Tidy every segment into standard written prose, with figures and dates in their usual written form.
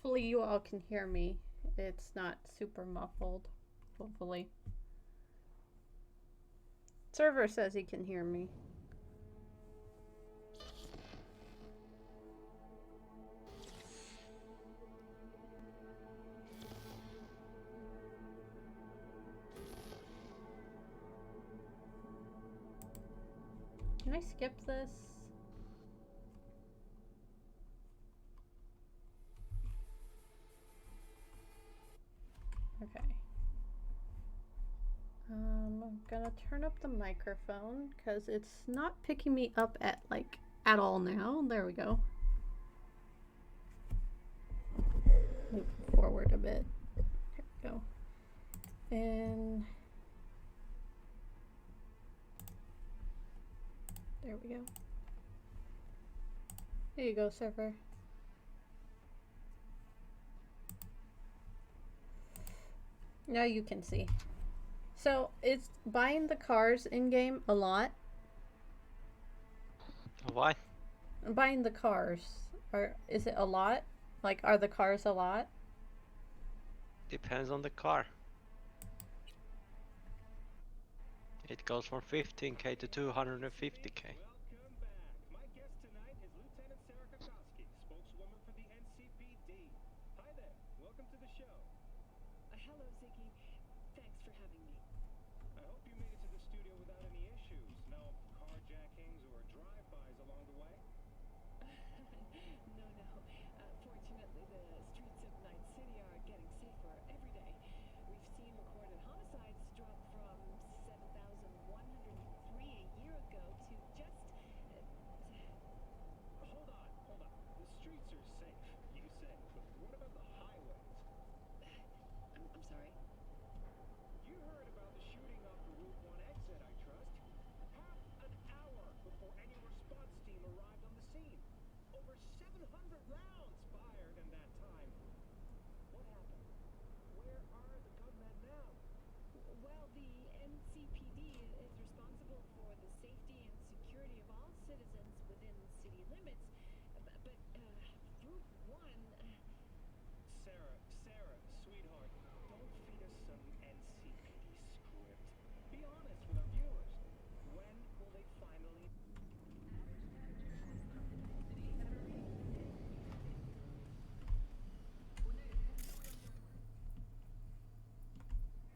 Hopefully you all can hear me. It's not super muffled. Hopefully. Server says he can hear me. Can I skip this? Okay. I'm gonna turn up the microphone because it's not picking me up at all now. There we go. Move forward a bit. There we go. And there we go. There you go, server. Now you can see. So, is buying the cars in-game a lot? What? Buying the cars. Is it a lot? Like, are the cars a lot? Depends on the car. It goes from 15k to 250k.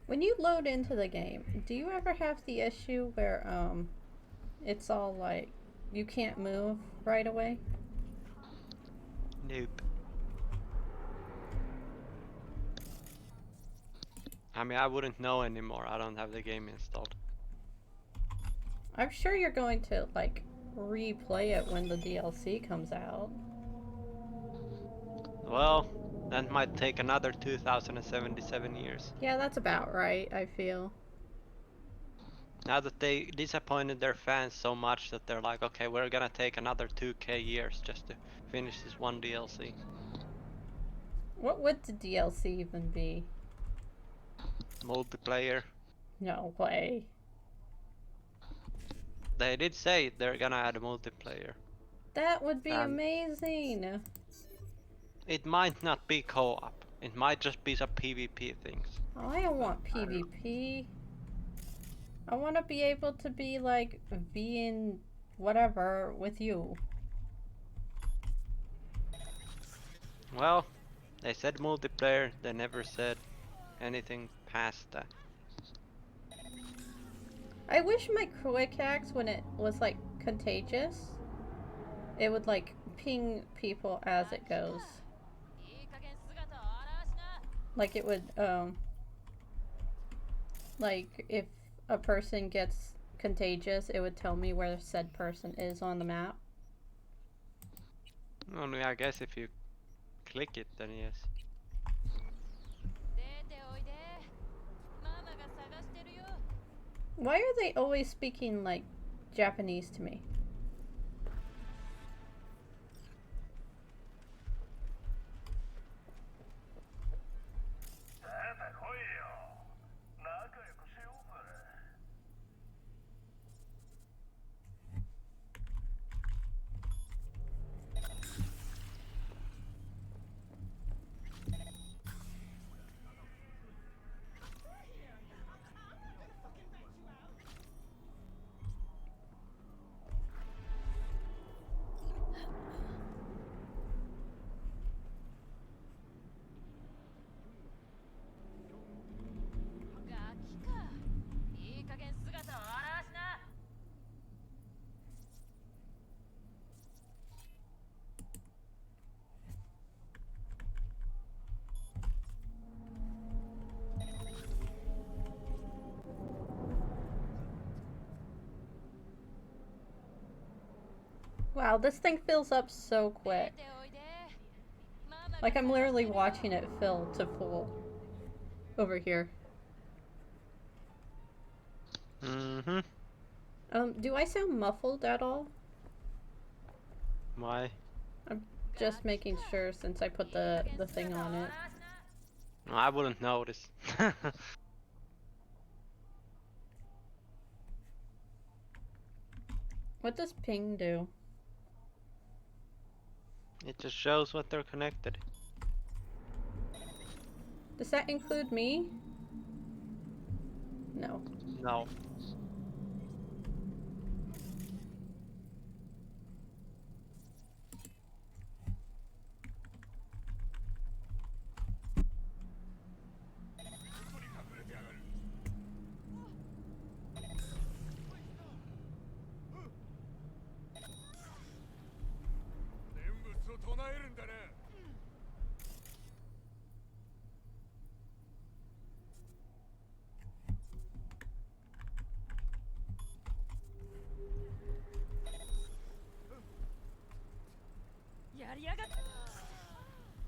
When you load into the game, do you ever have the issue where it's all like you can't move right away? Nope. I mean, I wouldn't know anymore. I don't have the game installed. I'm sure you're going to like replay it when the DLC comes out. Well, that might take another 2077 years. Yeah, that's about right, I feel. Now that they disappointed their fans so much that they're like, okay, we're gonna take another 2k years just to finish this one DLC. What would the DLC even be? Multiplayer. No way. They did say they're gonna add a multiplayer. That would be amazing. It might not be co-op. It might just be some PvP things. Oh, I don't want PvP. I want to be able to be like being whatever with you. Well, they said multiplayer, they never said anything past that. I wish my quick axe, when it was like contagious, it would like ping people as it goes. Like it would, like if a person gets contagious, it would tell me where said person is on the map. Only I guess if you click it, then yes. Why are they always speaking like Japanese to me? Wow, this thing fills up so quick. Like I'm literally watching it fill to full over here. Mm-hmm. Do I sound muffled at all? Why? I'm just making sure since I put the thing on it. No, I wouldn't notice. What does ping do? It just shows what they're connected. Does that include me? No. No.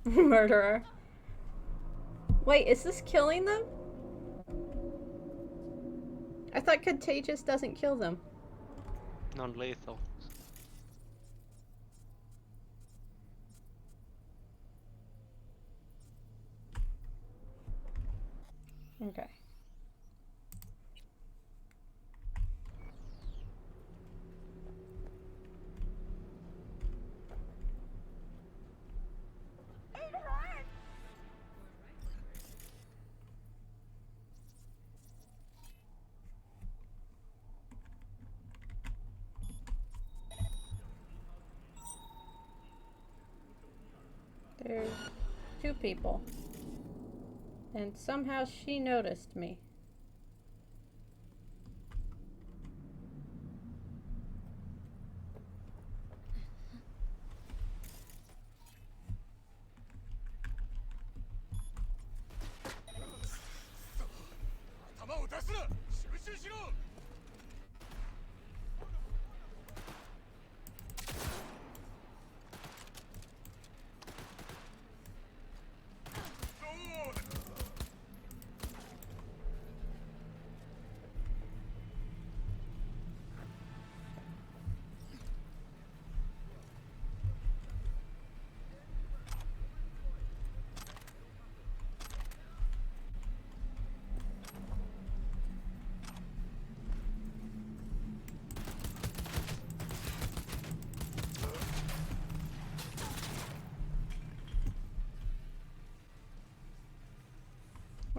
Murderer. Wait, is this killing them? I thought contagious doesn't kill them. Non-lethal. Okay. There's two people. And somehow she noticed me.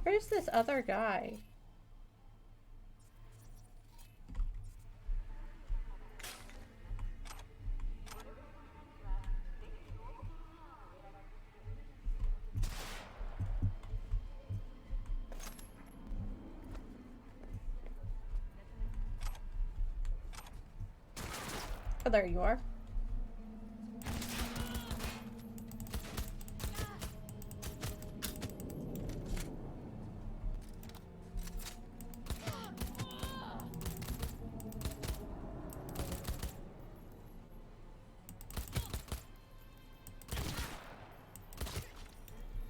Where's this other guy? Oh, there you are.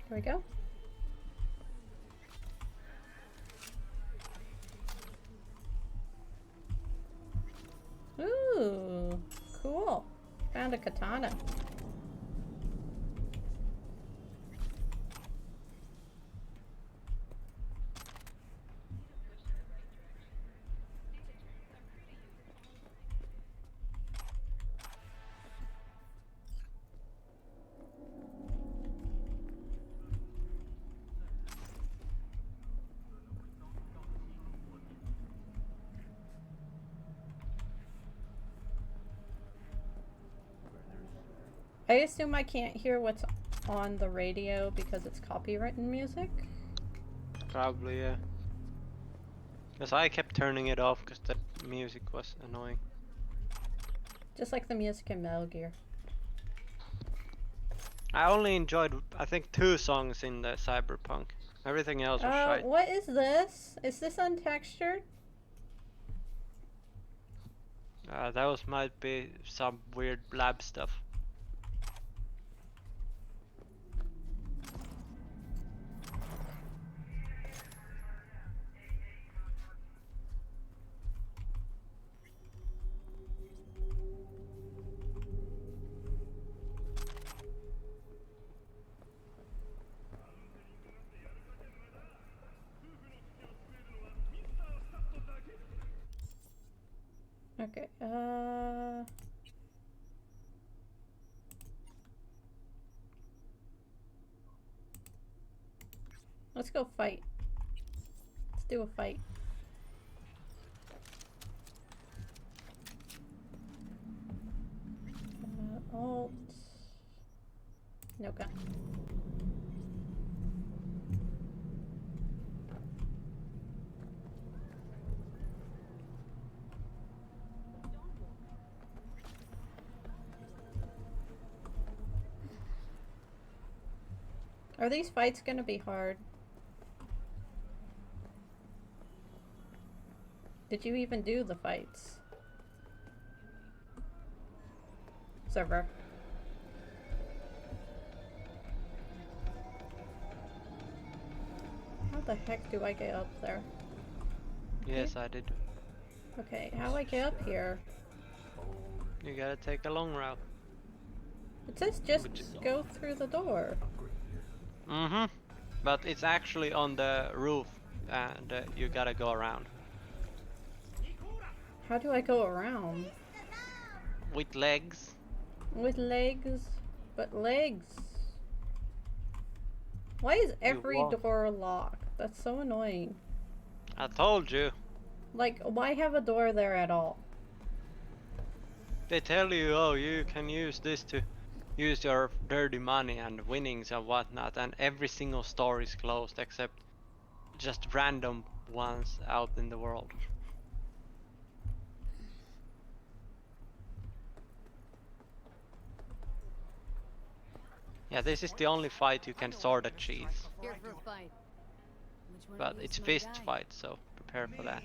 Here we go. Ooh, cool. Found a katana. I assume I can't hear what's on the radio because it's copywritten music. Probably, yeah. Because I kept turning it off because the music was annoying. Just like the music in Metal Gear. I only enjoyed, I think, 2 songs in the Cyberpunk. Everything else was shite. What is this? Is this untextured? Those might be some weird lab stuff. Okay, let's go fight. Let's do a fight. Alt. No gun. Are these fights gonna be hard? Did you even do the fights? Server. How the heck do I get up there? Yes, I did. Okay, how do I get up here? You gotta take a long route. It says just go through the door. Mm-hmm. But it's actually on the roof, and you gotta go around. How do I go around? With legs. With legs? But legs. Why is every door locked? That's so annoying. I told you. Like, why have a door there at all? They tell you, oh, you can use this to use your dirty money and winnings and whatnot, and every single store is closed except just random ones out in the world. Yeah, this is the only fight you can sort of cheese. Here for a fight. Which one But of it's you's my fist guy? fight, so prepare for that.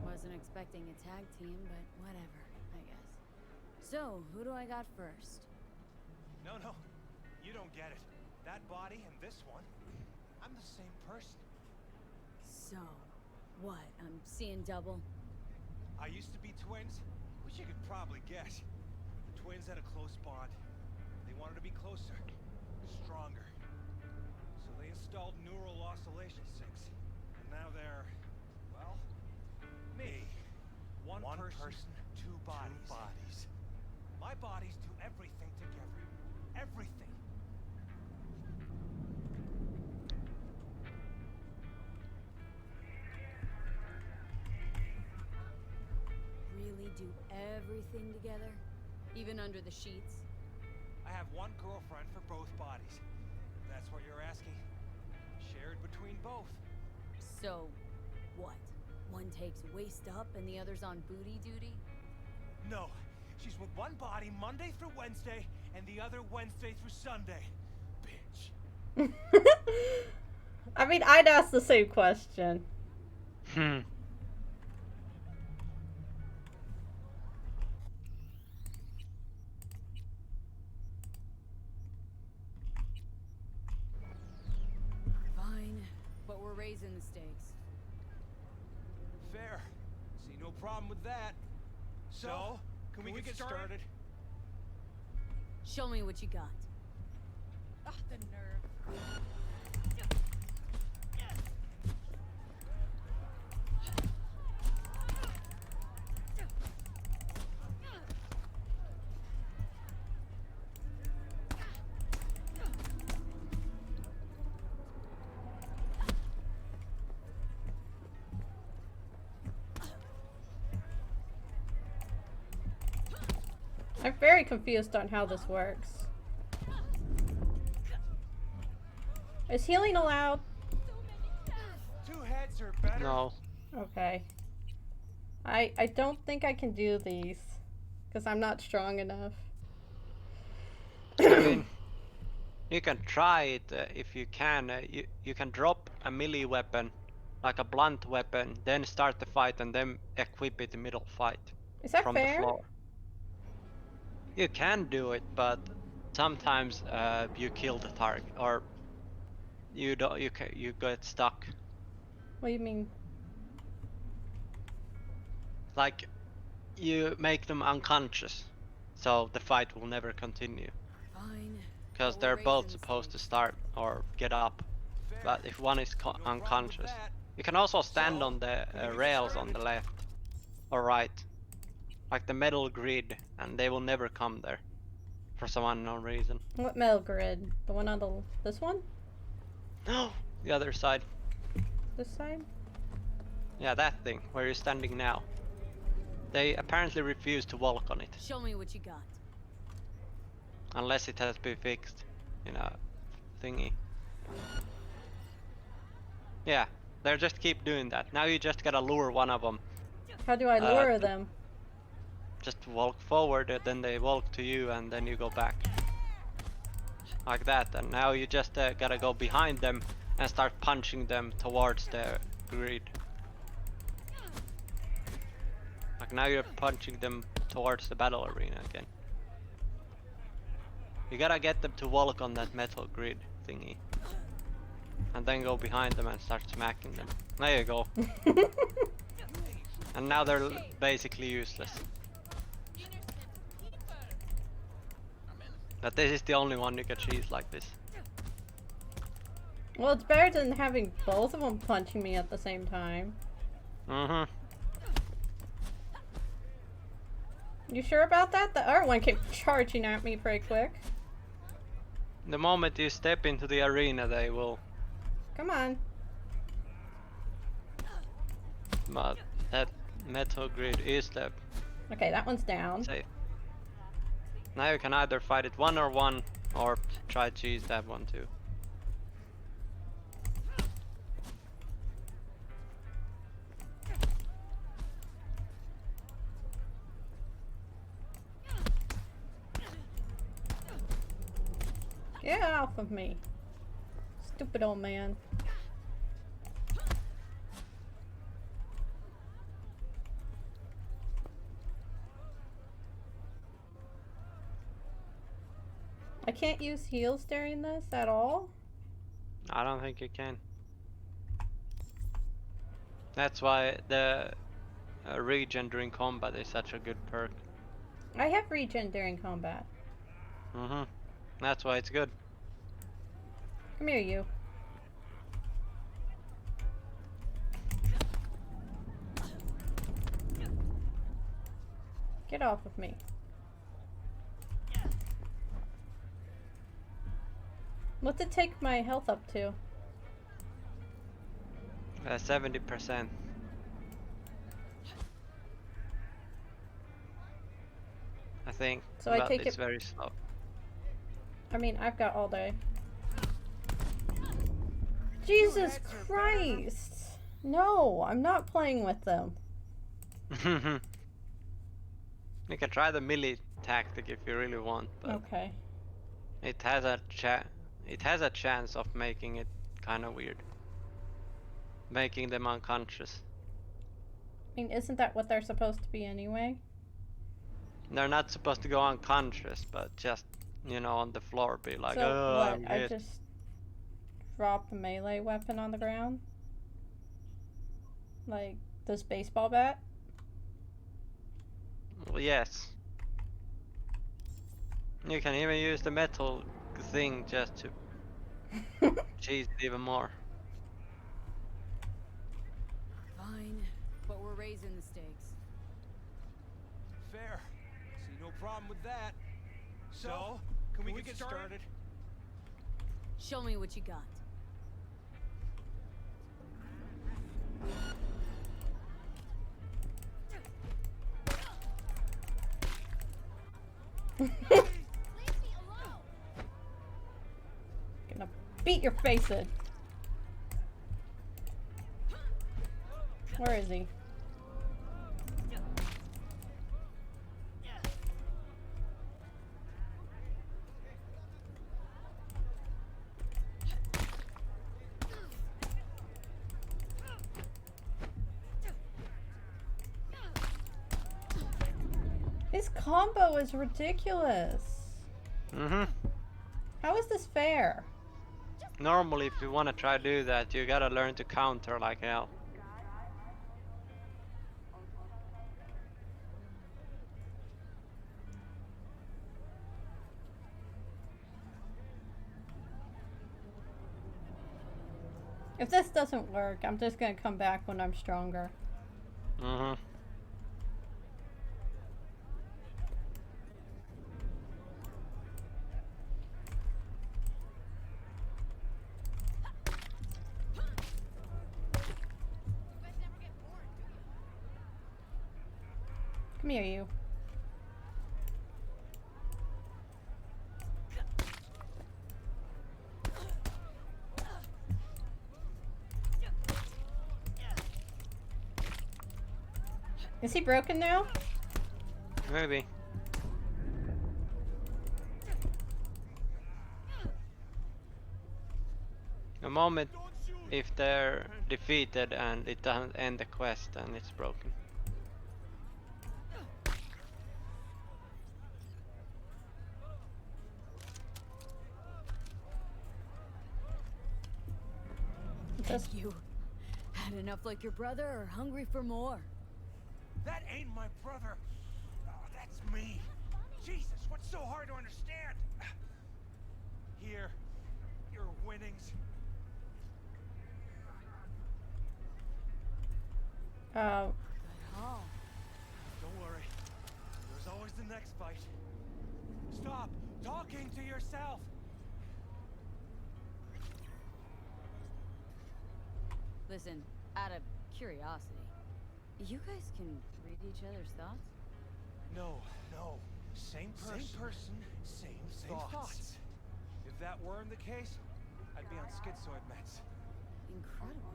Wasn't expecting a tag team, but whatever, I guess. So, who do I got first? No, you don't get it. That body and this one, I'm the same person. So, what? I'm seeing double? I used to be twins, which you could probably guess. The twins had a close bond. They wanted to be closer, stronger. So they installed neural oscillation sinks. And now they're, well, me. One person, two bodies. My bodies do everything together. Everything. Really do everything together? Even under the sheets? I have one girlfriend for both bodies. If that's what you're asking. Shared between both. So, what? One takes waist up and the other's on booty duty? No, she's with one body Monday through Wednesday, and the other Wednesday through Sunday. Bitch. I mean, I'd ask the same question. Fine, but we're raising the stakes. Fair. See no problem with that. So, can we get started? Show me what you got. Ah, the nerve. I'm very confused on how this works. Is healing allowed? Two heads are better. No. Okay. I don't think I can do these. Because I'm not strong enough. I mean, you can try it if you can. You can drop a melee weapon, like a blunt weapon, then start the fight and then equip it in middle fight. Is that from fair? the floor. You can do it, but sometimes you kill the target, or you don't. You get stuck. What do you mean? Like you make them unconscious, so the fight will never continue. Fine. Because But we're they're both raising the supposed to stakes. start or get up. Fair. But if one is See no problem with unconscious, that. you can also stand So, on the can we get rails on started? the left or right, like the metal grid, and they will never come there for some unknown reason. What metal grid? The one on this one? No, the other side. This side? Yeah, that thing where you're standing now. They apparently refuse to walk on it Show me what you got. unless it has been fixed in a thingy. Yeah, they just keep doing that. Now you just gotta lure one of them. How do I lure To them? just walk forward, and then they walk to you, and then you go back. Like that, and now you just gotta go behind them and start punching them towards the grid. Like now you're punching them towards the battle arena again. You gotta get them to walk on that metal grid thingy. And then go behind them and start smacking them. There you go. And now they're basically useless. But this is the only one you can cheese like this. Well, it's better than having both of them punching me at the same time. Mm-hmm. You sure about that? The other one came charging at me pretty quick. The moment you step into the arena, they will. Come on. But that metal grid is the Okay, that one's down. safe. Now you can either fight it 1-on-1 or try to cheese that one too. Get off of me. Stupid old man. I can't use heals during this at all? I don't think you can. That's why the regen during combat is such a good perk. I have regen during combat. Mm-hmm. That's why it's good. Come here, you. Get off of me. What's it take my health up to? 70%. I think. So I but take it's it- very slow. I mean, I've got all day. Jesus Christ! No, I'm not playing with them. You can try the melee tactic if you really want, but Okay. it has a chance of making it kind of weird, making them unconscious. I mean, isn't that what they're supposed to be anyway? They're not supposed to go unconscious, but just on the floor be like, So oh, what? I'm I hit. just drop a melee weapon on the ground? Like this baseball bat? Well, yes. You can even use the metal thing just to cheese it even more. Fine. But we're raising the stakes. Fair. See no problem with that. So, can we get started? Show me what you got. Gonna beat your face in. Where is he? combo is ridiculous. Mm-hmm. How is this fair? Normally, if you want to try to do that, you gotta learn to counter like hell. If this doesn't work, I'm just gonna come back when I'm stronger. Mm-hmm. You guys never get bored, do you? Come here, you. Is he broken now? Maybe. The moment if they're defeated and it doesn't end the quest, then it's broken. Just Thank you. Had enough like your brother or hungry for more? That ain't my brother. Oh, that's me. Jesus, what's so hard to understand? Here, your winnings. Oh, Good haul. Don't worry. There's always the next fight. Stop talking to yourself. Listen, out of curiosity, you guys can read each other's thoughts? No. Same person, same thoughts. If that weren't the case, I'd be on schizoid meds. Incredible.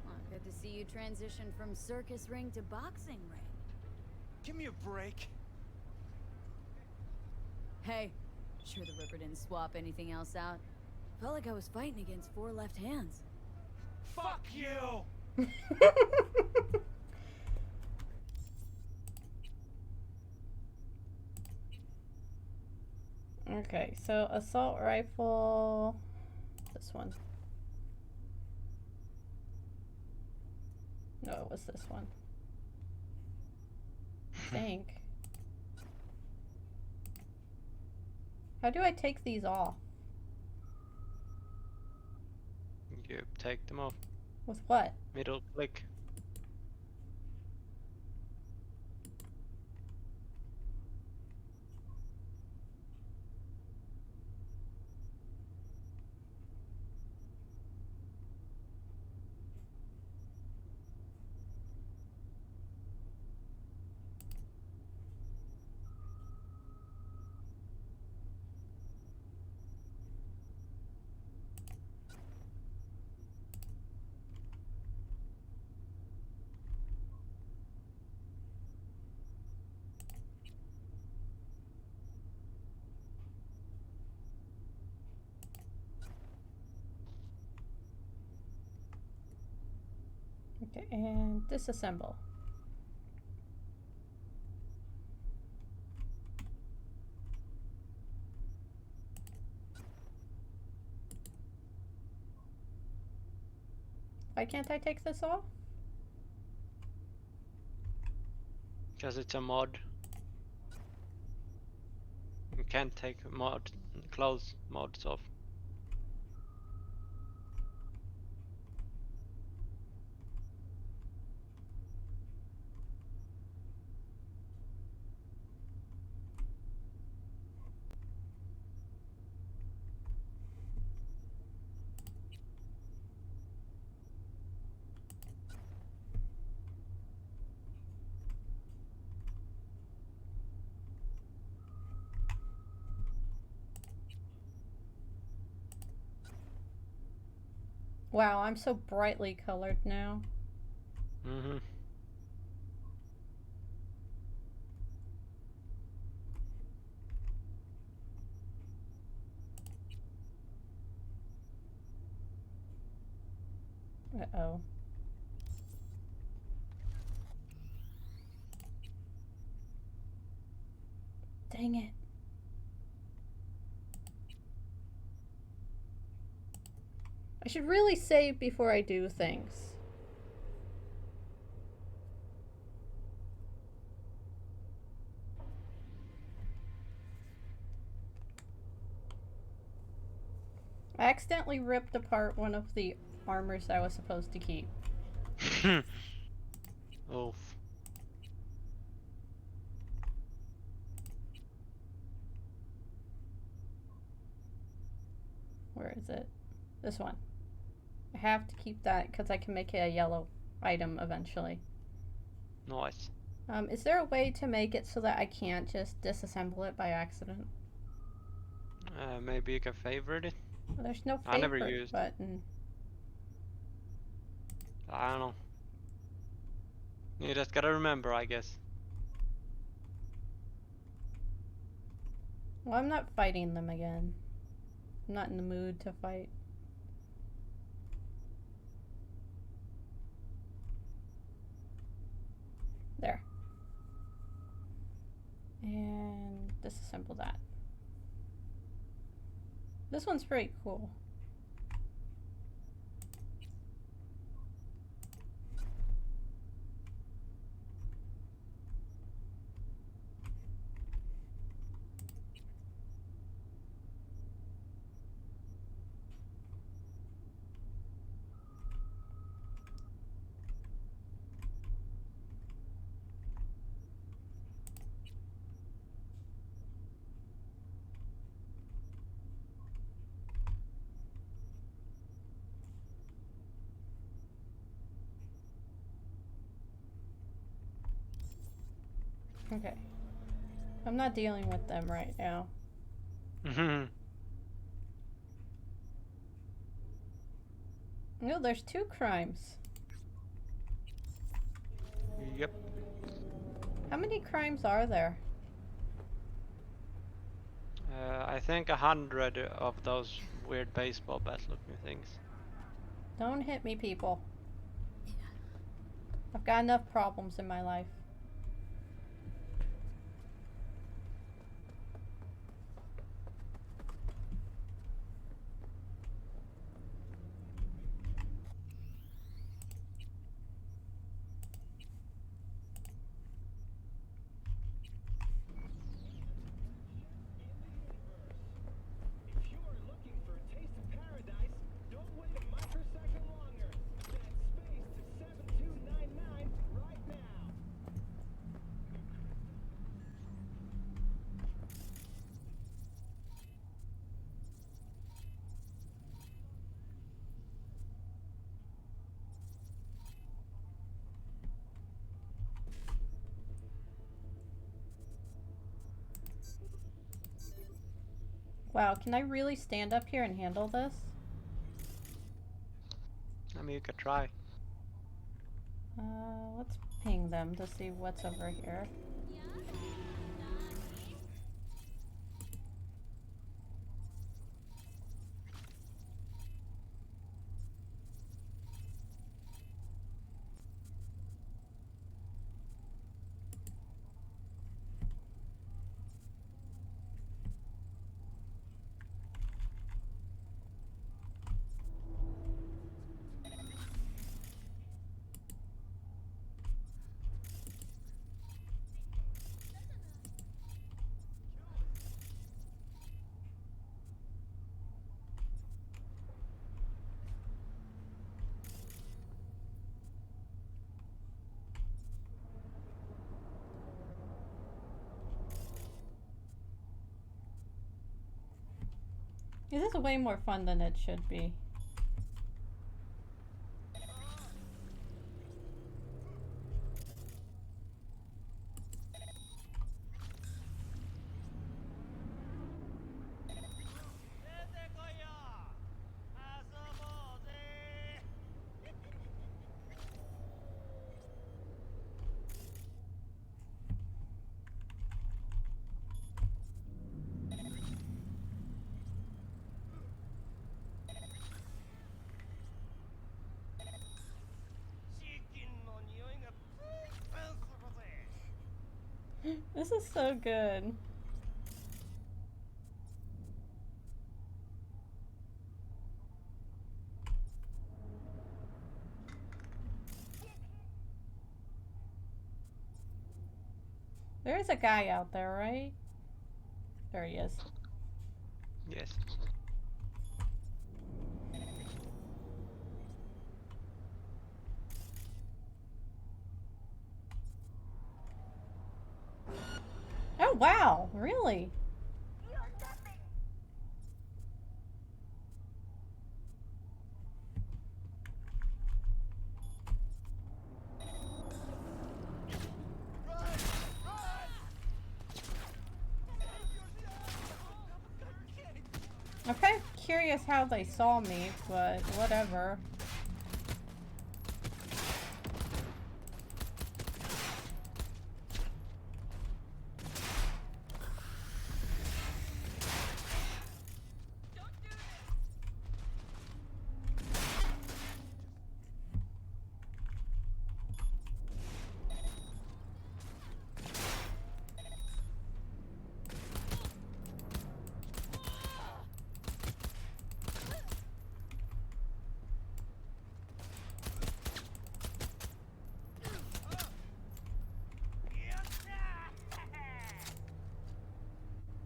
Well, good to see you transition from circus ring to boxing ring. Give me a break. Hey, sure the Ripper didn't swap anything else out? Felt like I was fighting against 4 left hands. Fuck you! okay, so assault rifle. This one. No, it was this one. I think. How do I take these off? You take them off. With what? Middle click. Okay, and disassemble. Why can't I take this off? Because it's a mod. You can't take clothes mods off. Wow, I'm so brightly colored now. Mm-hmm. Uh-oh. Dang it. I should really save before I do things. I accidentally ripped apart one of the armors I was supposed to keep. Oof. Where is it? This one. I have to keep that because I can make it a yellow item eventually. Nice. Is there a way to make it so that I can't just disassemble it by accident? Maybe you can favorite it. Well, there's no I never favorite used. button. I don't know. You just gotta remember, I guess. Well, I'm not fighting them again. I'm not in the mood to fight. There. And disassemble that. This one's pretty cool. Okay. I'm not dealing with them right now. No, there's 2 crimes. Yep. How many crimes are there? I think 100 of those weird baseball bat looking things. Don't hit me, people. I've got enough problems in my life. If you are looking for a taste of paradise, don't wait a microsecond longer. Chat space to 7299 right now. Wow, can I really stand up here and handle this? I mean, you could try. Let's ping them to see what's over here. This is way more fun than it should be. This is so good. There's a guy out there, right? There he is. Yes. Oh, wow. Really? I'm kind of curious how they saw me, but whatever.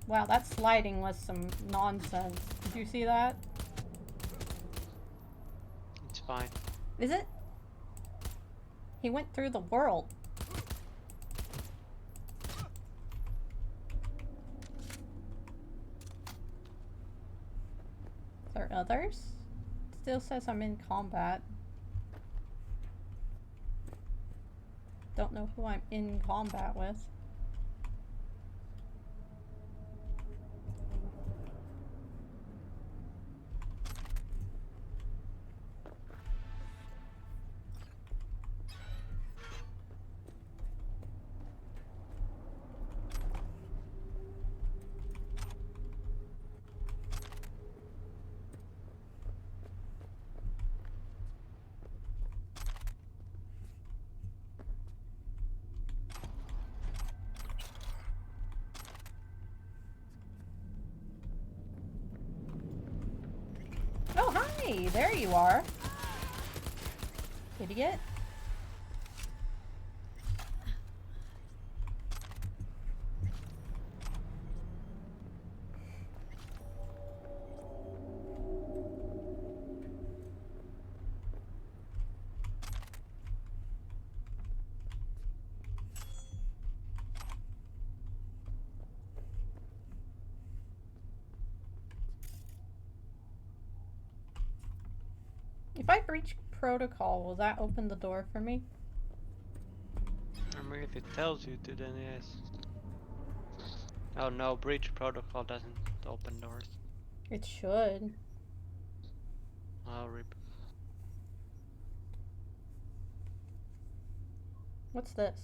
Wow, that sliding was some nonsense. Did you see that? It's fine. Is it? He went through the world. Is there others? It still says I'm in combat. Don't know who I'm in combat with. Oh, hi! There you are. Idiot. If I breach protocol, will that open the door for me? I mean, if it tells you to, then yes. Oh no, breach protocol doesn't open doors. It should. Oh, rip. What's this?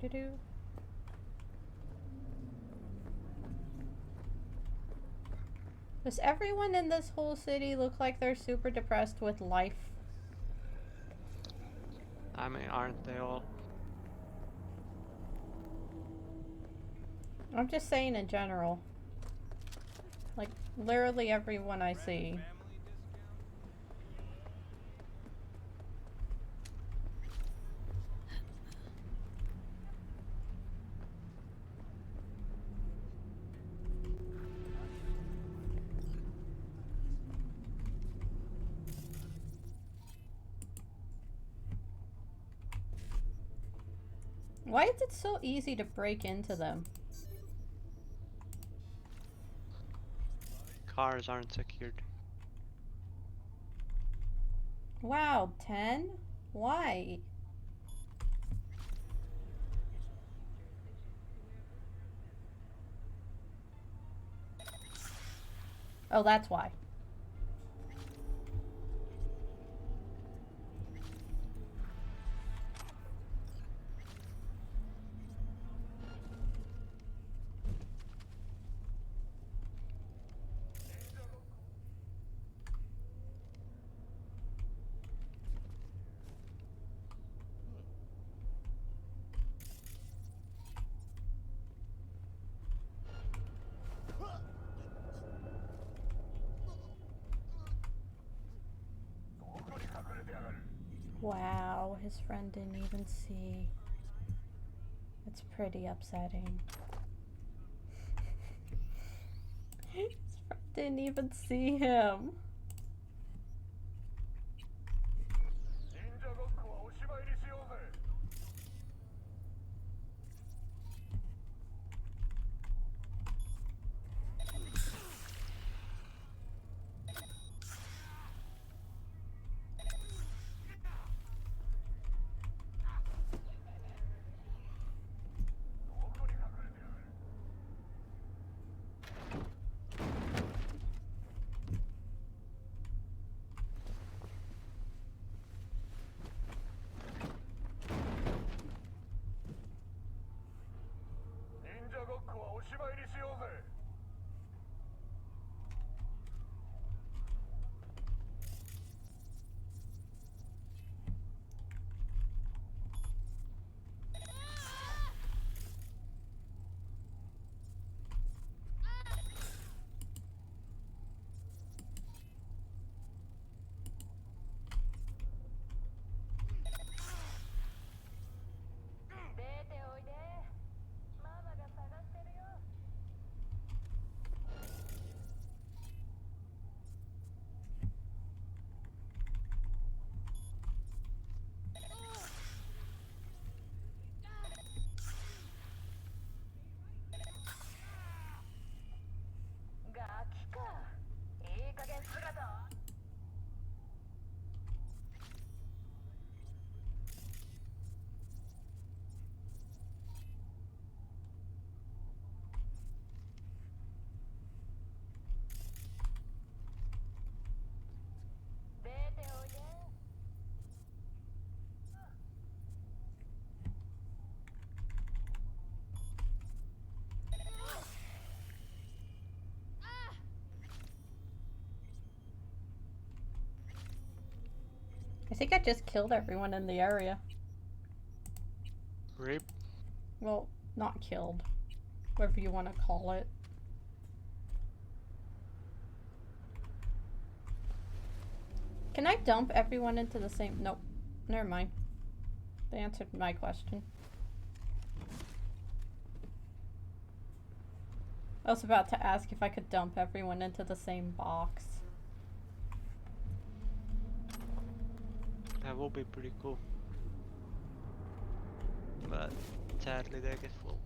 Doo-doo-doo. Does everyone in this whole city look like they're super depressed with life? I mean, aren't they all? I'm just saying in general. Like, literally everyone I see. Family Why is it so easy to break into them? Cars aren't secured. Wow, 10? Why? Oh, that's why. Wow, his friend didn't even see. It's pretty upsetting. His friend didn't even see him. 忍者ごっこはおしまいにしようぜ。どこに隠れてる？忍者ごっこはおしまいにしようぜ。出ておいで。ママが探してるよ。ガキか。いい加減姿を。出ておいで。I think I just killed everyone in the area. Rip. Well, not killed. Whatever you want to call it. Can I dump everyone into the same... Nope. Never mind. They answered my question. I was about to ask if I could dump everyone into the same box. That will be pretty cool. But sadly they get full.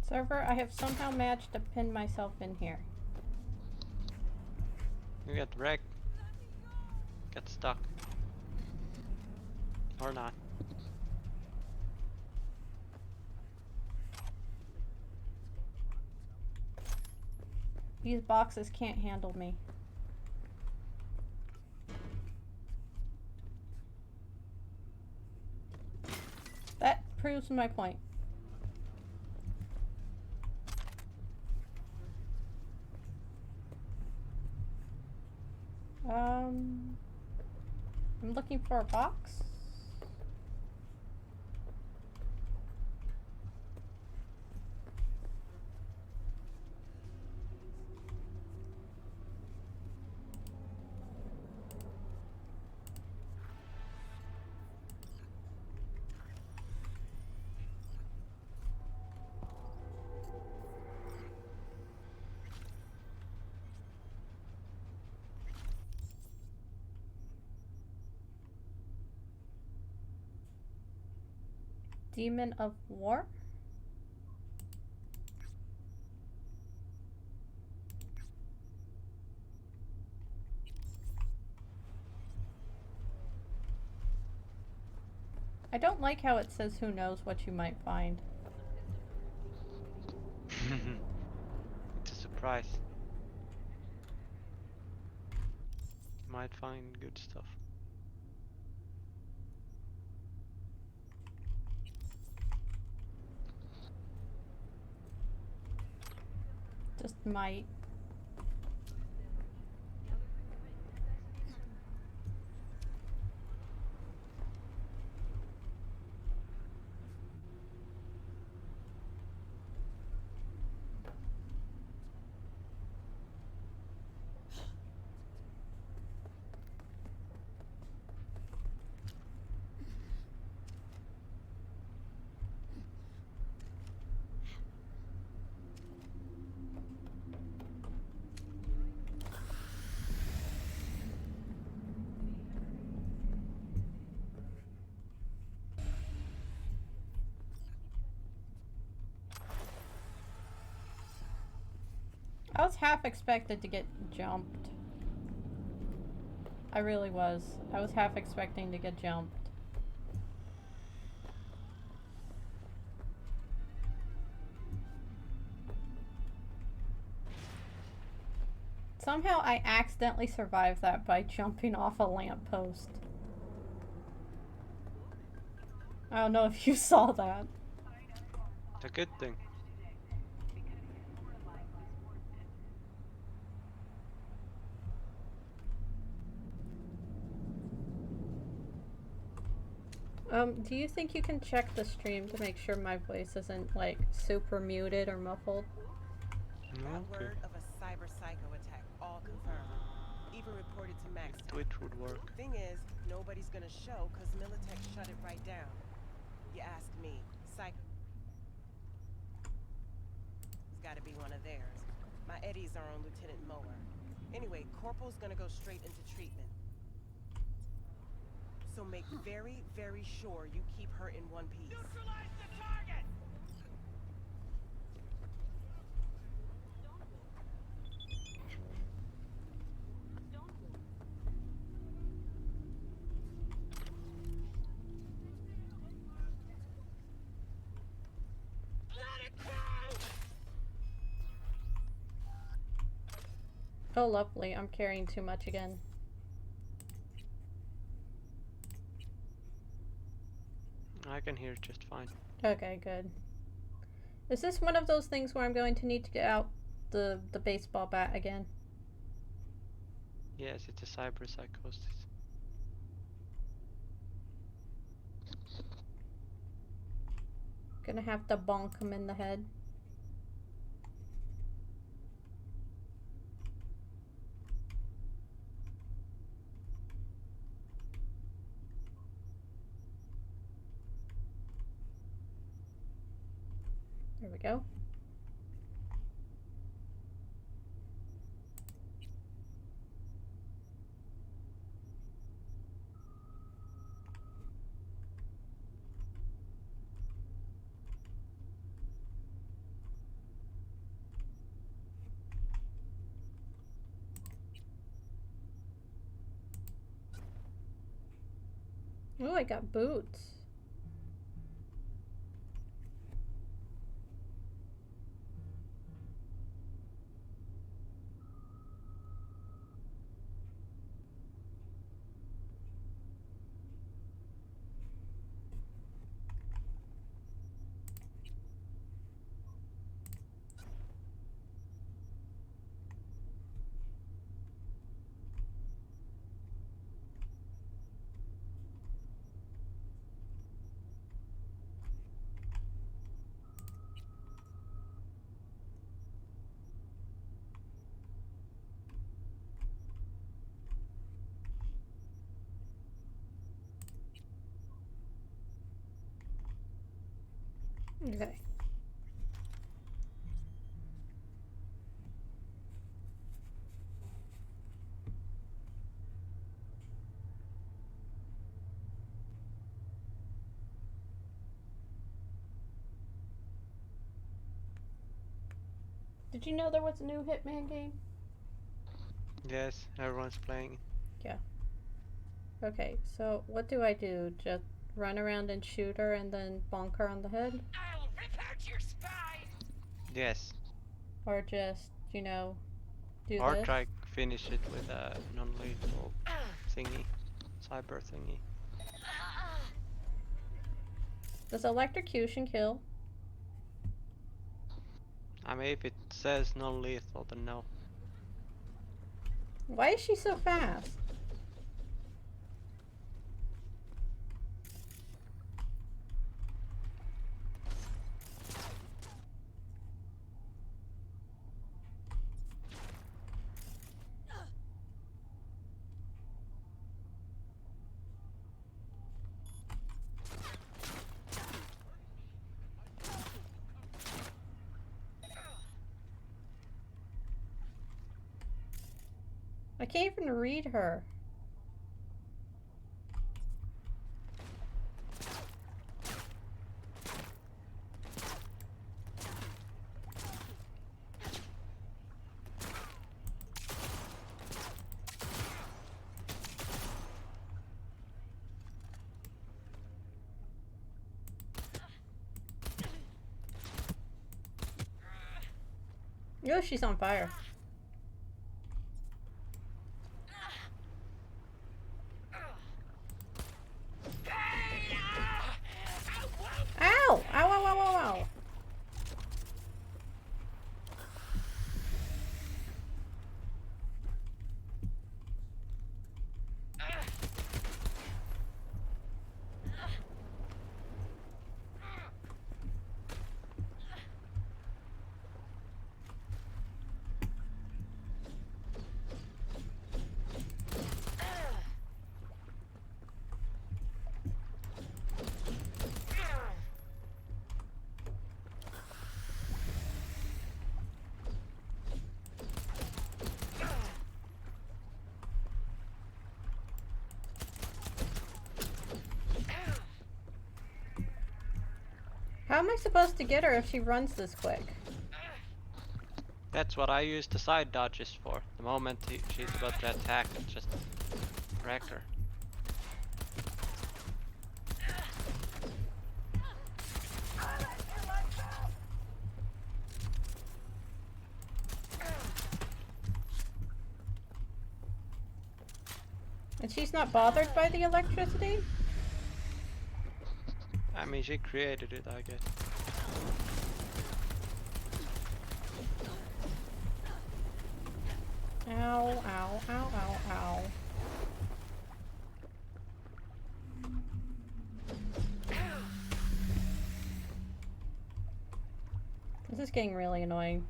Server, I have somehow managed to pin myself in here. You get wrecked. Get stuck. Or not. These boxes can't handle me. That proves my point. I'm looking for a box. Demon of War? I don't like how it says who knows what you might find. It's a surprise. You might find good stuff. Just might. was half expected to get jumped. I really was. I was half expecting to get jumped. Somehow I accidentally survived that by jumping off a lamppost. I don't know if you saw that. It's a good thing. Do you think you can check the stream to make sure my voice isn't, like, super muted or muffled? No, Got okay. word of a cyber psycho attack, all confirmed. Even reported to Max If Tech. Twitch would work. Thing is, nobody's gonna show cause Militech shut it right down. You ask me, psycho. It's gotta be one of theirs. My Eddies are on Lieutenant Mower. Anyway, Corporal's gonna go straight into treatment. So make very, very sure you keep her in one piece. Neutralize the target! Let it go! Oh, lovely. I'm carrying too much again. I can hear just fine. Okay, good. Is this one of those things where I'm going to need to get out the baseball bat again? Yes, it's a cyber psychosis. Gonna have to bonk him in the head. There we go. Oh, I got boots. Okay. Did you know there was a new Hitman game? Yes, everyone's playing. Okay, so what do I do? Just run around and shoot her and then bonk her on the head? I'll rip out your spine! Yes. Or just, you know, do Or this? try finish it with a non-lethal thingy. Cyber thingy. Does electrocution kill? I mean, if it says non-lethal, then no. Why is she so fast? I can't even read her. Oh, she's on fire. Ow! Ow, ow, ow, ow, ow. How am I supposed to get her if she runs this quick? That's what I use the side dodges for. The moment she's about to attack, just wreck her. And she's not bothered by the electricity? I mean, she created it, I guess. Ow, ow, ow, ow, ow. This is getting really annoying.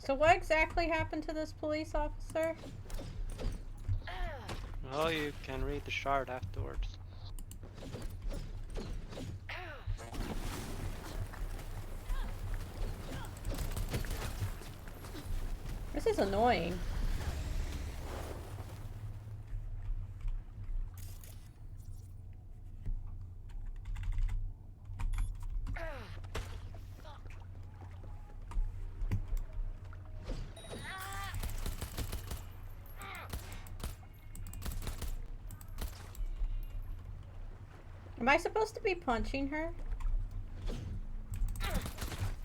So what exactly happened to this police officer? Oh, you can read the shard afterwards. This is annoying. Am I supposed to be punching her?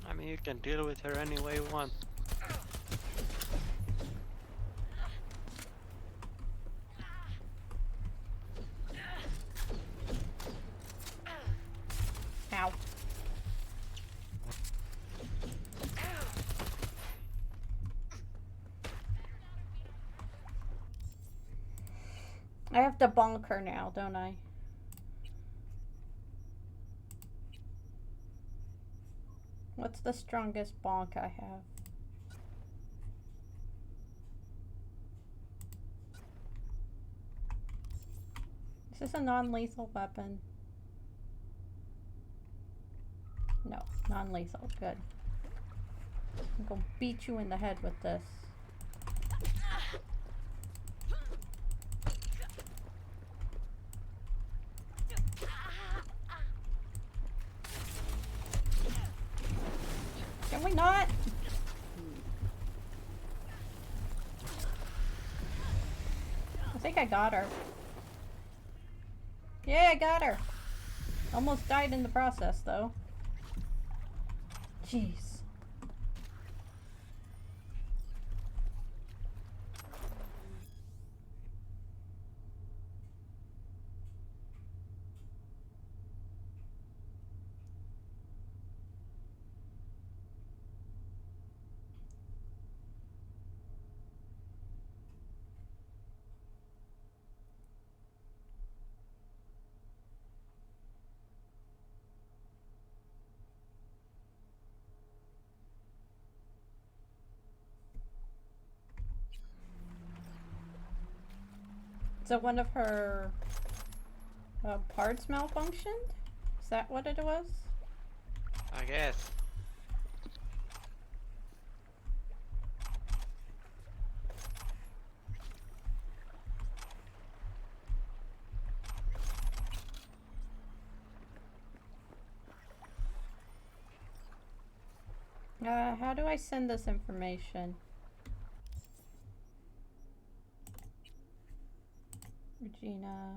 I mean, you can deal with her any way you want. Ow. I have to bonk her now, don't I? What's the strongest bonk I have? Is this a non-lethal weapon? No, non-lethal. Good. I'm gonna beat you in the head with this. Can we not? I think I got her. Yeah, I got her. Almost died in the process, though. Jeez. So one of her parts malfunctioned? Is that what it was? I guess. How do I send this information? Regina.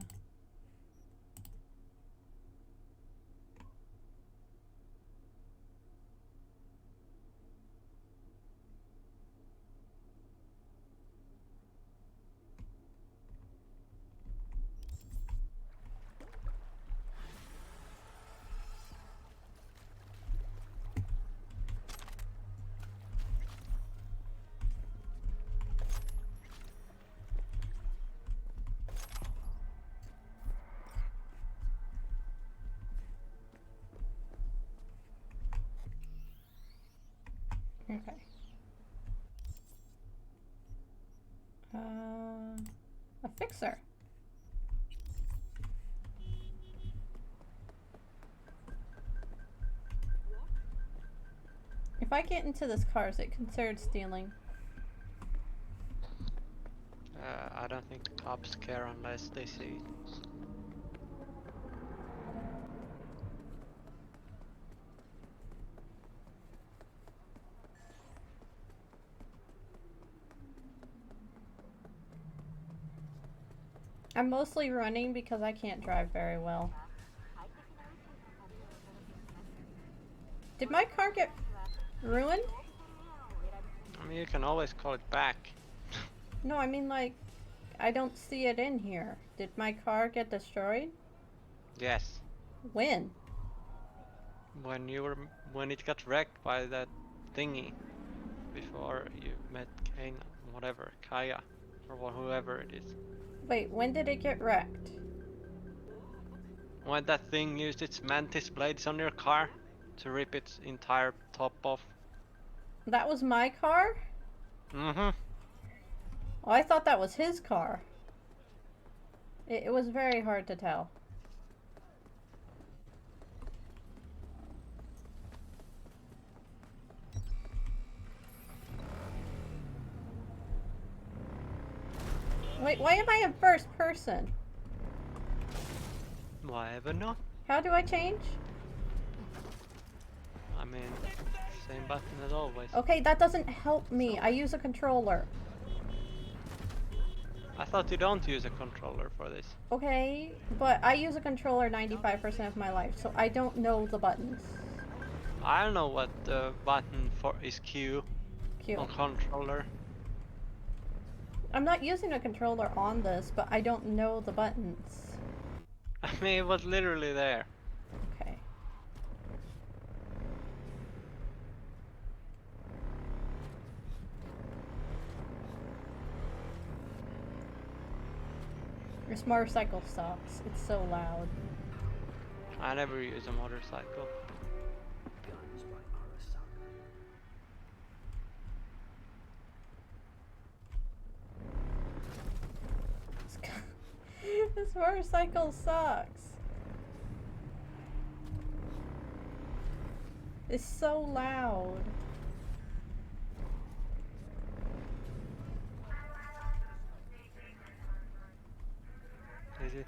Okay. A fixer. If I get into this car, is it considered stealing? I don't think the cops care unless they see it. I'm mostly running because I can't drive very well. Did my car get ruined? I mean, you can always call it back. No, I mean like, I don't see it in here. Did my car get destroyed? Yes. When? When it got wrecked by that thingy before you met Kane, whatever, Kaya, or whoever it is. Wait, when did it get wrecked? When that thing used its mantis blades on your car to rip its entire top off. That was my car? Mm-hmm. Oh, I thought that was his car. It was very hard to tell. Wait, why am I in first person? Whatever, no. How do I change? I mean, same button as always. Okay, that doesn't help me. I use a controller. I thought you don't use a controller for this. Okay, but I use a controller 95% of my life, so I don't know the buttons. I don't know what the button for is Q Q. on controller. I'm not using a controller on this, but I don't know the buttons. I mean, it was literally there. Okay. This motorcycle sucks. It's so loud. I never use a motorcycle. This motorcycle sucks. It's so loud. Is it?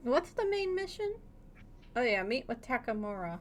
What's the main mission? Oh yeah, meet with Takamura.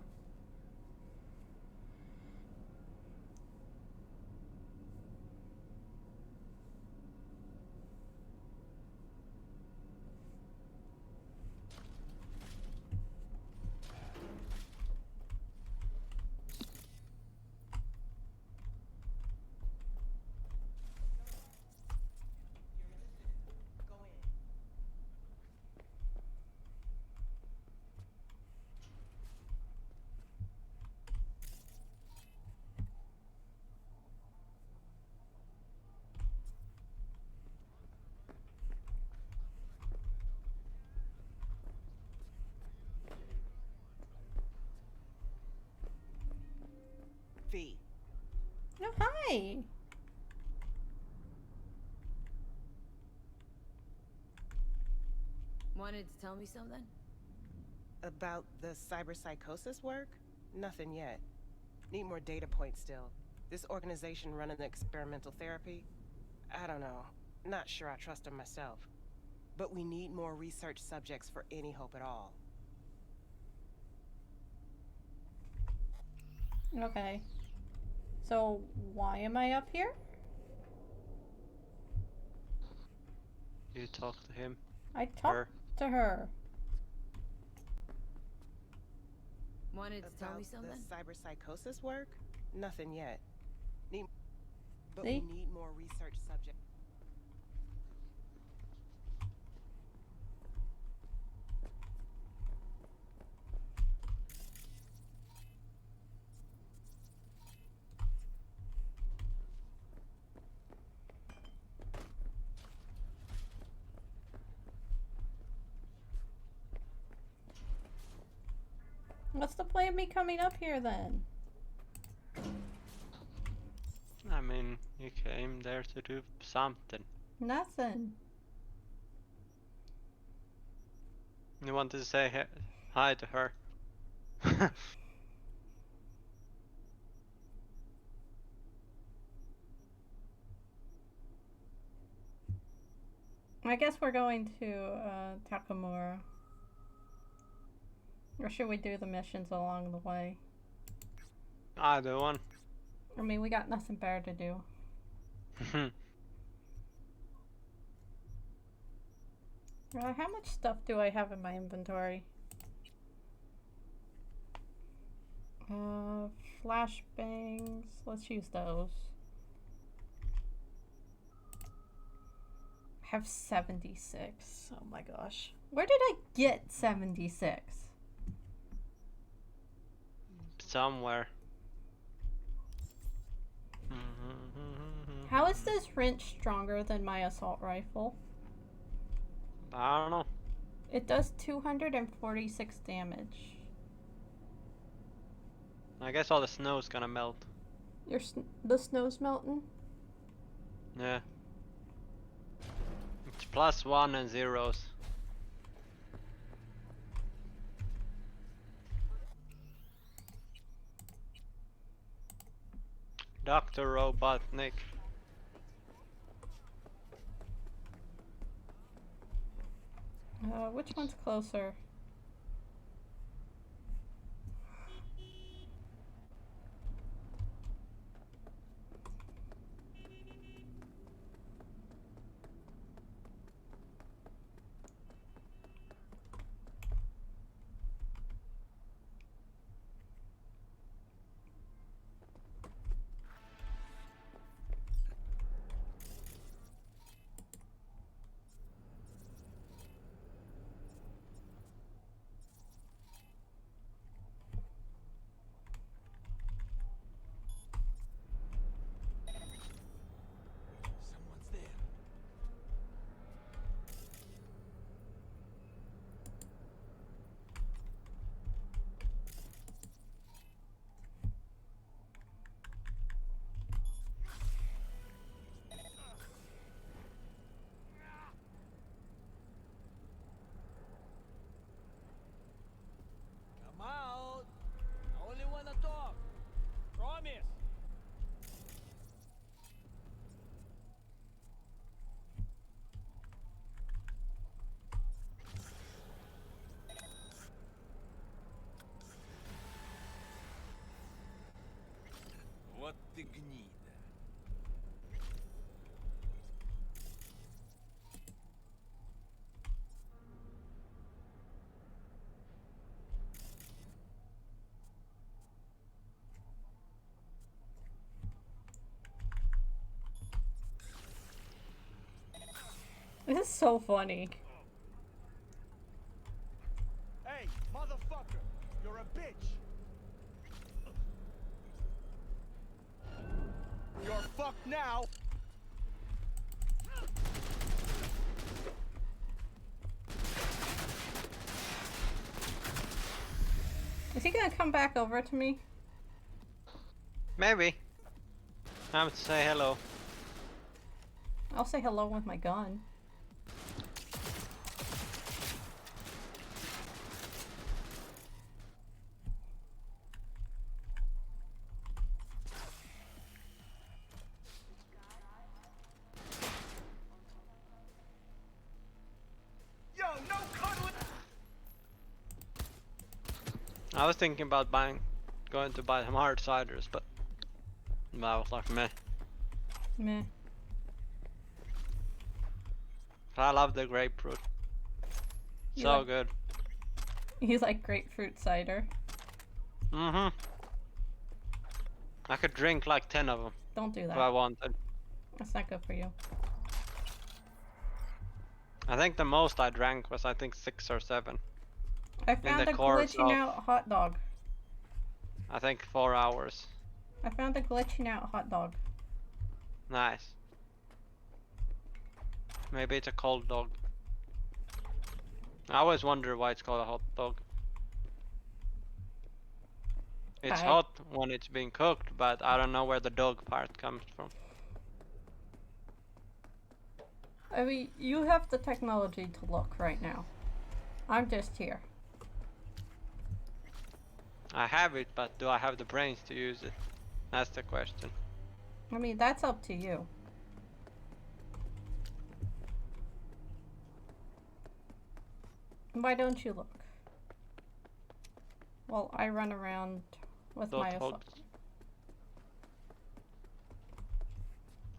V. Oh, hi. Wanted to tell me something? About the cyberpsychosis work? Nothing yet. Need more data points still. This organization running the experimental therapy? I don't know. Not sure I trust them myself. But we need more research subjects for any hope at all. Okay. So, why am I up here? You talk to him. I talked Her. to her. Wanted to tell me About something? the cyberpsychosis work? Nothing yet. But See? we need more research subjects. What's the point of me coming up here then? I mean, you came there to do something. Nothing. You wanted to say hi to her. I guess we're going to Takamura. Or should we do the missions along the way? Either one. I mean, we got nothing better to do. How much stuff do I have in my inventory? Flashbangs. Let's use those. I have 76. Oh my gosh. Where did I get 76? Somewhere. How is this wrench stronger than my assault rifle? I don't know. It does 246 damage. I guess all the snow's gonna melt. The snow's melting? Yeah. It's +1 and zeros. Dr. Robotnik. Which one's closer? Someone's there. Come out. I only wanna talk. Promise. Вот ты гнида. This is so funny. Hey, motherfucker! You're a bitch! You're fucked now! Is he gonna come back over to me? Maybe. Time to say hello. I'll say hello with my gun. I was thinking about going to buy some hard ciders, but I was like, meh. Meh. I love the grapefruit. You So like- good. You like grapefruit cider? I could drink like 10 of them Don't do if I that. wanted. That's not good for you. I think the most I drank was I think 6 or 7. I found the a course glitching of- out hot dog. I think 4 hours. I found a glitching out hot dog. Nice. Maybe it's a cold dog. I always wonder why it's called a hot dog. It's I- hot when it's being cooked, but I don't know where the dog part comes from. I mean, you have the technology to look right now. I'm just here. I have it, but do I have the brains to use it? That's the question. I mean, that's up to you. Why don't you look? Well, I run around with Dog my hogs.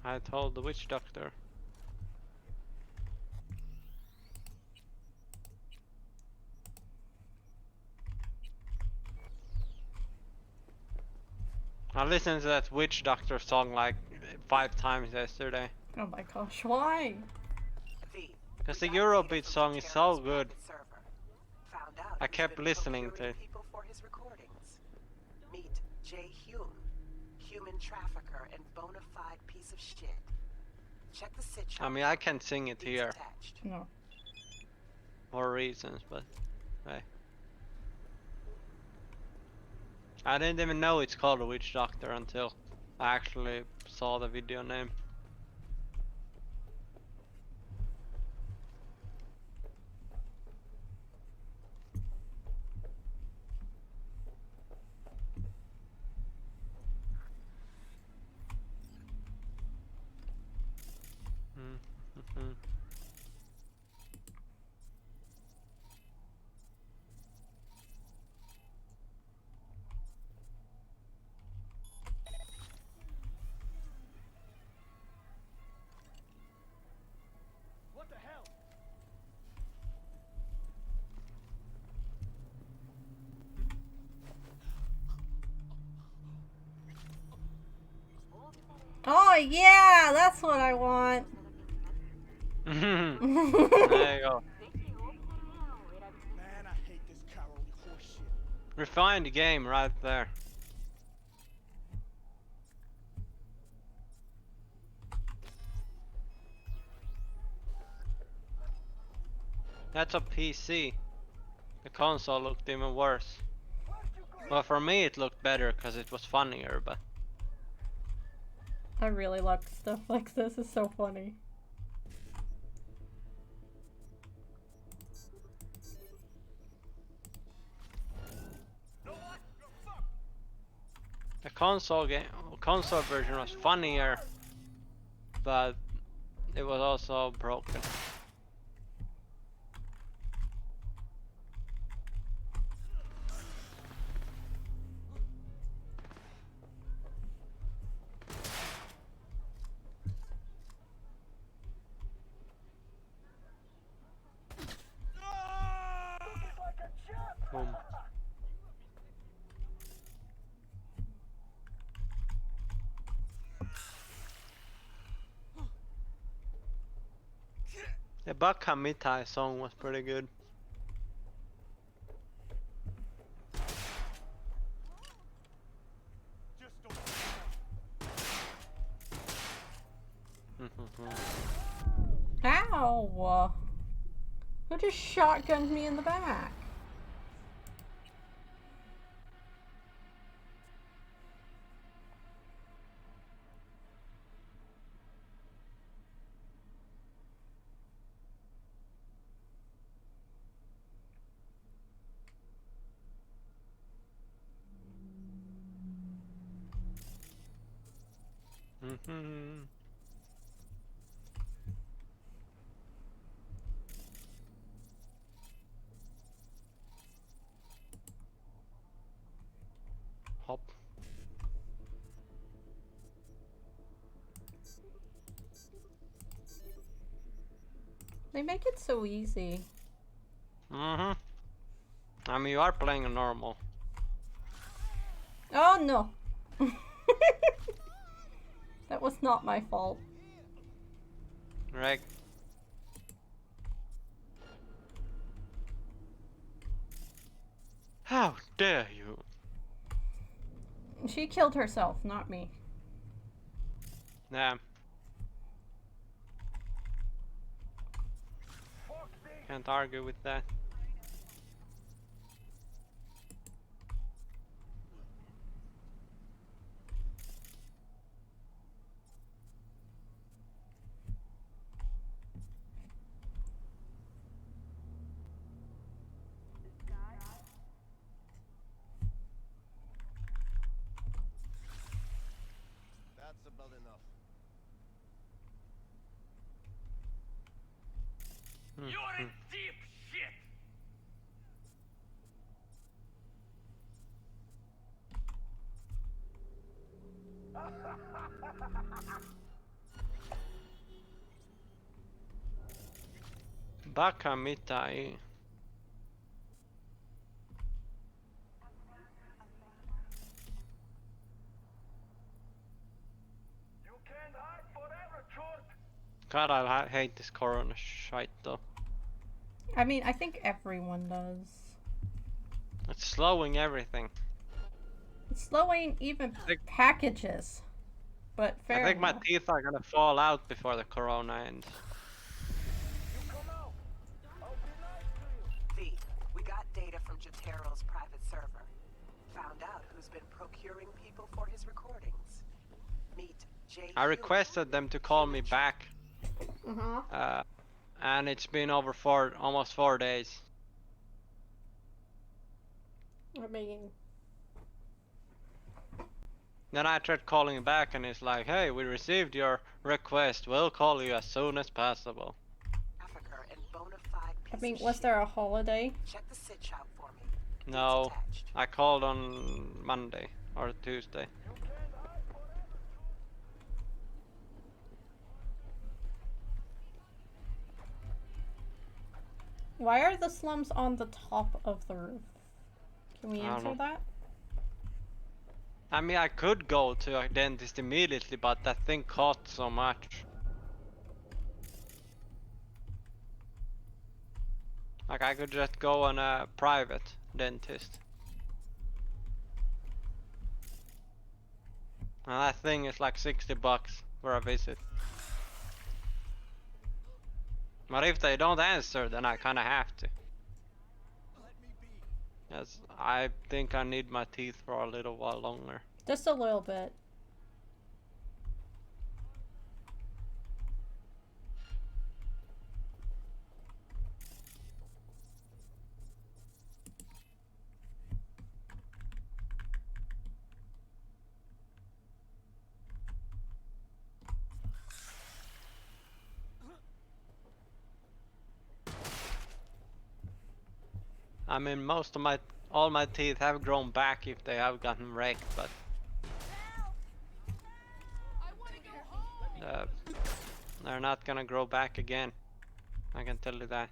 I told the witch doctor. I listened to that witch doctor song like 5 times yesterday. Oh my gosh, why? Because the Eurobeat song is so good. I kept listening to it. People for his recordings. Meet Jay Hume, human trafficker and bona fide piece of shit. Check the sit I mean, I can sing it here attached. No. for reasons, but hey. I didn't even know it's called a witch doctor until I actually saw the video name. Mm-hmm. What the hell? Oh yeah, that's what I want. There you go. Man, I hate this cowardly horseshit. Refined game right there. That's a PC. The console looked even worse. Well, for me it looked better because it was funnier, but I really like stuff like this. It's so funny. the console version was funnier, but it was also broken. Boom. The Baka Mitai song was pretty good. Ow! Who just shotgunned me in the back? Mhm. hop. They make it so easy. I mean, you are playing a normal. Oh no! That was not my fault. Right? How dare you? She killed herself, not me. Yeah. Can't argue with that. That's about enough. You're in deep shit! Baka mitai. You can't hide forever, Chort. God, I hate this corona shite though. I mean, I think everyone does. It's slowing everything. It's slowing even think- packages. But fair I think my enough. teeth are gonna fall out before the corona ends. You come out. I'll be nice to you. V, we got data from Jotero's private server. Found out who's been procuring people for his recordings. Meet J. I requested them to call me back. And it's been over almost 4 days. I mean, Then I tried calling him back and it's like, hey, we received your request. We'll call you as soon as possible. Trafficker and bona fide piece I mean, of was shit. there a holiday? Check the sitch out for me. It's No, attached. I called on Monday or Tuesday. You can't hide forever, Why are the slums on the top of the roof? Can we I don't answer know. that? I mean, I could go to a dentist immediately, but that thing costs so much. Like, I could just go on a private dentist. And that thing is like $60 for a visit. But if they don't answer, then I kinda have to. Yes, I think I need my teeth for a little while longer. Just a little bit. I mean, all my teeth have grown back if they have gotten wrecked, but they're not gonna grow back again. I can tell you that.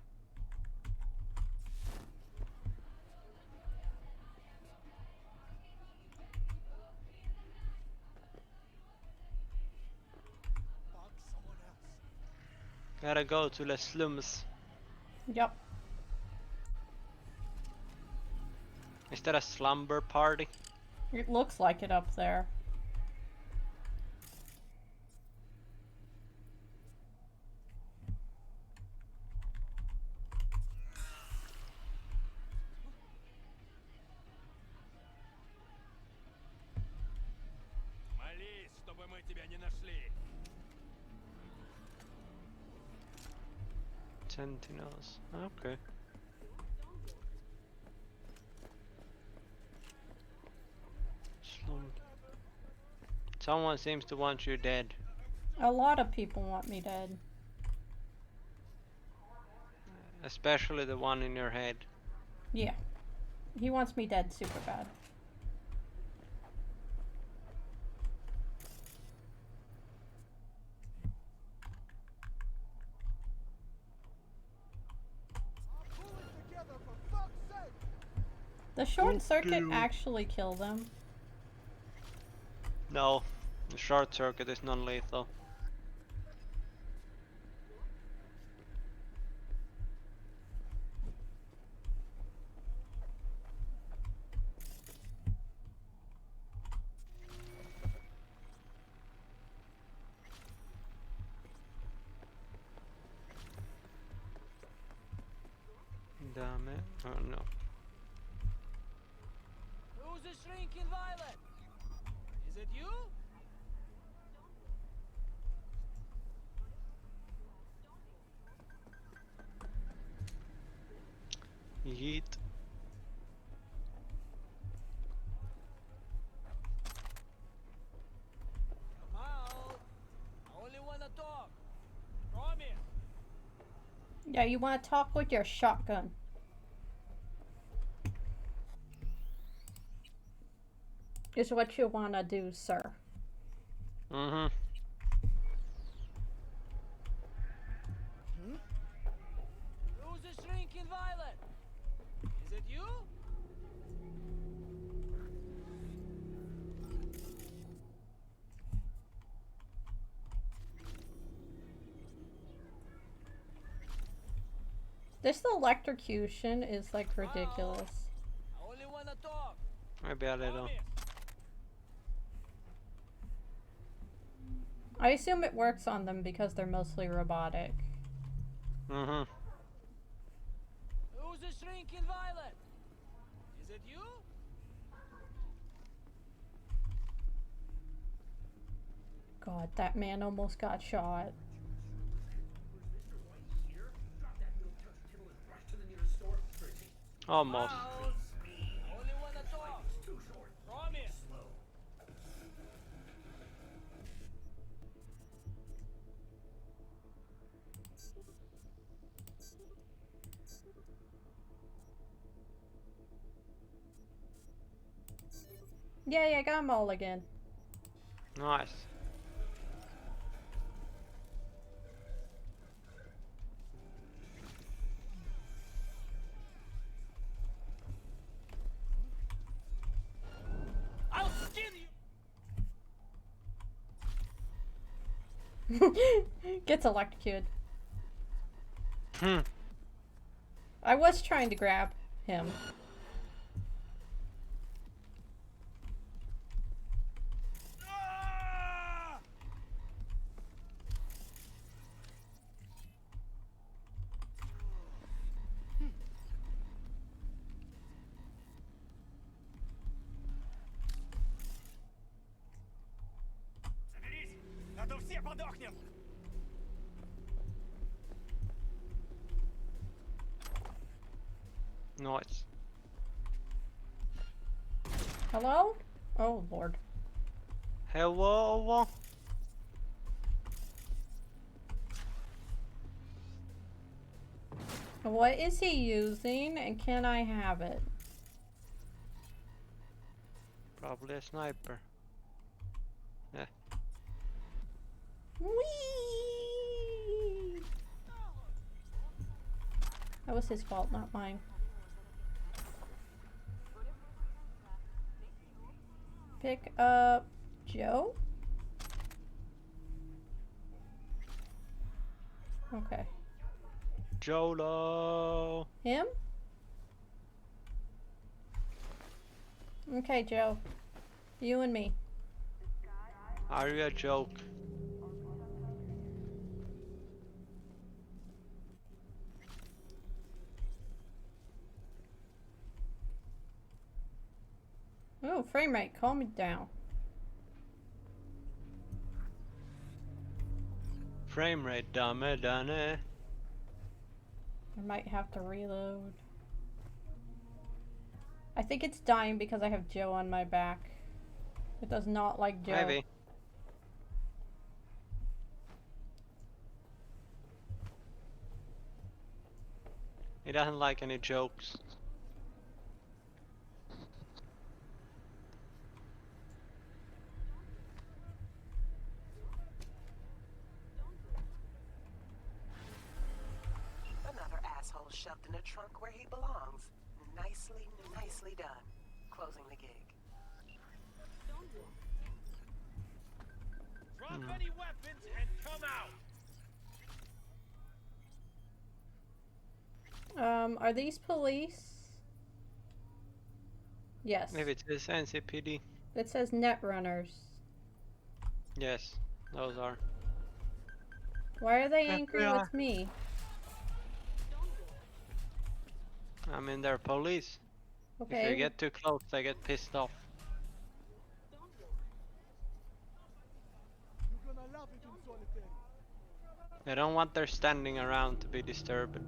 Gotta go to the slums. Yep. Is that a slumber party? It looks like it up there. Молись, чтобы мы тебя не нашли. Sentinels. Okay. Slum. Someone seems to want you dead. A lot of people want me dead. Especially the one in your head. Yeah. He wants me dead super bad. The short circuit you. actually kill them. No, the short circuit is non-lethal. Damn it. Oh no. Who's the shrinking violet? Is it you? Yeet. Come out. I only wanna talk. Promise. Yeah, you want to talk with your shotgun. Is what you want to do, sir. Mm-hmm. Who's the shrinking violet? Is it you? This electrocution is like ridiculous. I only wanna talk. Maybe a little. Promise. I assume it works on them because they're mostly robotic. Mm-hmm. Who's the shrinking violet? Is it you? God, that man almost got shot. Almost. Out. I only wanna talk. Promise. Yay, I got them all again. Nice. I'll skin you. Gets electrocuted. Hmm. I was trying to grab him. Ah! Соберись, а то все подохнем. Nice. Hello? Oh, Lord. Hello. What is he using, and can I have it? Probably a sniper. Yeah. Whee! That was his fault, not mine. Pick up Joe? Okay. Jolo. Him? Okay, Joe. You and me. Are you a joke? Oh, frame rate, calm me down. Frame rate, done. I might have to reload. I think it's dying because I have Joe on my back. It does not like Joe. Maybe. He doesn't like any jokes. Another asshole shoved in the trunk where he belongs. Nicely Nicely done. Closing the gig. Drop any weapons and come out. Are these police? Yes. Maybe it says NCPD. It says net runners. Yes, those are. Why are they Yes, angry they are. with me? I mean, they're police. If you Okay. get too close, they get pissed off. They don't want their standing around to be disturbed.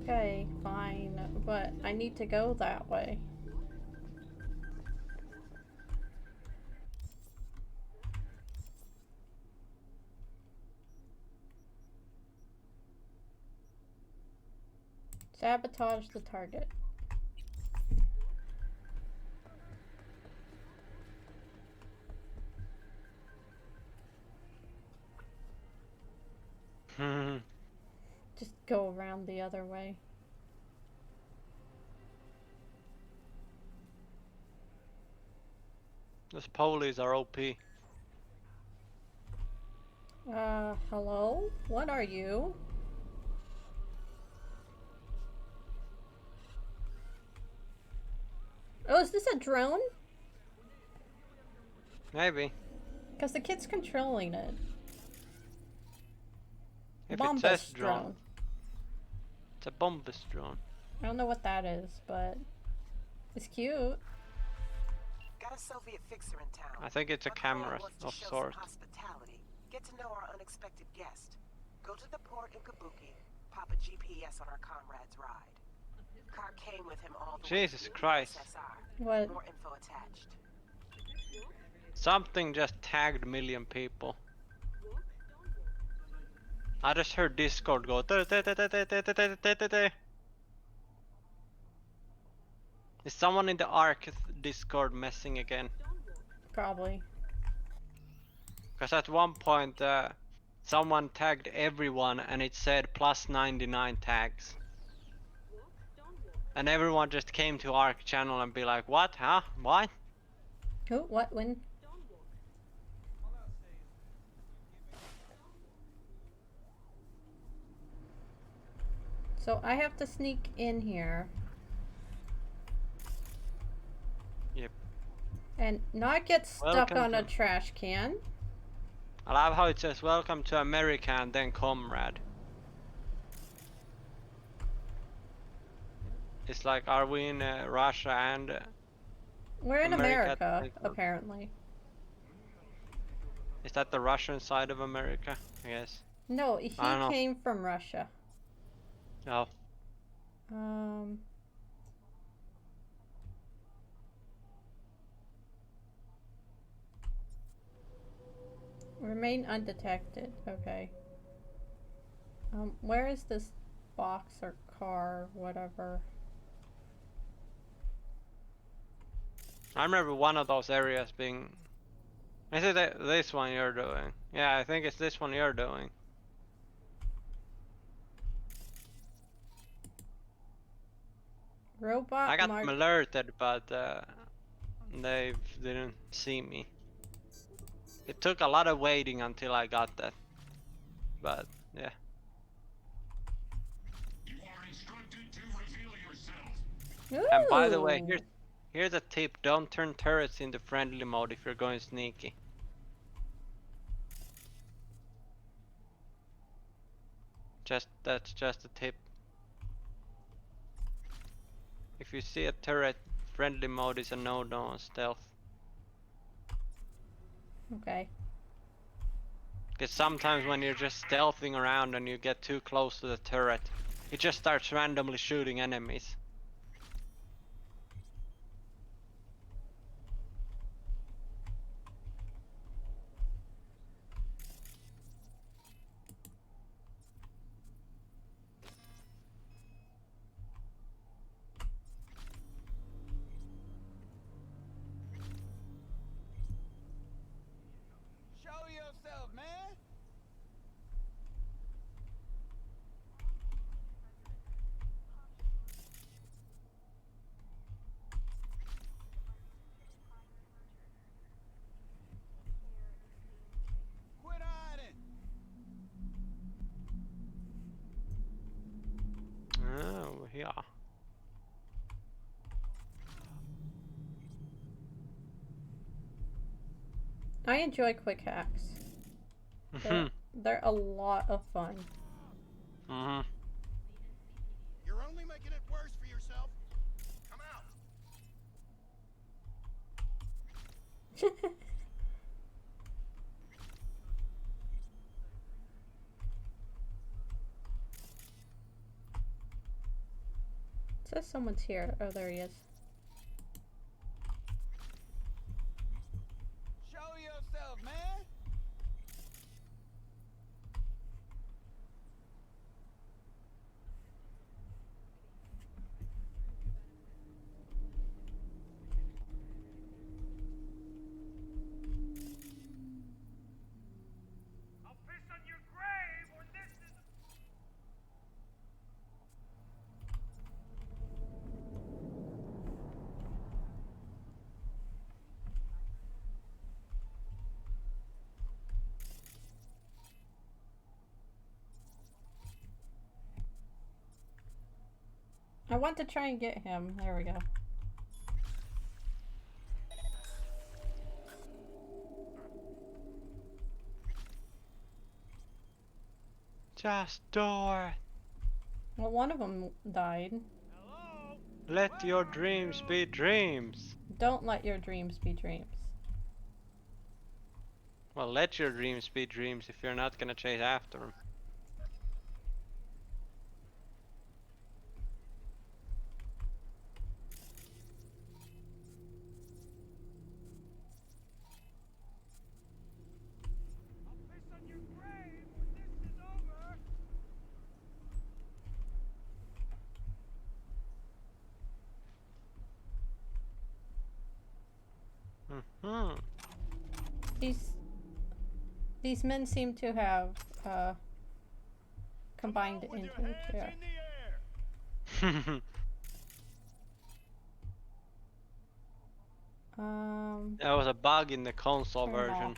Okay, fine. But I need to go that way. Sabotage the target. Just go around the other way. Those police are OP. Hello? What are you? Oh, is this a drone? Maybe. Because the kid's controlling it. If it Bombus says drone, drone. it's a bombus drone. I don't know what that is, but it's cute. Got a Soviet fixer in town. I think it's a McCullough camera wants to of show some sort. hospitality. Get to know our unexpected guest. Go to the port in Kabuki. Pop a GPS on our comrade's ride. Car came with him all the way Jesus to Christ. SSR. What? More info attached. Something just tagged a million people. I just heard Discord go. Is someone in the Ark Discord messing again? Probably. Because at one point someone tagged everyone and it said plus 99 tags. And everyone just came to Ark channel and be like, what? Huh? What? Who? What? When? So I have to sneak in here. Yep. And not get stuck Welcome on a to- trash can. I love how it says welcome to America and then comrade. It's like, are we in Russia and We're in America at the America, same time? apparently. Is that the Russian side of America? I guess. No, he I don't know. came from Russia. Oh. Remain undetected. Okay. Where is this box or car, whatever? I remember one of those areas being... Is it this one you're doing? Yeah, I think it's this one you're doing. Robot I got mark. them alerted, but they didn't see me. It took a lot of waiting until I got that. But, yeah. You are instructed to reveal yourself. Ooh. And by the way, here's a tip. Don't turn turrets into friendly mode if you're going sneaky. That's just a tip. If you see a turret, friendly mode is a no-no on stealth. Okay. Because sometimes when you're just stealthing around and you get too close to the turret, it just starts randomly shooting enemies. Show yourself, man. I enjoy quick hacks. They're a lot of fun. You're only making it worse for yourself. Come out. It says someone's here. Oh, there he is. Show yourself, man. I'll piss on your grave when this is... I want to try and get him. There we go. Just door. Well, one of them died. Hello? Let your dreams be dreams. Don't let your dreams be dreams. Well, let your dreams be dreams if you're not gonna chase after them. I'll piss on your grave when this is over. These men seem to have combined With your into hands a chair. in the air. There was a bug in the console Turn it version.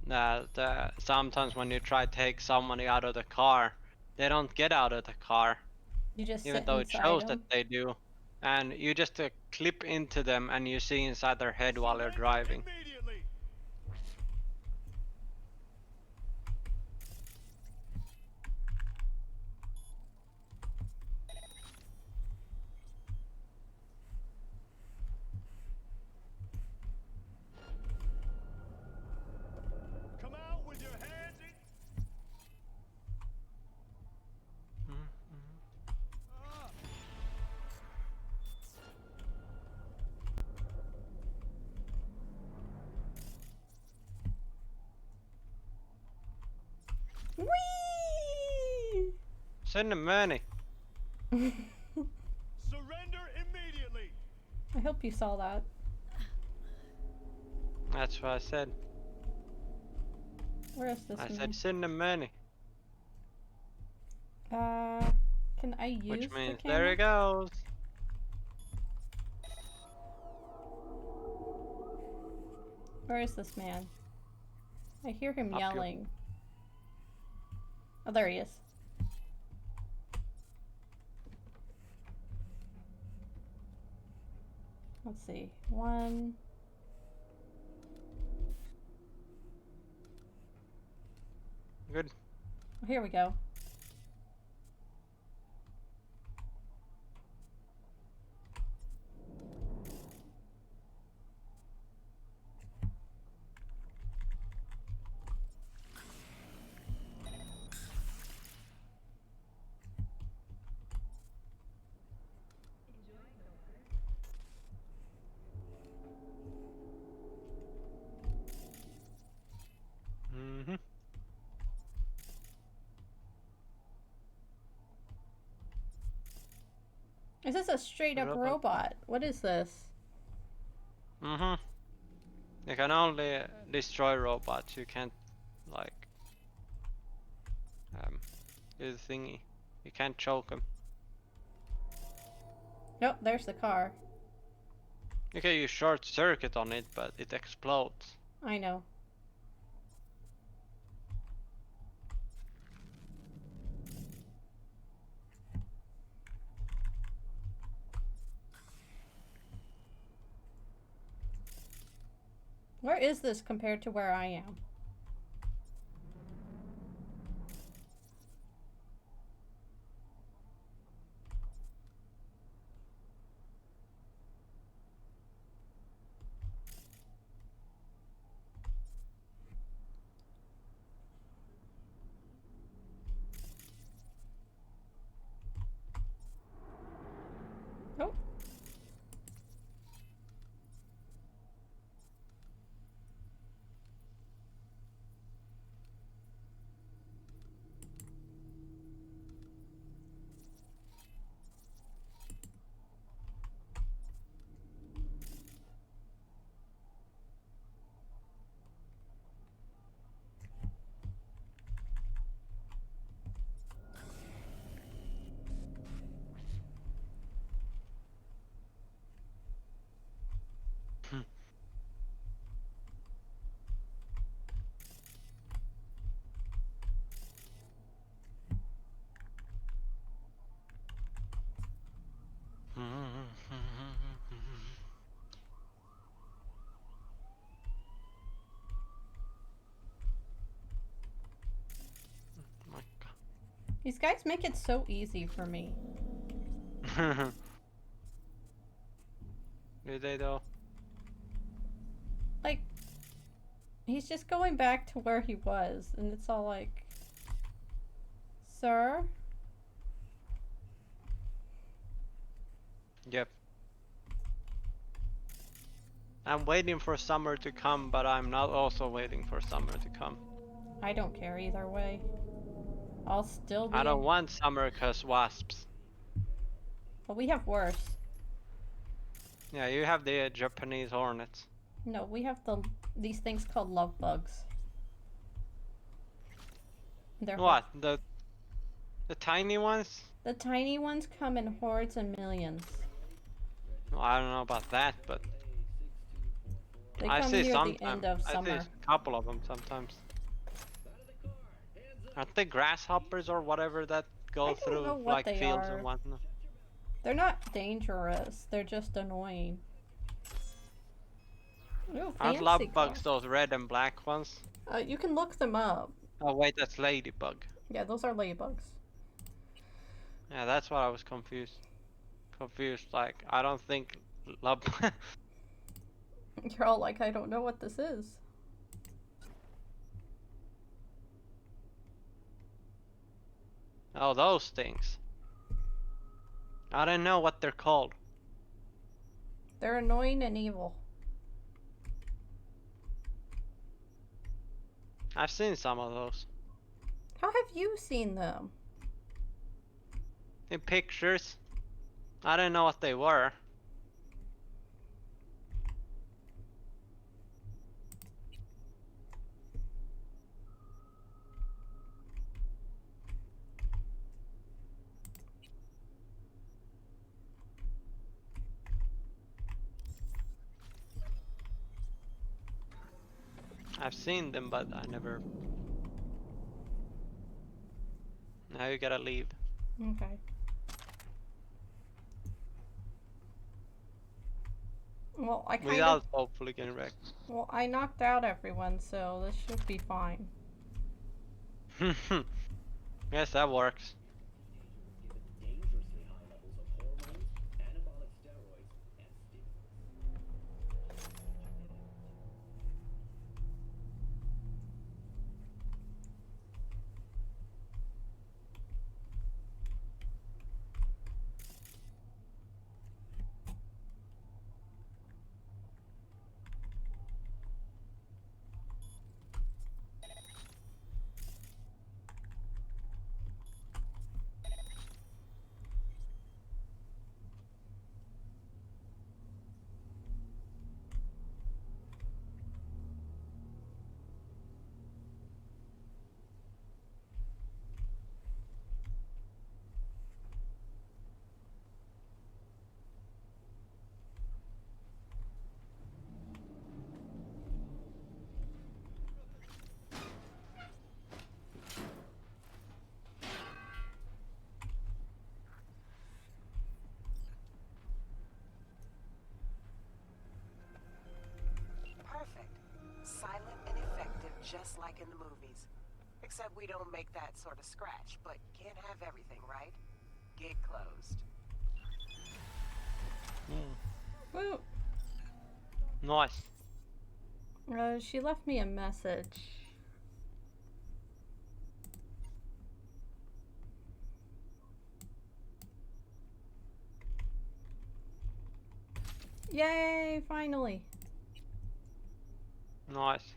That sometimes when you try to take somebody out of the car, they don't get out of the car, You just even sit though it inside shows them. that they do. And you just clip into them and you see inside their head while they're driving. Immediately. Come out with your hands in. Ah. Whee! Send them money. Surrender immediately. I hope you saw that. That's what I said. Where is this I man? said send them money. Can I use Which means the there camera? he goes. Where is this man? I hear him Up you. yelling. Oh, there he is. Let's see. One. Good. Oh, here we go. Mm-hmm. Is this a straight up Robot. robot? What is this? Mm-hmm. You can only destroy robots. You can't like do the thingy. You can't choke them. Nope, there's the car. You can use short circuit on it, but it explodes. I know. Where is this compared to where I am? Oh. My These guys make it so easy for me. God. Do they though? Like, he's just going back to where he was, and it's all like, sir? Yep. I'm waiting for summer to come, but I'm not also waiting for summer to come. I don't care either way. I'll still be I don't in. want summer cause wasps. But we have worse. Yeah, you have the Japanese hornets. No, we have these things called love bugs. They're What? The tiny ones? The tiny ones come in hordes and millions. Well, I don't know about that, but They I come see near the sometimes. end of I see summer. a couple of them sometimes. Aren't they grasshoppers or whatever that go I don't through know what like they fields are. and whatnot? They're not dangerous. They're just annoying. Ooh, Aren't fancy love car. bugs those red and black ones? You can look them up. Oh wait, that's ladybug. Yeah, those are ladybugs. Yeah, that's what I was confused. Like I don't think love. You're all like, I don't know what this is. Oh, those things. I don't know what they're called. They're annoying and evil. I've seen some of those How have you seen them? in pictures. I didn't know what they were. I've seen them, but I never. Now you gotta leave. Okay. Well, I kind Without of. hopefully getting wrecked. Well, I knocked out everyone, so this should be fine. Yes, that works. Dangerously high levels of hormones, anabolic steroids, and stimulants. like in the movies. Except we don't make that sort of scratch, but can't have everything, right? Gig closed. Woo. Nice. She left me a message. Yay, finally. Nice.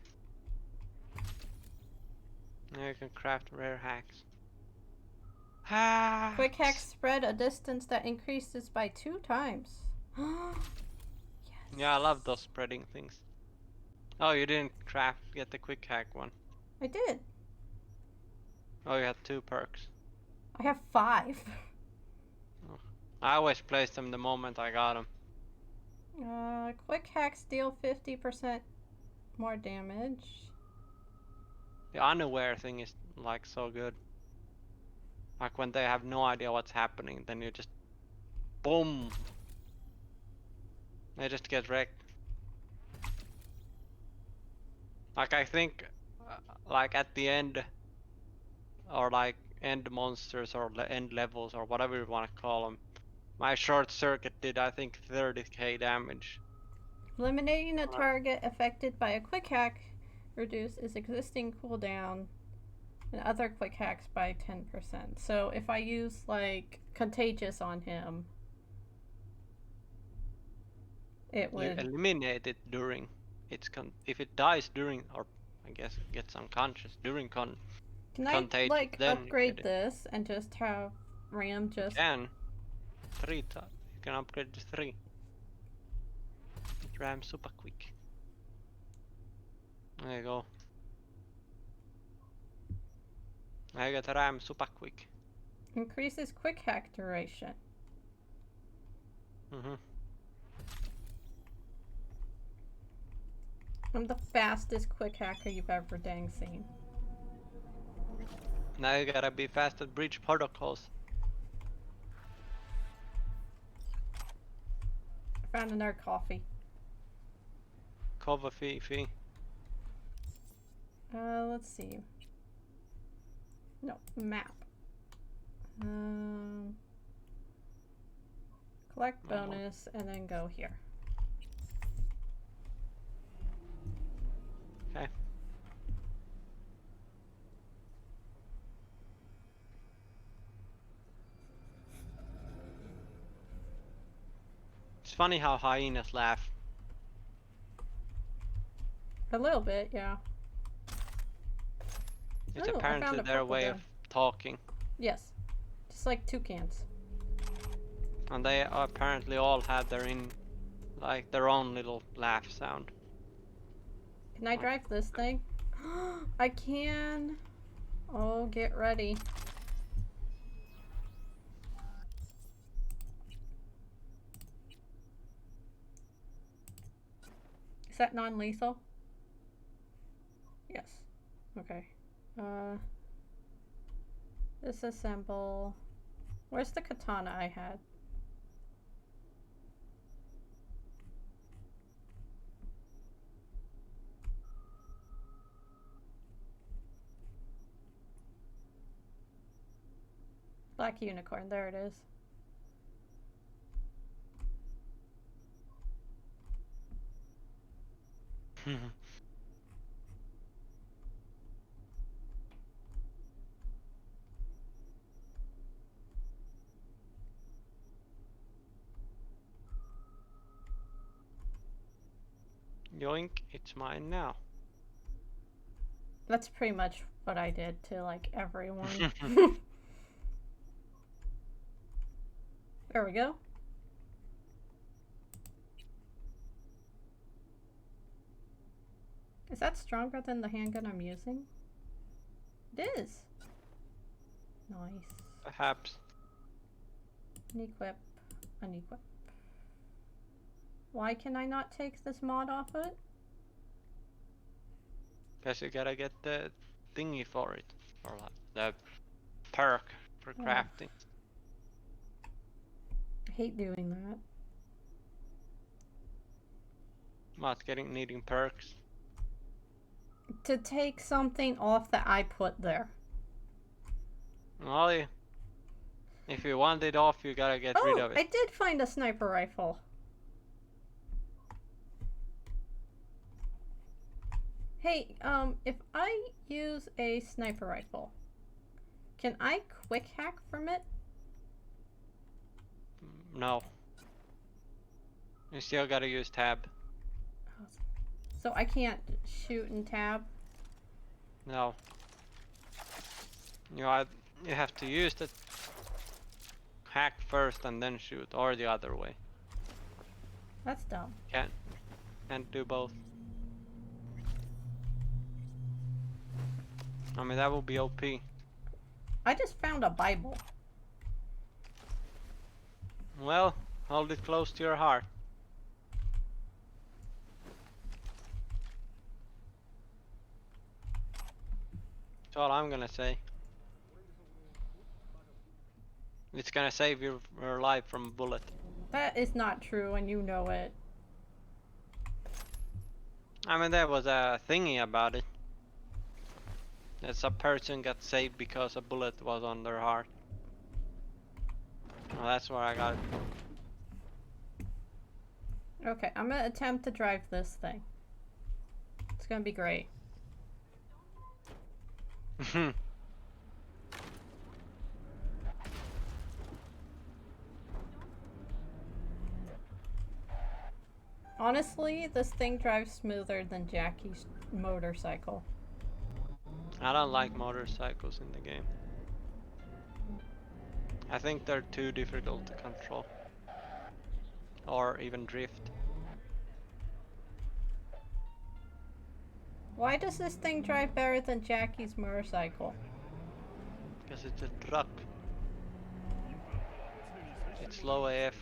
Now you can craft rare hacks. Hacks! Quick hacks spread a distance that increases by 2 times. Yes. Yeah, I love those spreading things. Oh, you didn't get the quick hack one. I did. Oh, you had 2 perks. I have 5. Oh. I always placed them the moment I got them. Quick hacks deal 50% more damage. The unaware thing is like so good. Like when they have no idea what's happening, then you just boom. They just get wrecked. Like I think, like at the end, or like end monsters or end levels or whatever you want to call them, my short circuit did I think 30k damage. Eliminating a target affected by a quick hack reduces existing cooldown and other quick hacks by 10%. So if I use like Contagious on him, it You would eliminate it during its if it dies during, or I guess it gets unconscious during Can I contagious, like then upgrade you this and just have Ram just can 3 times. You can upgrade to 3. It rams super quick. There you go. I got ram super quick. increases quick hack duration? I'm the fastest quick hacker you've ever dang seen. Now you gotta be fast at breach protocols. I found another coffee. Cover fee. Let's see. No, map. Collect bonus and then go here. Okay. It's funny how hyenas laugh. A little bit, yeah. It's Oh, I found apparently a their purple way gun. of talking. Yes. Just like toucans. And they apparently all have their own little laugh sound. Can I drive this thing? I can. Oh, get ready. Is that non-lethal? Yes. Okay. Disassemble. Where's the katana I had? Black unicorn, there it is. Yoink, it's mine now. That's pretty much what I did to like everyone. There we go. Is that stronger than the handgun I'm using? It is. Nice. Perhaps. Unequip. Unequip. Why can I not take this mod off it? Guess you gotta get the thingy for it. Or like the perk for crafting. I hate doing that. Not needing perks. to take something off that I put there. Well, if you want it off, you gotta get rid of I it. did find a sniper rifle. Hey, if I use a sniper rifle, can I quick hack from it? No. You still gotta use tab. So I can't shoot and tab? No. You have to use the hack first and then shoot, or the other way. That's dumb. Can't do both. I mean, that would be OP. I just found a Bible. Well, hold it close to your heart. That's all I'm gonna say. It's gonna save your life from a bullet. That is not true, and you know it. I mean, there was a thingy about it. That a person got saved because a bullet was on their heart. Well, that's where I got it. Okay, I'm gonna attempt to drive this thing. It's gonna be great. Honestly, this thing drives smoother than Jackie's motorcycle. I don't like motorcycles in the game. I think they're too difficult to control. Or even drift. Why does this thing drive better than Jackie's motorcycle? Because it's a truck. It's low AF.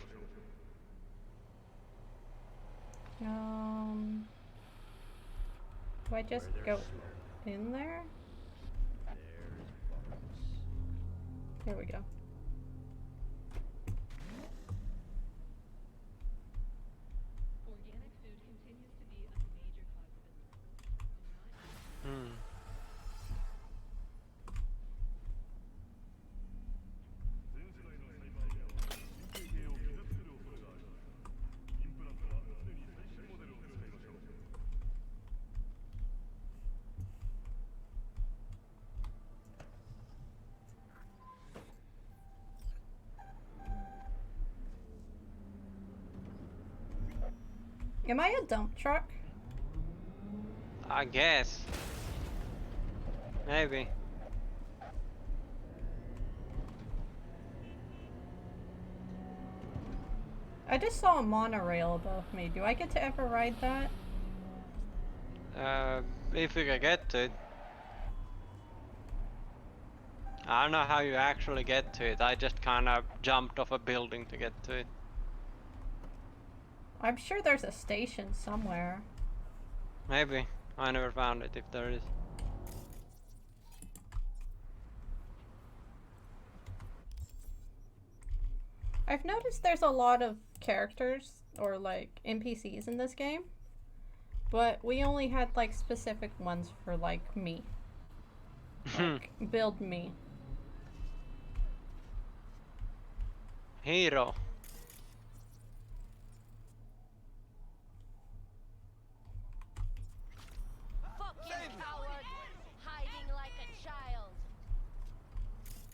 Do I just go in there? Here we go. Organic food continues to be a major cause of illness. Am I a dump truck? I guess. Maybe. I just saw a monorail above me. Do I get to ever ride that? If you can get to it. I don't know how you actually get to it. I just kind of jumped off a building to get to it. I'm sure there's a station somewhere. Maybe. I never found it, if there is. I've noticed there's a lot of characters, or like NPCs in this game. But we only had like specific ones for like me. Like, build me. Hero.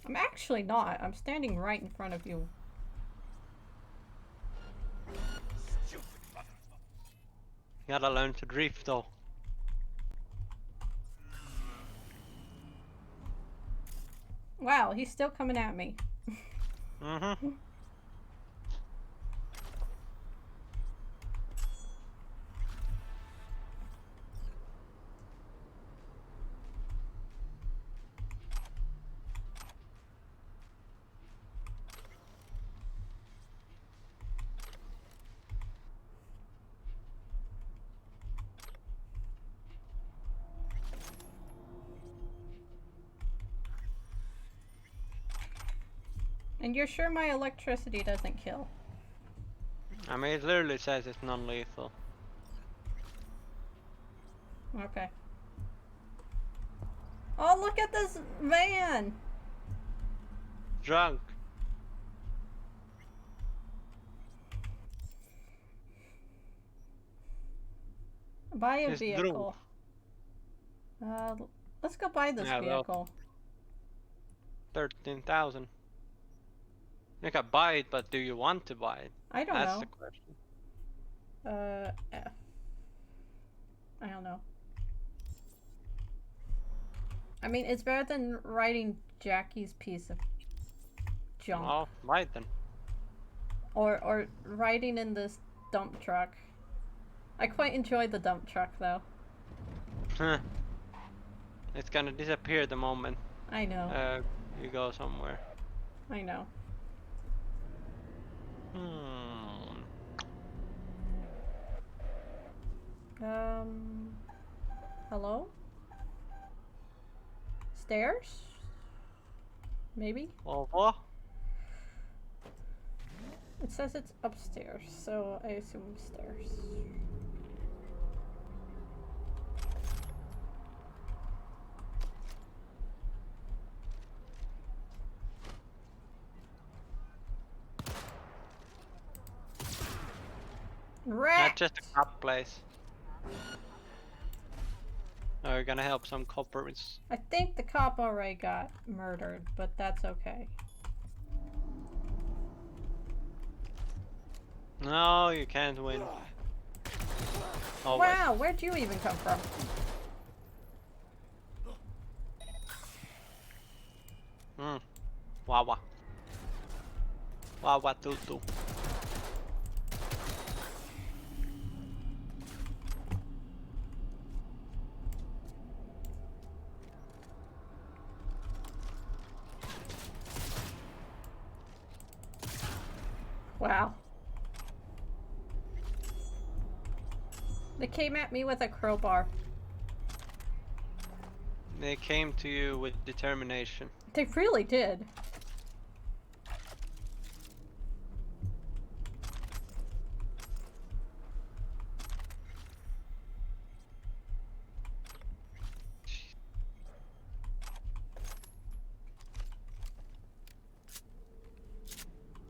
I'm actually not. I'm standing right in front of you. You gotta learn to drift though. Wow, he's still coming at me. Mm-hmm. And you're sure my electricity doesn't kill? I mean, it literally says it's non-lethal. Okay. Oh, look at this van! Drunk. Buy a He's drunk. vehicle. Let's go buy this Yeah, well. vehicle. 13,000. You can buy it, but do you want to buy it? I don't That's know. the question. F. I don't know. I mean, it's better than riding Jackie's piece of junk. Well, buy it then. Or riding in this dump truck. I quite enjoy the dump truck though. It's gonna disappear the moment I know. you go somewhere. I know. Hello? Stairs? Maybe? Over. It says it's upstairs, so I assume stairs. Rat! Not just a cop place. Oh, you're gonna help some coppers. I think the cop already got murdered, but that's okay. No, you can't win. Oh, wow, where'd you even come from? Wawa. Wawa tutu. Wow. They came at me with a crowbar. They came to you with determination. They really did.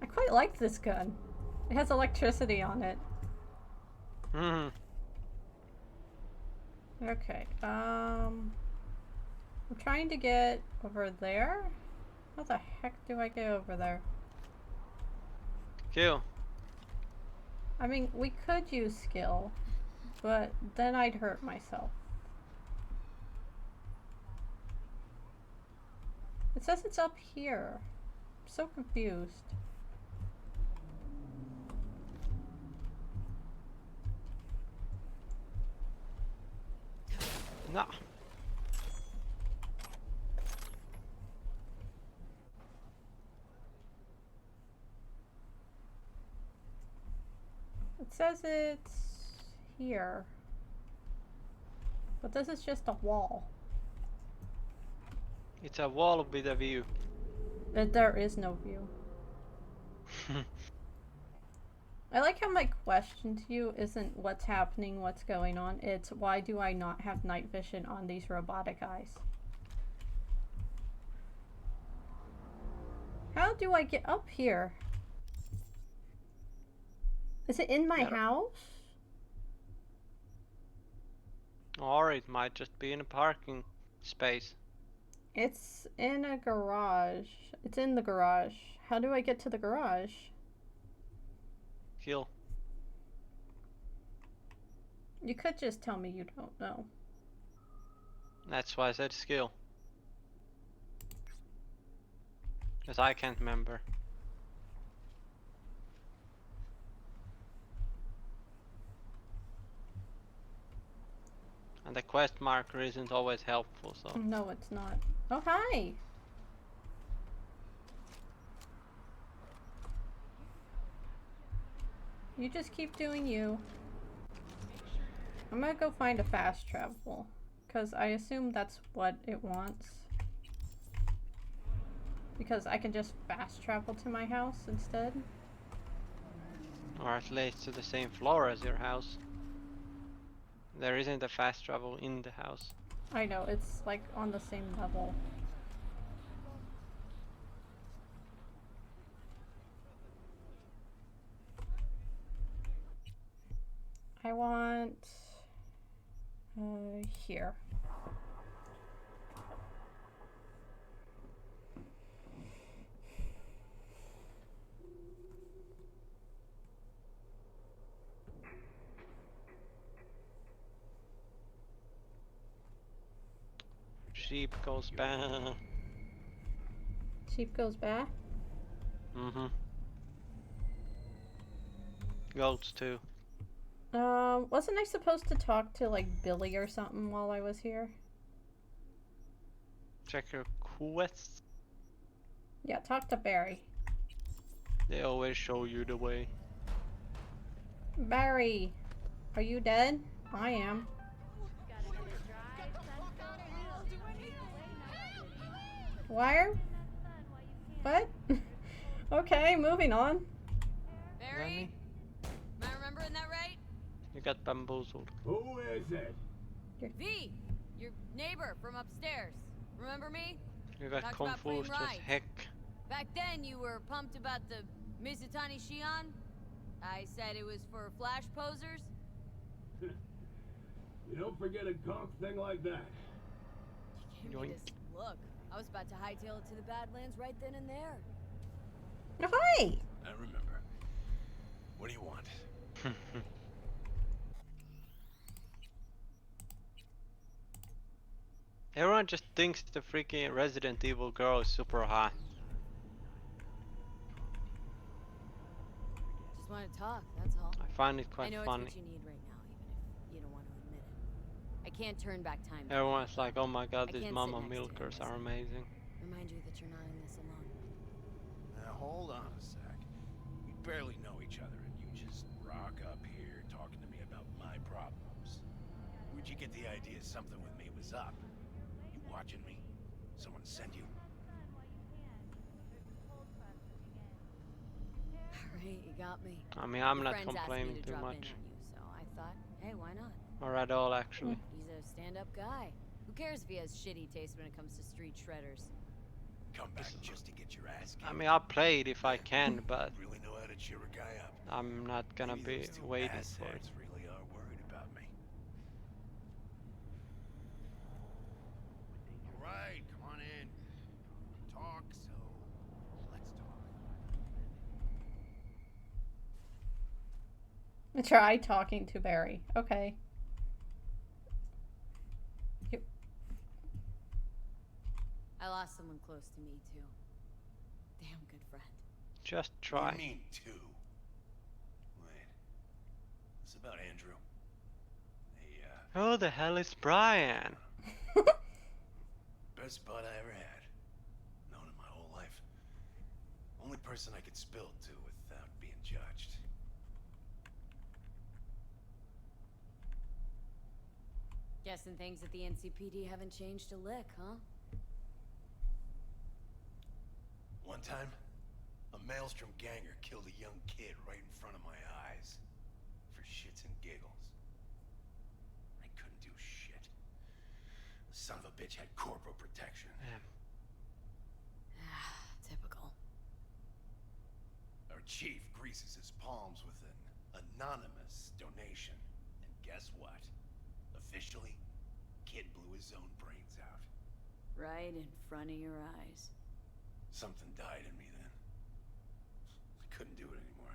I quite like this gun. It has electricity on it. Okay, I'm trying to get over there. How the heck do I get over there? Kill. I mean, we could use skill, but then I'd hurt myself. It says it's up here. I'm so confused. No. It says it's here. But this is just a wall. It's a wall with a view. There is no view. I like how my question to you isn't what's happening, what's going on. It's why do I not have night vision on these robotic eyes? How do I get up here? Is it in my house? Or it might just be in a parking space. It's in a garage. It's in the garage. How do I get to the garage? Kill. You could just tell me you don't know. That's why I said skill. Because I can't remember. And the quest marker isn't always helpful, so. No, it's not. Oh, hi! You just keep doing you. I'm gonna go find a fast travel. Because I assume that's what it wants. Because I can just fast travel to my house instead. Or at least to the same floor as your house. There isn't a fast travel in the house. I know, it's like on the same level. I want here. Sheep goes bad. Sheep goes back. Mm-hmm. Goats too. Wasn't I supposed to talk to like Billy or something while I was here? Check your quests. Yeah, talk to Barry. They always show you the way. Barry, are you dead? I am. Wire? What? Okay, moving on. Barry? Am I remembering that right? You got bamboozled. Who is it? V! Your neighbor from upstairs. Remember me? You got Talked about putting confused as rides. heck. Back then you were pumped about the Mizutani Shion. I said it was for flash posers. You don't forget a conk thing like that. You gave me this look. I was about to hightail it to the Badlands right then and there. Hi! I remember. What do you want? Everyone just thinks the freaking Resident Evil girl is super hot. Just want to talk, that's all. I find it I quite know funny. it's what you need right now, even if you don't want to admit it. I can't turn back time. Everyone's like, oh my god, I these can't mama sit next to him, milkers are listen. amazing. Remind you that you're not in this alone. Now hold on a sec. We barely know each other, and you just rock up here talking to me about my problems. Where'd you get the idea something with me was up? You watching me? Someone send you? Alright, you got me. I mean, I'm Your not friends asked me complaining to too drop much. in on you, so I thought, hey, why not? Or at all, actually. He's a stand-up guy. Who cares if he has shitty taste when it comes to street shredders? Come back just to get your ass kicked. I mean, I'll play it if I can, but Really know how to cheer a guy up. I'm not gonna Maybe be those two waiting for it. assheads really are worried about me. All right, come on in. Talk, so let's talk. Try talking to Barry. Okay. I lost someone close to me, too. Damn good friend. Just What try. do you mean, two? Wait. It's about Andrew. Hey, Who the hell is Brian? best bud I ever had. Known him my whole life. Only person I could spill to without being judged. Guessing things at the NCPD haven't changed a lick, huh? One time, a Maelstrom ganger killed a young kid right in front of my eyes. For shits and giggles. I couldn't do shit. The son of a bitch had corporal protection. Typical. Our chief greases his palms with an anonymous donation. And guess what? Officially, kid blew his own brains out. Right in front of your eyes. Something died in me then. I couldn't do it anymore.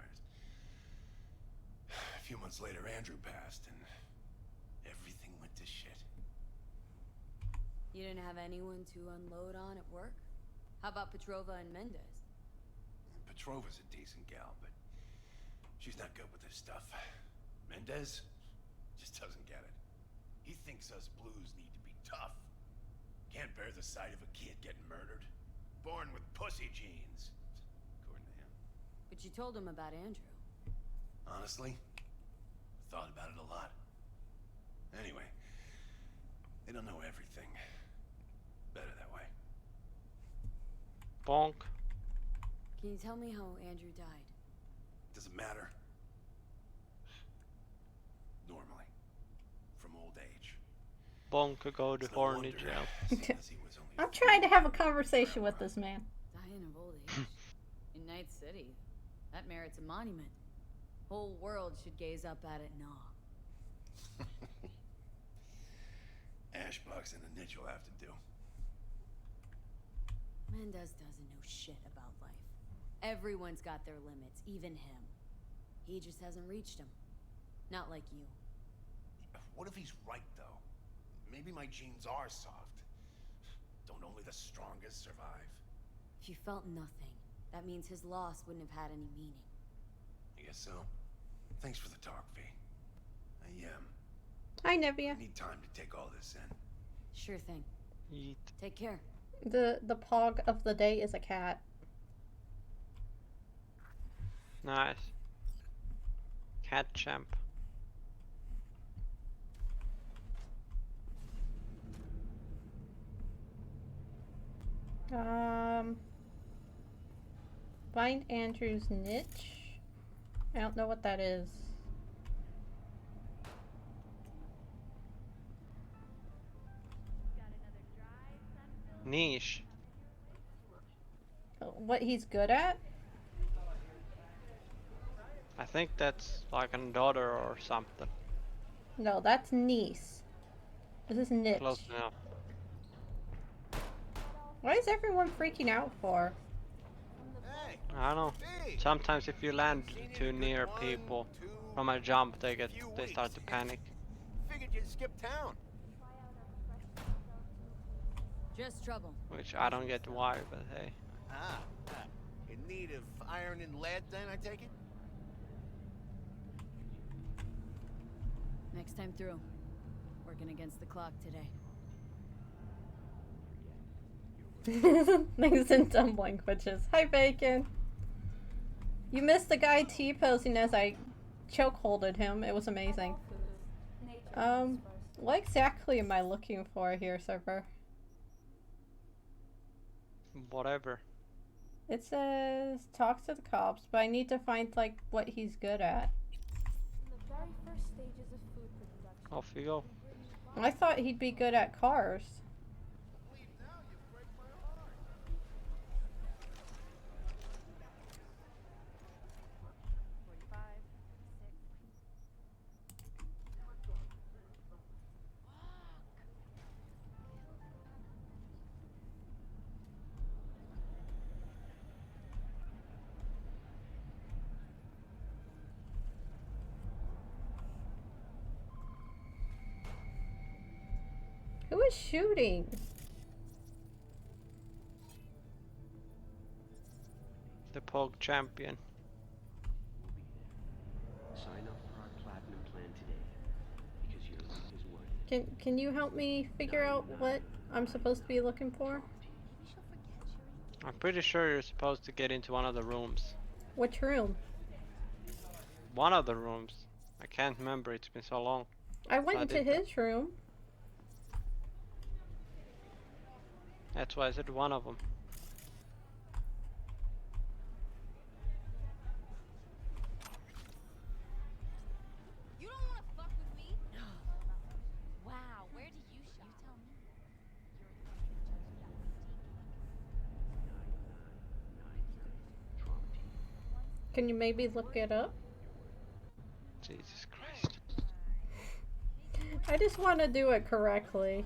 A few months later, Andrew passed, and everything went to shit. You didn't have anyone to unload on at work? How about Petrova and Mendez? Petrova's a decent gal, but she's not good with this stuff. Mendez just doesn't get it. He thinks us blues need to be tough. Can't bear the sight of a kid getting murdered. Born with pussy genes, according to him. But you told him about Andrew. Honestly, I thought about it a lot. Anyway, they don't know everything. Better that way. Bonk. Can you tell me how Andrew died? Does it matter? Normally. From old age. Bonk go to It's no horny wonder, jail. seeing as he was only I'm trying to have a conversation with this man. Dying of old age. In Night City. That merits a monument. Whole world should gaze up at it in awe. Ashbox and a niche will have to do. Mendez doesn't know shit about life. Everyone's got their limits, even him. He just hasn't reached them. Not like you. What if he's right, though? Maybe my genes are soft. Don't only the strongest survive? If you felt nothing, that means his loss wouldn't have had any meaning. I guess so. Thanks for the talk, V. Hi, Nevia. I need time to take all this in. Sure thing. Yeet. Take care. The pog of the day is a cat. Nice. Cat champ. Find Andrew's niche. I don't know what that is. Niche. What he's good at? I think that's like a daughter or something. No, that's niece. This is niche. Close enough. Why is everyone freaking out for? I don't know. Sometimes if you land too near people from a jump, they start to panic. Figured you'd skip town. Just trouble. Which I don't get why, but hey. In need of iron and lead, then, I take it? Next time through. Working against the clock today. Things in dumb languages. Hi, Bacon. You missed the guy T-posing as I chokeholded him. It was amazing. What exactly am I looking for here, server? Whatever. It says talk to the cops, but I need to find like what he's good at. Off you go. I thought he'd be good at cars. Who is shooting? The Pog champion. Sign up for our platinum plan today, because your life is worth it. Can you help me figure out what I'm supposed to be looking for? I'm pretty sure you're supposed to get into one of the rooms. Which room? One of the rooms. I can't remember, it's been so long. I went into his room. That's why I said one of them. You don't want to fuck with me? Wow, where do you shop? You tell me. Can you maybe look it up? Jesus Christ. I just want to do it correctly.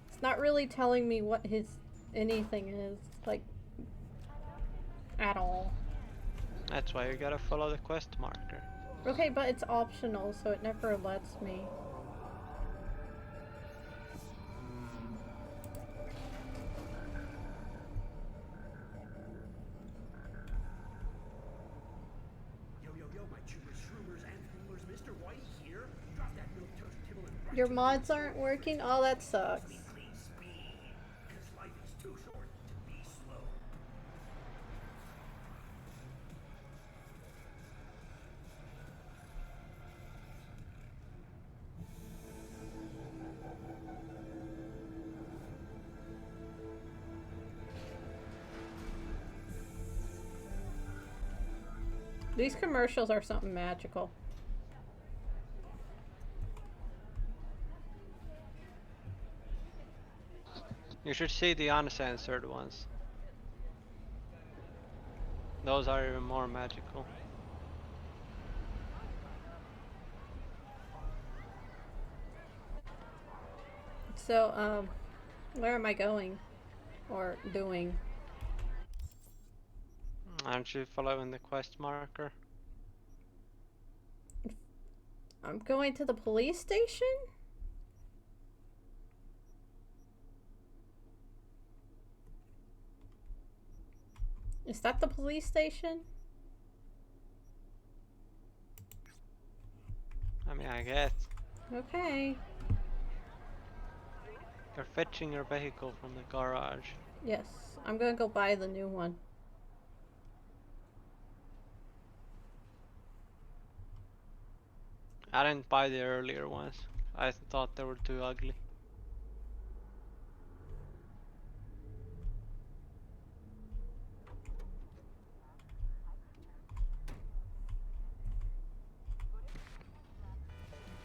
It's not really telling me what his anything is, like, at all. That's why you gotta follow the quest marker. Okay, but it's optional, so it never lets me. Your mods aren't working? Oh, that sucks. These commercials are something magical. You should see the uncensored ones. Those are even more magical. So, where am I going? Or doing? Aren't you following the quest marker? I'm going to the police station? Is that the police station? I mean, I guess. Okay. You're fetching your vehicle from the garage. Yes, I'm gonna go buy the new one. I didn't buy the earlier ones. I thought they were too ugly.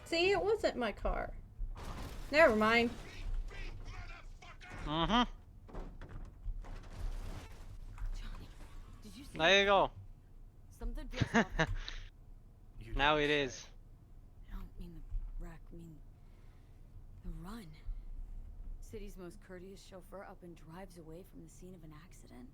See, it wasn't my car. Never mind. Mm-hmm. Johnny, did you see There you go. Something feels off. Now it is. I don't mean the wreck, I mean the run. City's most courteous chauffeur up and drives away from the scene of an accident.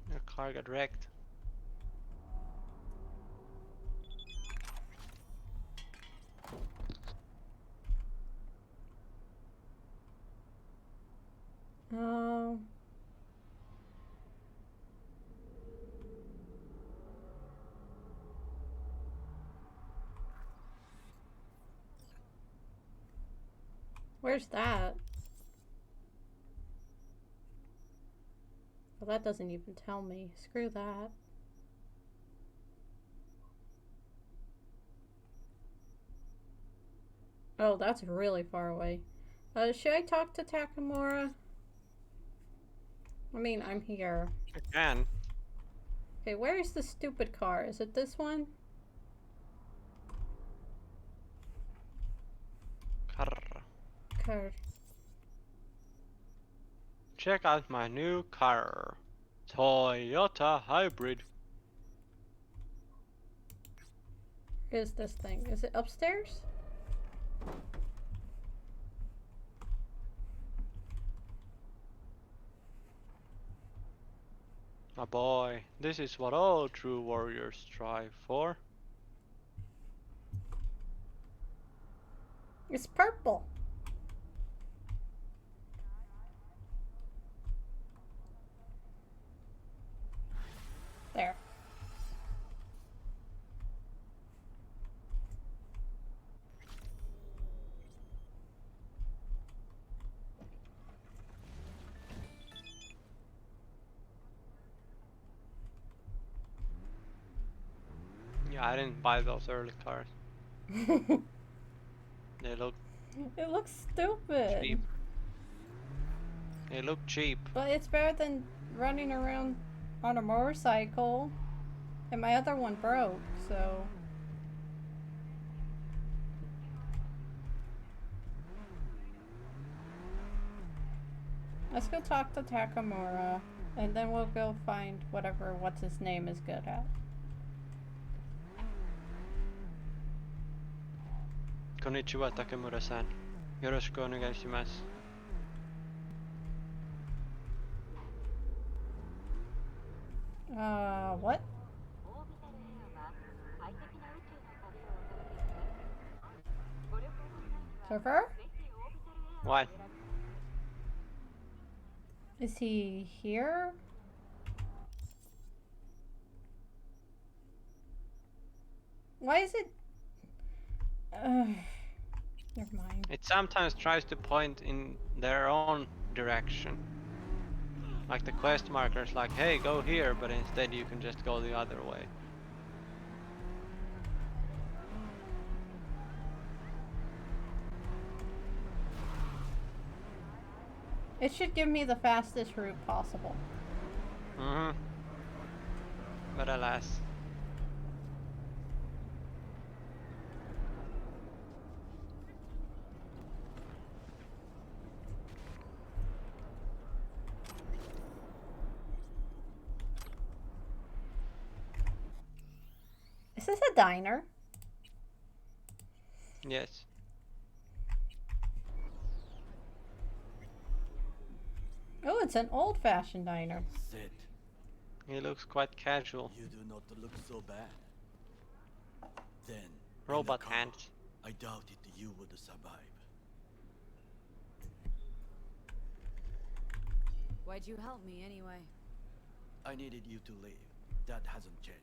Your car got wrecked. Oh. Where's that? Well, that doesn't even tell me. Screw that. Oh, that's really far away. Should I talk to Takamura? I mean, I'm here. You can. Okay, where is the stupid car? Is it this one? Car. Check out my new car. Toyota Hybrid. Where is this thing? Is it upstairs? My boy, this is what all true warriors strive for. It's purple. There. Yeah, I didn't buy those early cars. They look It looks stupid. cheap. They look cheap. But it's better than running around on a motorcycle. And my other one broke, so. Let's go talk to Takamura. And then we'll go find whatever what's his name is good at. Konnichiwa Takamura-san. Yoroshiku onegaishimasu. What? Surfer? What? Is he here? Why is it? Never mind. It sometimes tries to point in their own direction. Like the quest markers like, hey, go here, but instead you can just go the other way. It should give me the fastest route possible. Mm-hmm. But alas. Is this a diner? Yes. Oh, it's an old-fashioned diner. Sit. He looks quite casual. You do not look so bad. Then, in Robot the car, hands. I doubted you would survive. Why'd you help me anyway? I needed you to leave. That hasn't changed.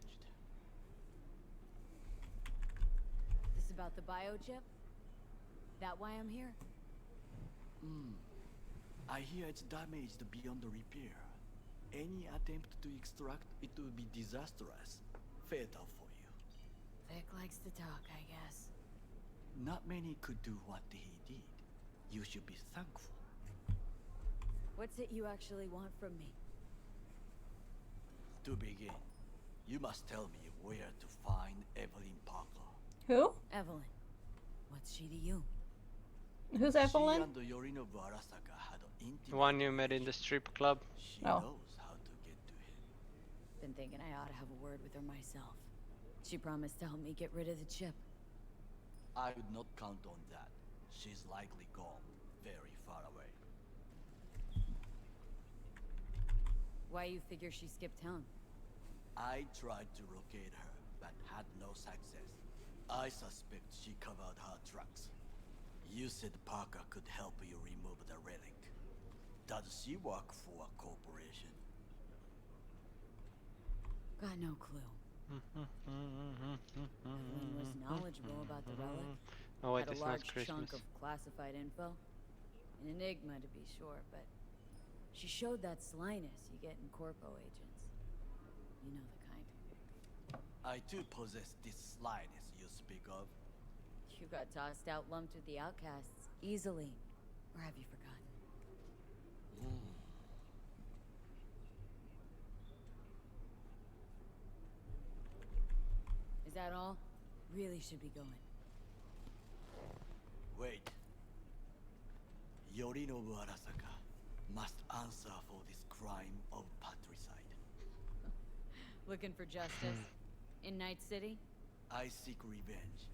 This about the biochip? That why I'm here? I hear it's damaged beyond repair. Any attempt to extract it would be disastrous. Fatal for you. Vic likes to talk, I guess. Not many could do what he did. You should be thankful. What's it you actually want from me? To begin, you must tell me where to find Evelyn Parker. Who? Evelyn. What's she to you? Who's Evelyn? She and Yorinobu Arasaka had an intimate The one you met in the strip club. She Oh. knows how to get to him. Been thinking I ought to have a word with her myself. She promised to help me get rid of the chip. I would not count on that. She's likely gone very far away. Why you figure she skipped town? I tried to locate her, but had no success. I suspect she covered her tracks. You said Parker could help you remove the relic. Does she work for a corporation? Got no clue. Evelyn was knowledgeable about the relic. Oh wait, Had a it's not large Christmas. chunk of classified info. An enigma to be sure, but she showed that slyness you get in corpo agents. You know the kind. I too possess this slyness you speak of. You got tossed out lumped with the outcasts easily. Or have you forgotten? Is that all? Really should be going. Wait. Yorinobu Arasaka must answer for this crime of patricide. Looking for justice? In Night City? I seek revenge.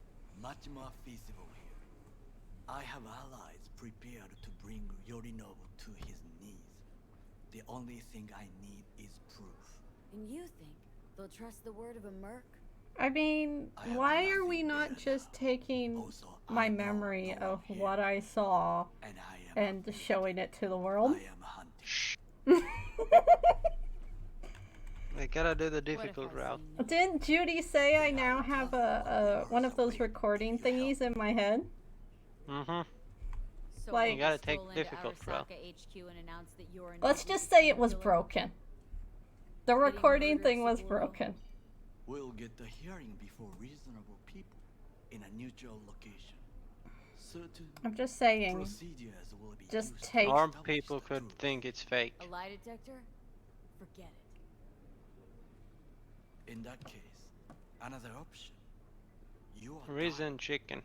Much more feasible here. I have allies prepared to bring Yorinobu to his knees. The only thing I need is proof. And you think they'll trust the word of a merc? I mean, I have why are nothing we not better just now. taking Also, my I know memory no one of here, what I saw and I am and showing it to the world? I am hunting. They gotta do the What if difficult I've route. seen you? Didn't Judy say I now have a one of those recording thingies in my head? Mm-hmm. So Like- when You gotta we take stroll into difficult route. Arasaka HQ and announce that you're Let's involved just with say the it was killer? broken. The Getting recording murdered thing was Saburo? broken. We'll get the hearing before reasonable people in a neutral location. Certain I'm just saying, procedures will be just used to take- Armed establish people the could truth. think it's fake. A lie detector? Forget it. In that case, another option. You are Risen dying. chicken.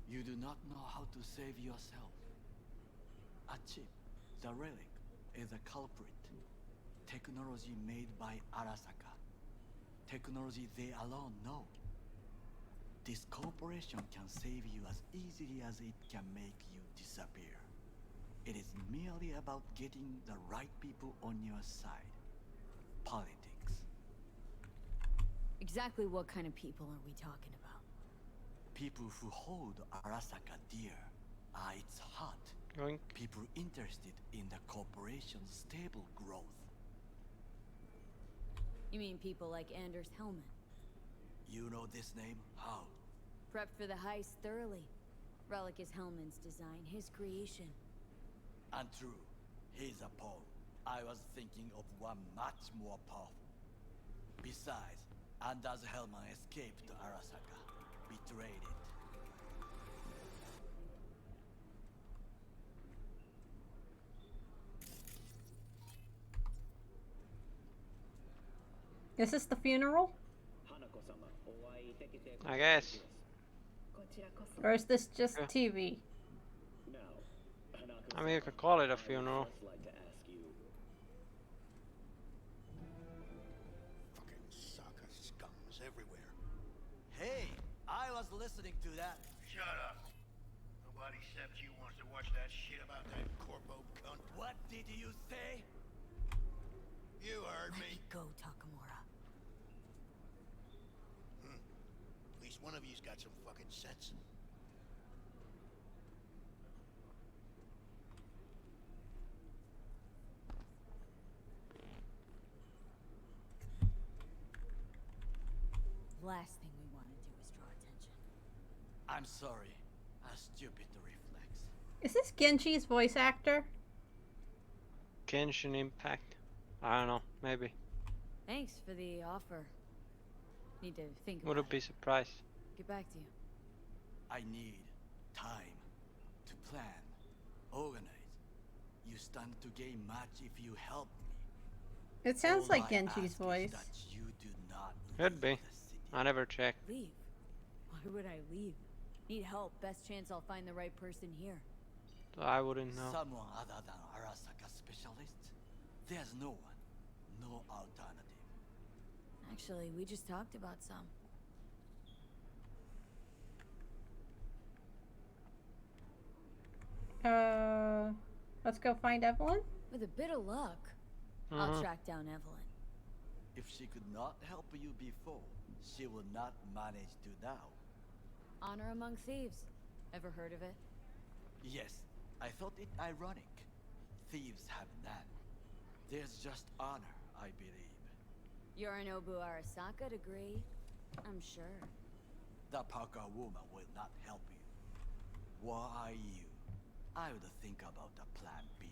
You do not know how to save yourself. A chip, the relic, is a culprit. Technology made by Arasaka. Technology they alone know. This corporation can save you as easily as it can make you disappear. It is merely about getting the right people on your side. Politics. Exactly what kind of people are we talking about? People who hold Arasaka dear are its heart. Yoink. People interested in the corporation's stable growth. You mean people like Anders Hellman? You know this name? How? Prepped for the heist thoroughly. Relic is Hellman's design, his creation. Untrue. He's a pawn. I was thinking of one much more powerful. Besides, Anders Hellman escaped to Arasaka. Betrayed it. Is this the funeral? I guess. Or is this just Yeah. TV? I mean, you could call it a funeral. Fucking Saka scums everywhere. listening to that. Shut up. Nobody except you wants to watch that shit about that corpo cunt. What did you say? You heard Let me. me go, Takamura. At least one of you's got some fucking sense. Last thing we want to do is draw attention. I'm sorry. A stupid reflex. Is this Genji's voice actor? Genshin Impact. I don't know. Maybe. Thanks for the offer. Need to think about Wouldn't be it. surprised. Get back to you. I need time to plan, organize. You stand to gain much if you help me. It sounds All like I Genji's ask is voice. that you do not Could leave be. the city. I never checked. Leave? Why would I leave? Need help. Best chance I'll find the right person here. So I wouldn't know. Someone other than Arasaka specialist? There's no one. No alternative. Actually, we just talked about some. Let's go find Evelyn. With a bit of luck, I'll track down Evelyn. If she could not help you before, she will not manage to now. Honor among thieves. Ever heard of it? Yes, I thought it ironic. Thieves have none. There's just honor, I believe. Yorinobu Arasaka degree, I'm sure. The Parker woman will not help you. Why are you? I would think about the plan B.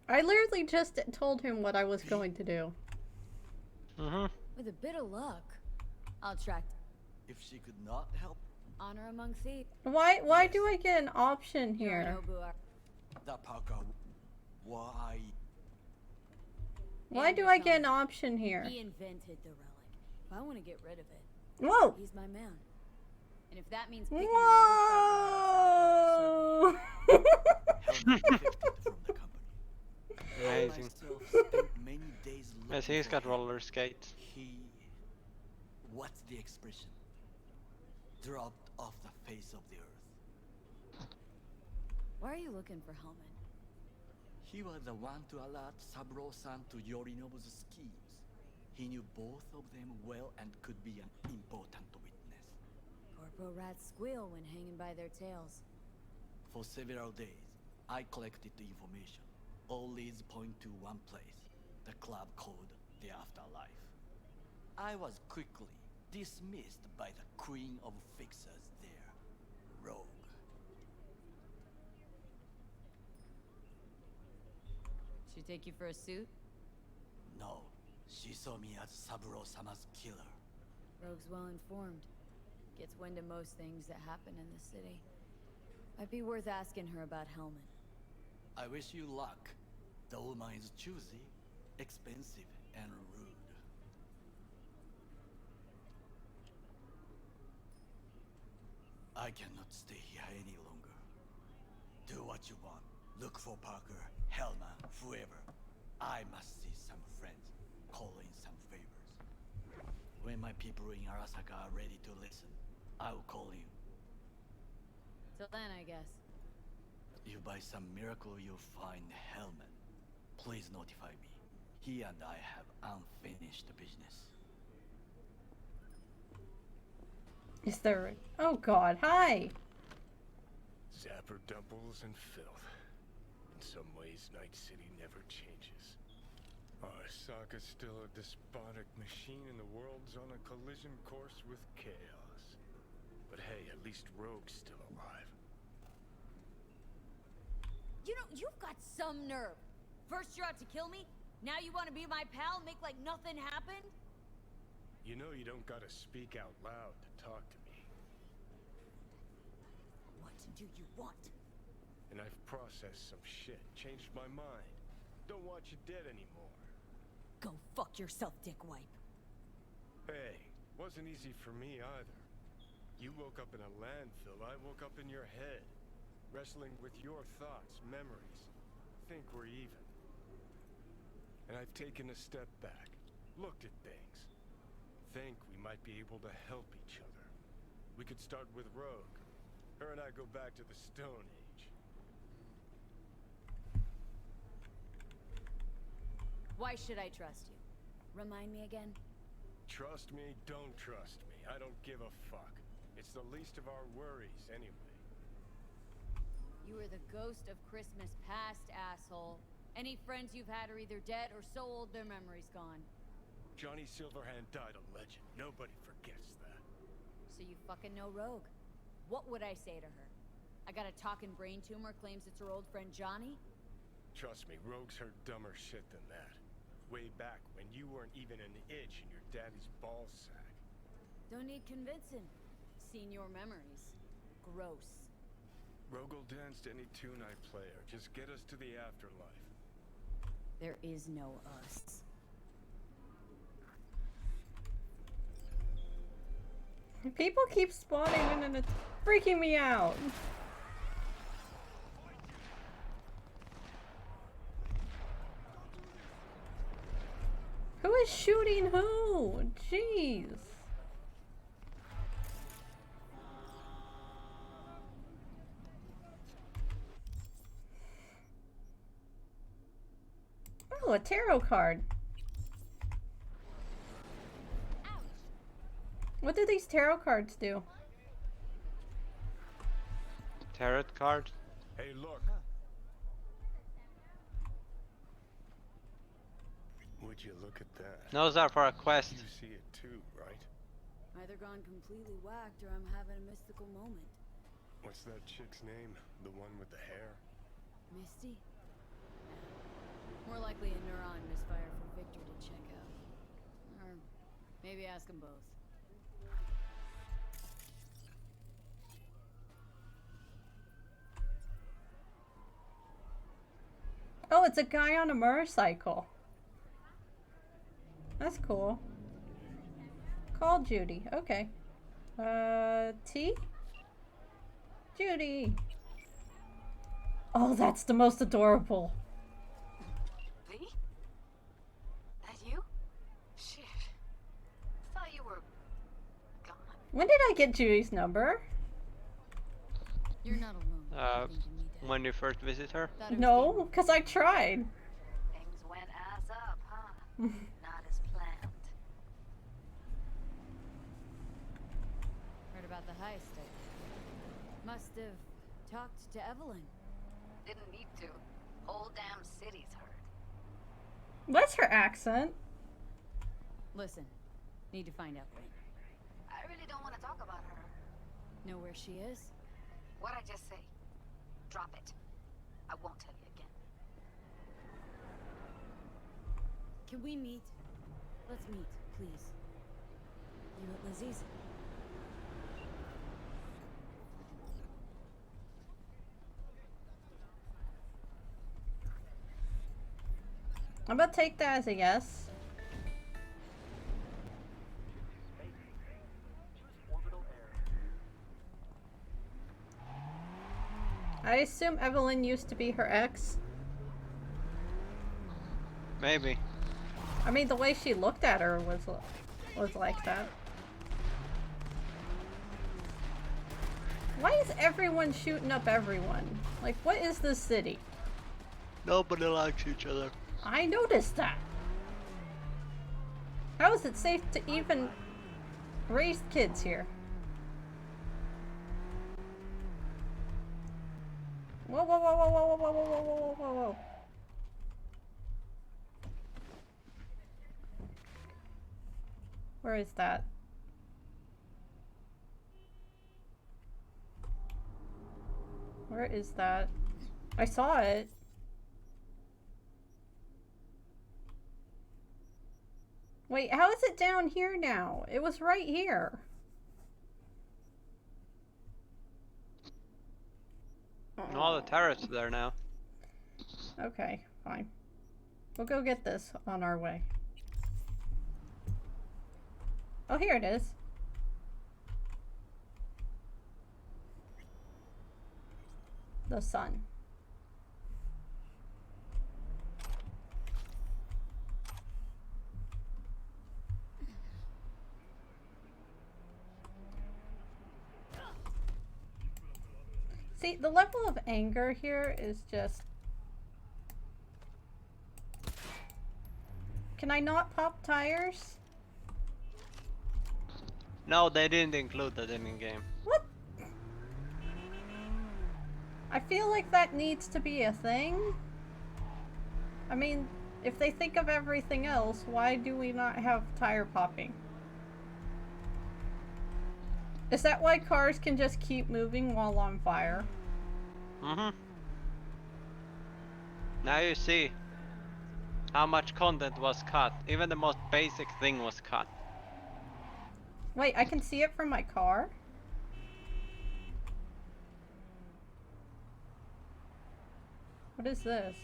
I literally just told him what I was going to do. With a bit of luck, I'll track If she could not help, honor among thieves. Why do I get an option here? Yorinobu Ar- the Parker. Why are you? Why do I get an option here? He invented the relic. If I want to get rid of it, Whoa! he's my man. And if that means picking Whoa! Helmet defected from the company. Amazing. Myself spent many days Yes, looking he's for got him. roller skates. He... What's the expression? Dropped off the face of the earth. Why are you looking for Hellman? He was the one to alert Saburo-san to Yorinobu's schemes. He knew both of them well and could be an important witness. Corporal rats squeal when hanging by their tails. For several days, I collected the information. All leads point to one place, the club called the Afterlife. I was quickly dismissed by the queen of fixers there, Rogue. She take you for a suit? No, she saw me as Saburo-sama's killer. Rogue's well informed. Gets wind of most things that happen in the city. Might be worth asking her about Hellman. I wish you luck. The woman is choosy, expensive, and rude. I cannot stay here any longer. Do what you want. Look for Parker, Hellman, whoever. I must see some friends, call in some favors. When my people in Arasaka are ready to listen, I will call you. Till then, I guess. If by some miracle you find Hellman, please notify me. He and I have unfinished business. Is there? Oh God! Hi. Zapper dumples and filth. In some ways, Night City never changes. Arasaka's still a despotic machine and the world's on a collision course with chaos. But hey, at least Rogue's still alive. You know, you've got some nerve. First you're out to kill me, now you want to be my pal and make like nothing happened? You know you don't gotta speak out loud to talk to me. What do you want? And I've processed some shit, changed my mind. Don't want you dead anymore. Go fuck yourself, dickwipe. Hey, wasn't easy for me either. You woke up in a landfill, I woke up in your head. Wrestling with your thoughts, memories. think we're even. And I've taken a step back, looked at things. Think we might be able to help each other. We could start with Rogue. Her and I go back to the Stone Age. Why should I trust you? Remind me again? Trust me, don't trust me. I don't give a fuck. It's the least of our worries, anyway. You are the ghost of Christmas past, asshole. Any friends you've had are either dead or so old their memory's gone. Johnny Silverhand died a legend. Nobody forgets that. So you fucking know Rogue. What would I say to her? I got a talking brain tumor claims it's her old friend Johnny? Trust me, Rogue's heard dumber shit than that. Way back when you weren't even an itch in your daddy's ball sack. Don't need convincing. Seen your memories. Gross. Rogue will dance to any tune I play her. Just get us to the afterlife. There is no us. People keep spawning in and it's freaking me out. Who is shooting who? Jeez. Oh, a tarot card. What do these tarot cards do? Tarot card? Hey, look. Would you look at that? Those are for a quest. You see it too, right? Either gone completely whacked or I'm having a mystical moment. What's that chick's name? The one with the hair? Misty? More likely a neuron misfire for Victor to check out. Or maybe ask them both. Oh, it's a guy on a motorcycle. That's cool. Call Judy. Okay. T? Judy. Oh, that's the most adorable. V? That you? Shit. Thought you were gone. When did I get Judy's number? You're not alone. When you first visit her? No, because I tried. Things went ass up, huh? Not as planned. Heard about the heist. I must have talked to Evelyn. Didn't need to. Whole damn city's heard. What's her accent? Listen, need to find Evelyn. I really don't want to talk about her. Know where she is? What'd I just say? Drop it. I won't tell you again. Can we meet? Let's meet, please. You at Lizzie's? I'm gonna take that as a yes. I assume Evelyn used to be her ex. Maybe. I mean, the way she looked at her was like that. Why is everyone shooting up everyone? Like, what is this city? Nobody likes each other. I noticed that. How is it safe to even raise kids here? Whoa, whoa, whoa, whoa, whoa, whoa, whoa, whoa, whoa, whoa, whoa. Where is that? Where is that? I saw it. Wait, how is it down here now? It was right here. All the turrets there now. Okay, fine. We'll go get this on our way. Oh, here it is. The sun. See, the level of anger here is just... Can I not pop tires? No, they didn't include that in game. What? I feel like that needs to be a thing. I mean, if they think of everything else, why do we not have tire popping? Is that why cars can just keep moving while on fire? Mm-hmm. Now you see how much content was cut. Even the most basic thing was cut. Wait, I can see it from my car? What is this?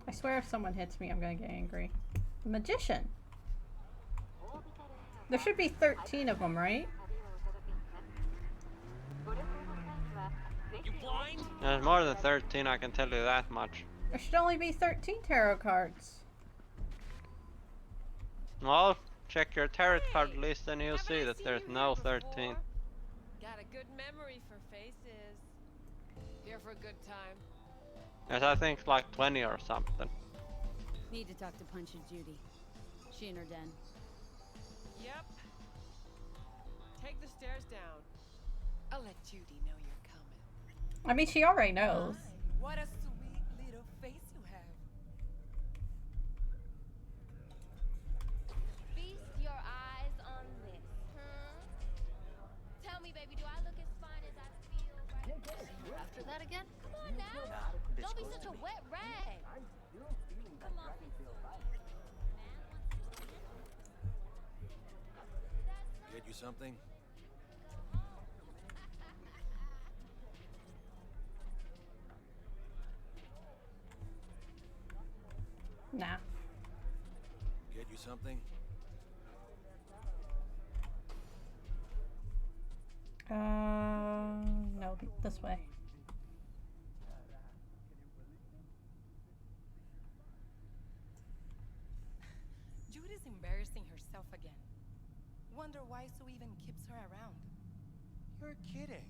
I swear if someone hits me, I'm gonna get angry. A magician. There should be 13 of them, right? You blind? There's more than 13, I can tell you that much. There should only be 13 tarot cards. Well, check your tarot card list and you'll see that there's no 13. Got a good memory for faces. Here for a good time. There's I think like 20 or something. Need to talk to Punch and Judy. She in her den. Yep. Take the stairs down. I'll let Judy know you're coming. I mean, she already knows. What a sweet little face you have. Feast your eyes on this, Tell me, baby, do I look as fine as I feel right now? After that again? Come on now. Don't be such a wet rag. Come on. Get you something? Nah. Get you something? No, this way. Judy's embarrassing herself again. Wonder why Sue even keeps her around. You're kidding.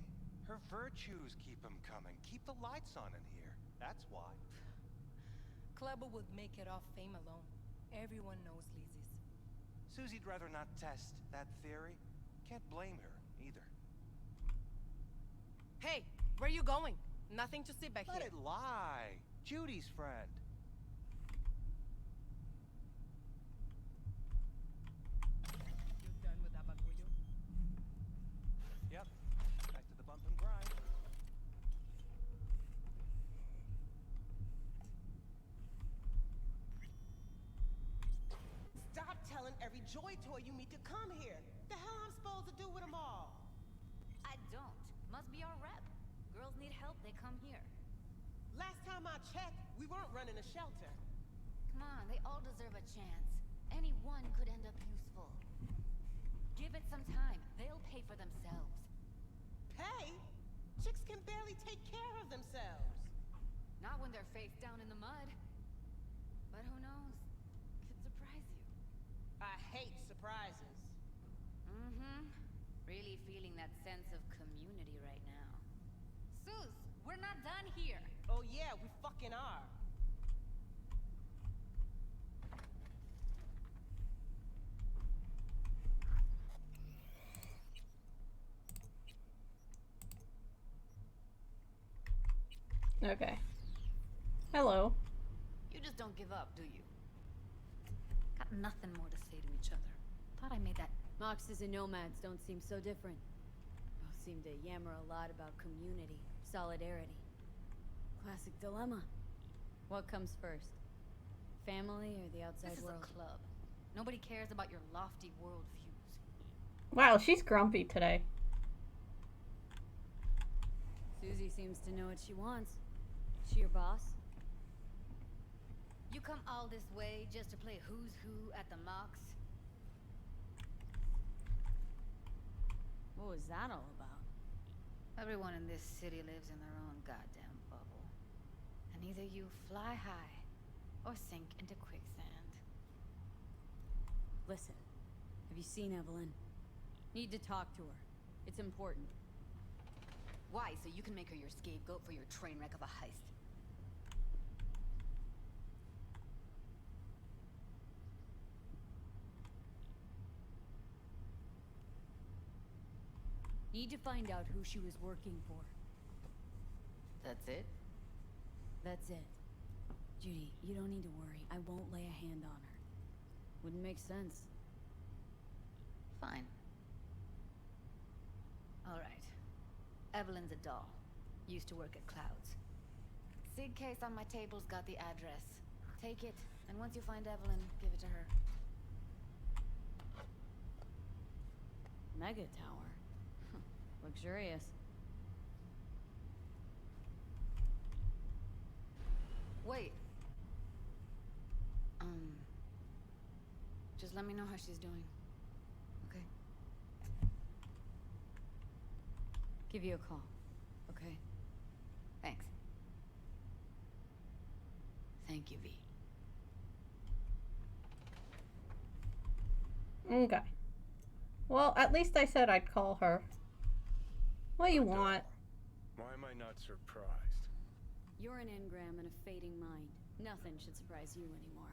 Her virtues keep them coming. Keep the lights on in here. That's why. Clubber would make it off fame alone. Everyone knows Lizzie's. Susie'd rather not test that theory. Can't blame her, either. Hey, where you going? Nothing to see back Let here. it lie. Judy's friend. You done with that bagullo? Yep. Back to the bump and grind. Stop telling every joy toy you meet to come here. The hell I'm supposed to do with them all? I don't. Must be our rep. Girls need help, they come here. Last time I checked, we weren't running a shelter. Come on, they all deserve a chance. Any one could end up useful. Give it some time. They'll pay for themselves. Pay? Chicks can barely take care of themselves. Not when they're face down in the mud. But who knows? Could surprise you. I hate surprises. Mm-hmm. Really feeling that sense of community right now. Sus, we're not done here. Oh yeah, we fucking are. Okay. Hello. You just don't give up, do you? Got nothing more to say to each other. Thought I made that. Moxes and nomads don't seem so different. Both seem to yammer a lot about community, solidarity. Classic dilemma. What comes first? Family or the outside This is world? a club. Nobody cares about your lofty worldviews. Wow, she's grumpy today. Susie seems to know what she wants. She your boss? You come all this way just to play who's who at the Mox? What was that all about? Everyone in this city lives in their own goddamn bubble. And either you fly high or sink into quicksand. Listen, have you seen Evelyn? Need to talk to her. It's important. Why? So you can make her your scapegoat for your train wreck of a heist. Need to find out who she was working for. That's it? That's it. Judy, you don't need to worry. I won't lay a hand on her. Wouldn't make sense. Fine. All right. Evelyn's a doll. Used to work at Clouds. Sig case on my table's got the address. Take it, and once you find Evelyn, give it to her. Mega tower. Luxurious. Wait. Just let me know how she's doing. Okay? Give you a call. Okay? Thanks. Thank you, V. Okay. Well, at least I said I'd call her. What do you want? Why am I not surprised? You're an engram and a fading mind. Nothing should surprise you anymore.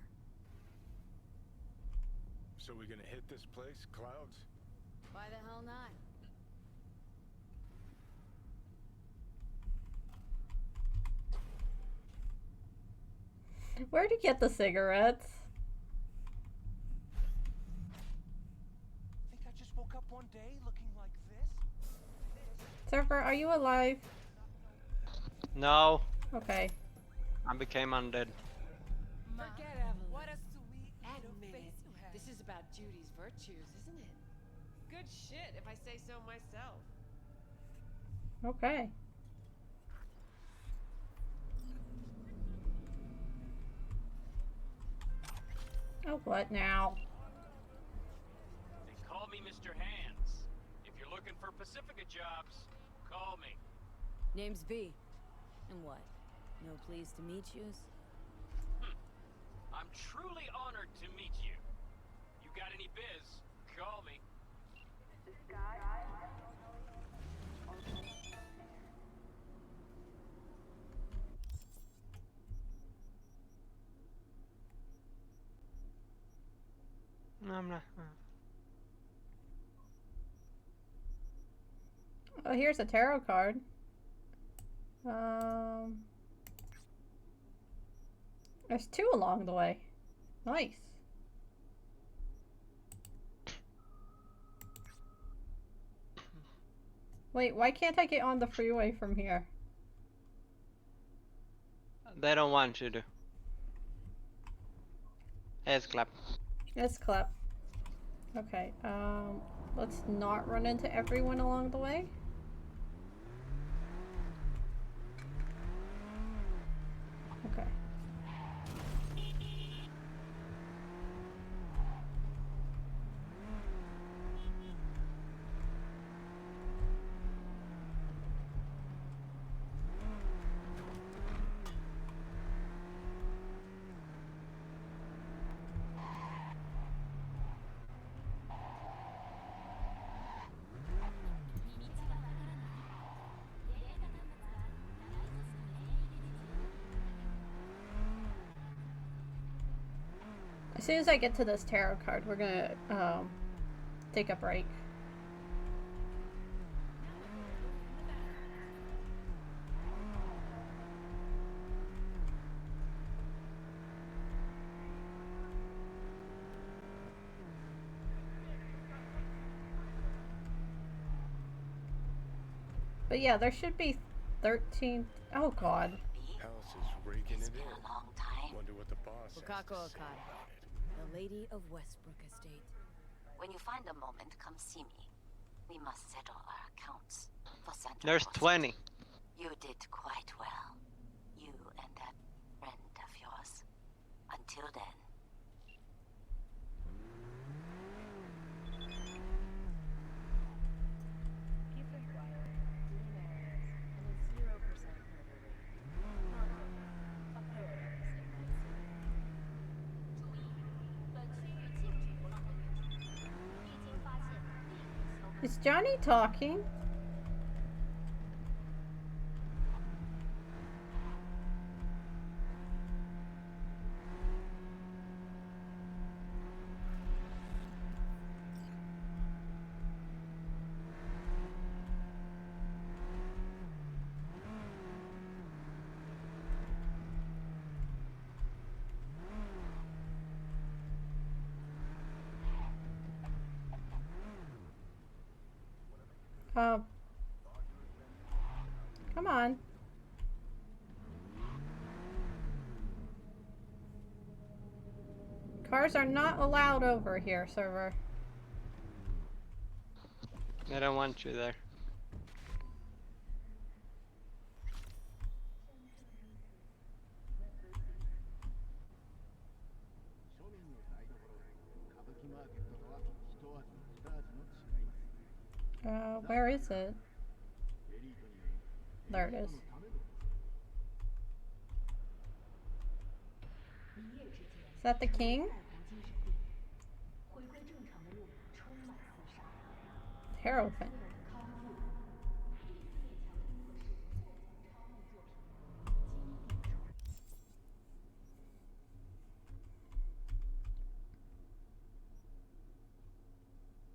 So we gonna hit this place, Clouds? Why the hell not? Where'd you get the cigarettes? Think I just woke up one day looking like this? Surfer, are you alive? No, Okay. I became undead. Forget Evelyn. What a sweet little Admit face it. you have. This is about Judy's virtues, isn't it? Good shit, if I say so myself. Okay. Oh, what now? They call me Mr. Hands. If you're looking for Pacifica jobs, call me. Name's V. And what? No pleased to meet yous? I'm truly honored to meet you. You got any biz, call me. No, I'm not. Oh, here's a tarot card. There's two along the way. Nice. Wait, why can't I get on the freeway from here? They don't want you to. Let's clap. Let's clap. Okay, let's not run into everyone along the way. Okay. As soon as I get to this tarot card, we're gonna take a break. But yeah, there should be 13. Oh god. House is raking it in. Wonder what the boss has to Wakako say Okada, about it. the Lady of Westbrook Estate. When you find a moment, come see me. We must settle our accounts for Santa There's Claus. 20. You did quite well. You and that friend of yours. Until then. Keep them quiet. Clean areas, and a 0% murder rate. Not a third of the state might see. 本区域禁止流浪的人群，一经发现立即搜 Is Johnny talking? Uh, come on. Cars are not allowed over here, server. They don't want you there. Where is it? There it is. Is that the king? Hierophant.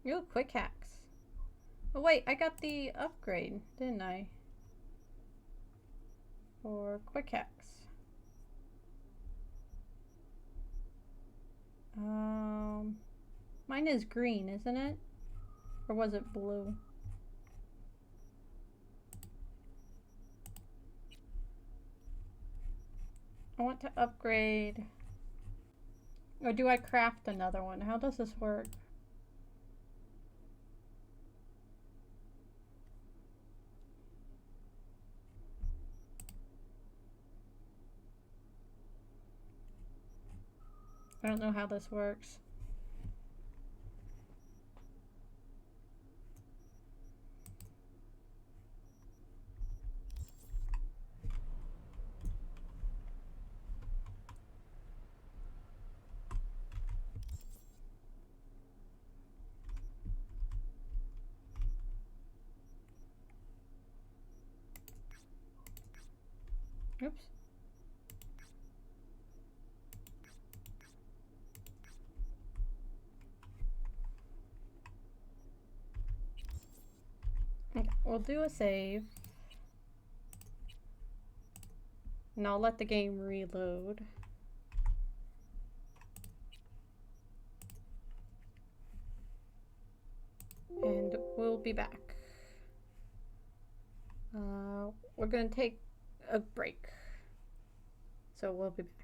Ooh, quick hacks. Oh wait, I got the upgrade, didn't I? For quick hacks. Mine is green, isn't it? Or was it blue? I want to upgrade. Or do I craft another one? How does this work? I don't know how this works. Oops. Okay, we'll do a save. And I'll let the game reload. And we'll be back. We're gonna take a break. So we'll be back.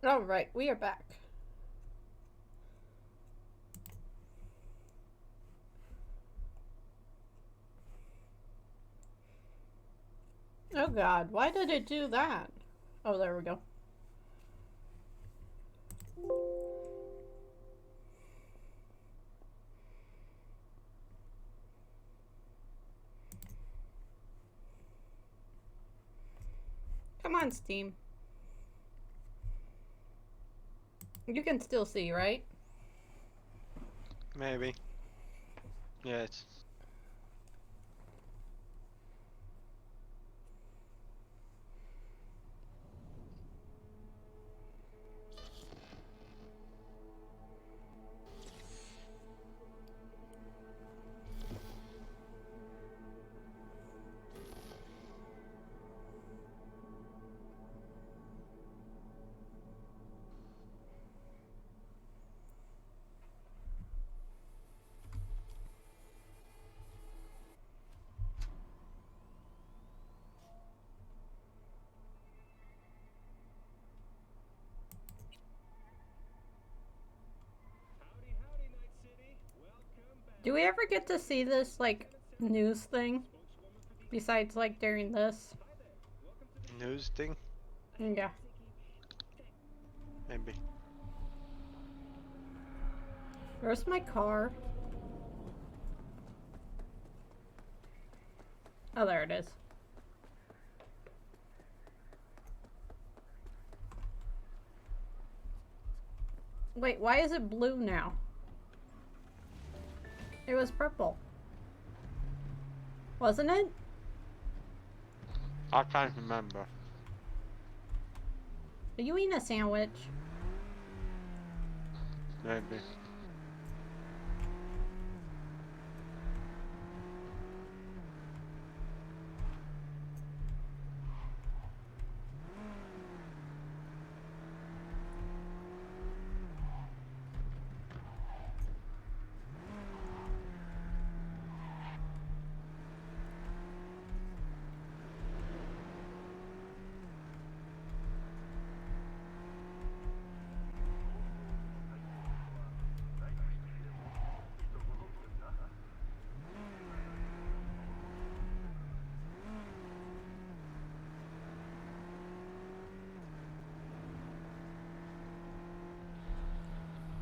All right, we are back. Oh God, why did it do that? Oh, there we go. Come on, Steam. You can still see, right? Maybe. Yes. Do we ever get to see this, like, news thing? Besides, like, during this? News thing? Yeah. Maybe. Where's my car? Oh, there it is. Wait, why is it blue now? It was purple. Wasn't it? I can't remember. Are you eating a sandwich? Maybe.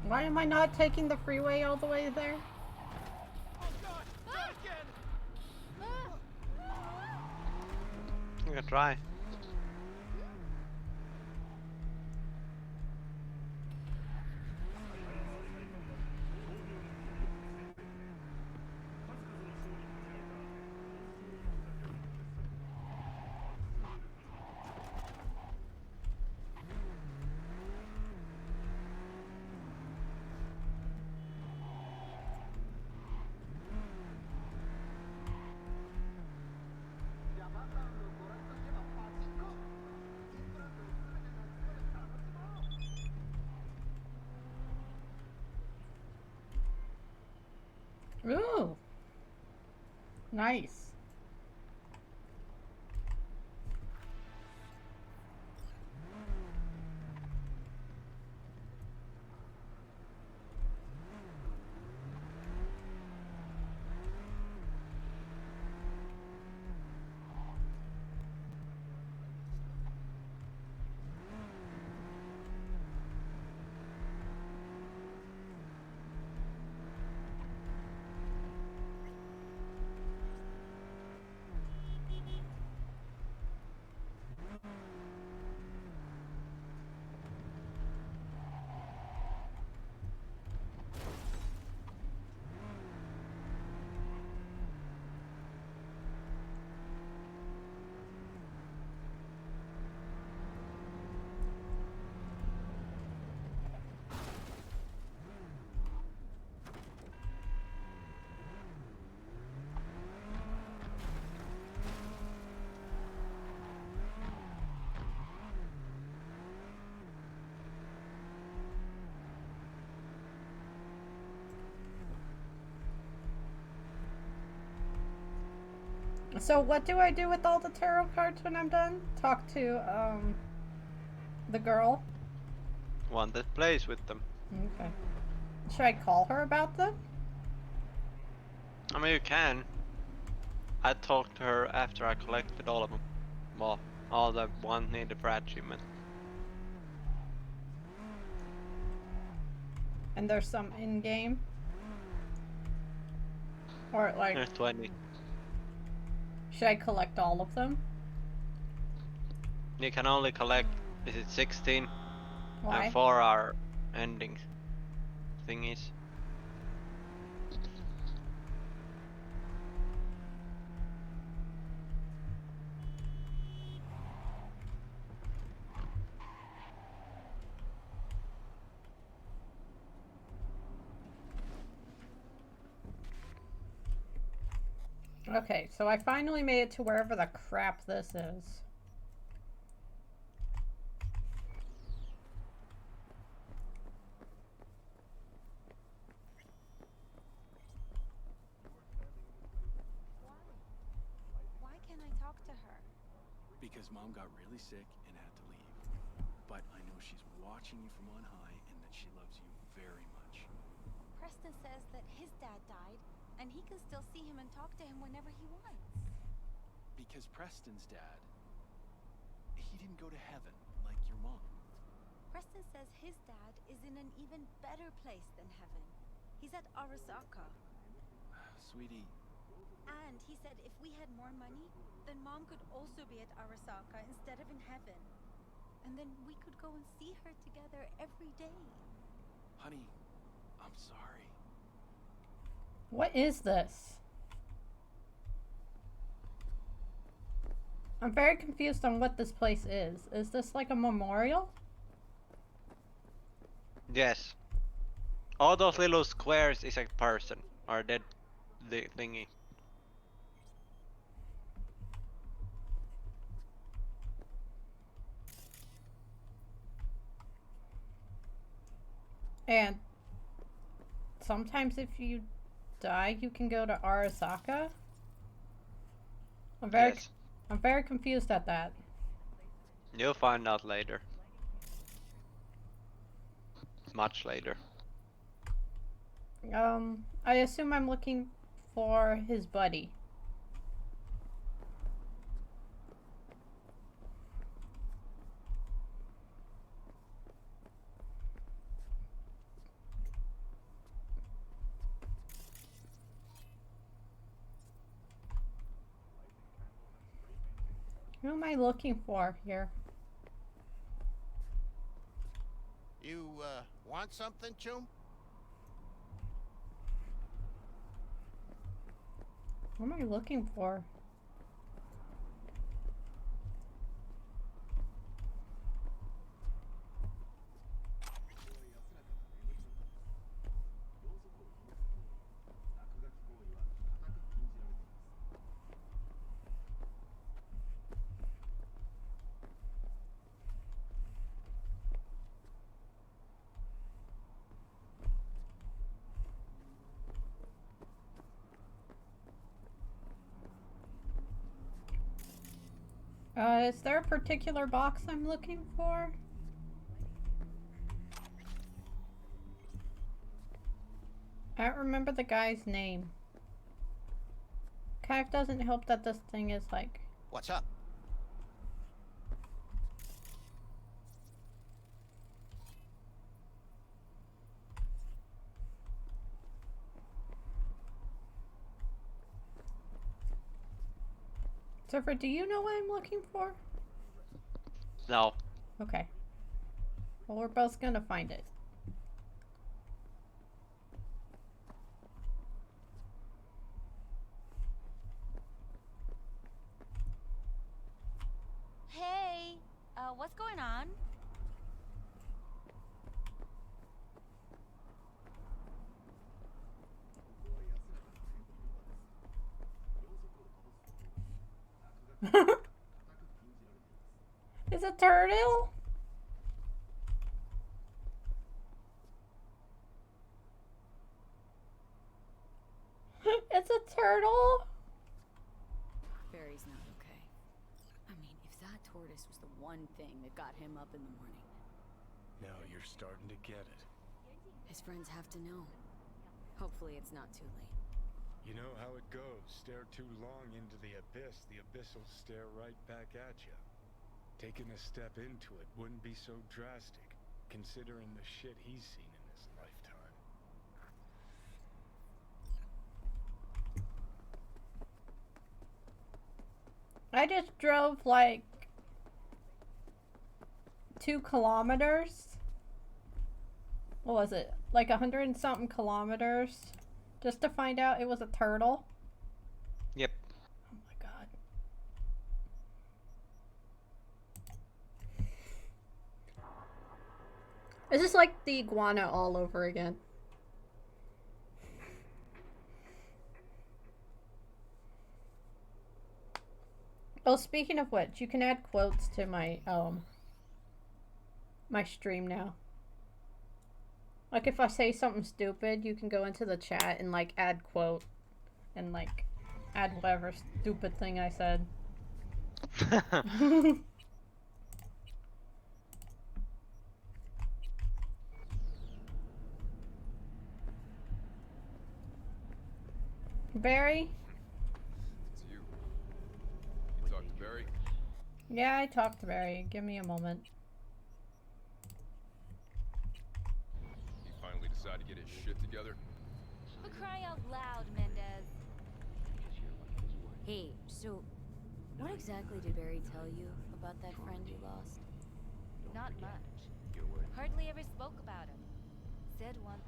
Why am I not taking the freeway all the way there? You can try. Ooh. Nice. So what do I do with all the tarot cards when I'm done? Talk to, the girl? one that plays with them. Okay. Should I call her about them? I mean, you can. I talked to her after I collected all of them. Well, all the one needed for achievement. And there's some in game? Or like... There's 20. Should I collect all of them? You can only collect, is it 16? Why? And 4 are ending thingies. Okay, so I finally made it to wherever the crap this is. Why can't I talk to her? Because Mom got really sick and had to leave. But I know she's watching you from on high and that she loves you very much. Preston says that his dad died, and he can still see him and talk to him whenever he wants. Because Preston's dad, he didn't go to heaven like your mom. Preston says his dad is in an even better place than heaven. He's at Arasaka. Sweetie. And he said if we had more money, then Mom could also be at Arasaka instead of in heaven. And then we could go and see her together every day. Honey, I'm sorry. What is this? I'm very confused on what this place is. Is this like a memorial? Yes. All those little squares is a person, or the thingy. And sometimes if you die, you can go to Arasaka? I'm very confused at that. You'll find out later. Much later. I assume I'm looking for his buddy. Who am I looking for here? You, want something, Chum? Who am I looking for? Is there a particular box I'm looking for? I don't remember the guy's name. Kind of doesn't help that this thing is like... What's up? Surfer, do you know what I'm looking for? No. Okay. Well, we're both gonna find it. Hey, what's going on? It's a turtle? It's a turtle? Barry's not okay. I mean, if that tortoise was the one thing that got him up in the morning, Now you're starting to get it. His friends have to know. Hopefully it's not too late. You know how it goes. Stare too long into the abyss will stare right back at you. Taking a step into it wouldn't be so drastic, considering the shit he's seen in his lifetime. I just drove like 2 kilometers. What was it? Like 100 and something kilometers just to find out it was a turtle. Yep. Oh my god. It's just like the iguana all over again. Oh, speaking of which, you can add quotes to my my stream now. Like if I say something stupid, you can go into the chat and like add quote and like add whatever stupid thing I said. Barry? It's you. You talked to Barry? Yeah, I talked to Barry. Give me a moment. He finally decided to get his shit together? For cry out loud, Mendez. Hey, so what exactly did Barry tell you about that friend you lost? Not much. Hardly ever spoke about him. Said once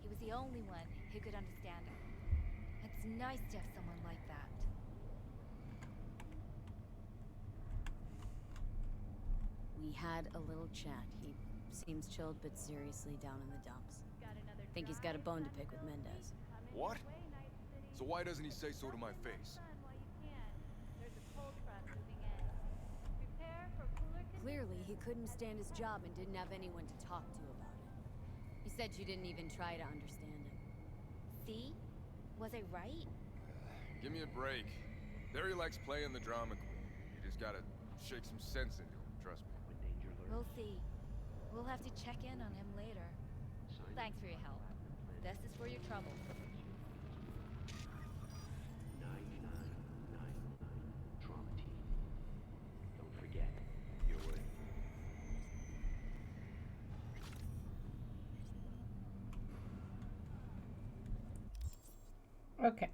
he was the only one who could understand him. It's nice to have someone like that. We had a little chat. He seems chilled but seriously down in the dumps. Think he's got a bone to pick with Mendez. What? So why doesn't he say so to my face? Clearly, he couldn't stand his job and didn't have anyone to talk to about it. He said you didn't even try to understand him. See? Was I right? Give me a break. Barry likes playing the drama queen. You just gotta shake some sense into him, trust me. We'll see. We'll have to check in on him later. Thanks for your help. This is for your trouble. 9999 Trauma Team. Don't forget, you're worth it. Okay.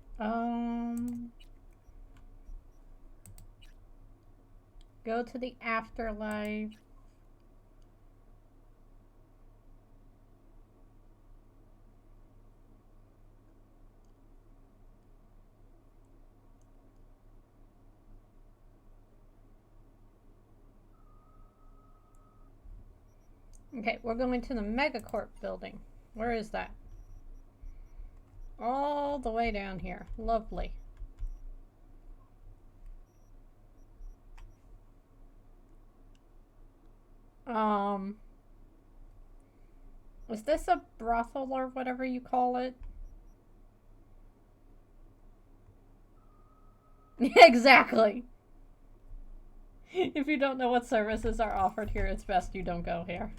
Go to the afterlife. Okay, we're going to the Megacorp building. Where is that? All the way down here. Lovely. Is this a brothel or whatever you call it? Exactly. If you don't know what services are offered here, it's best you don't go here.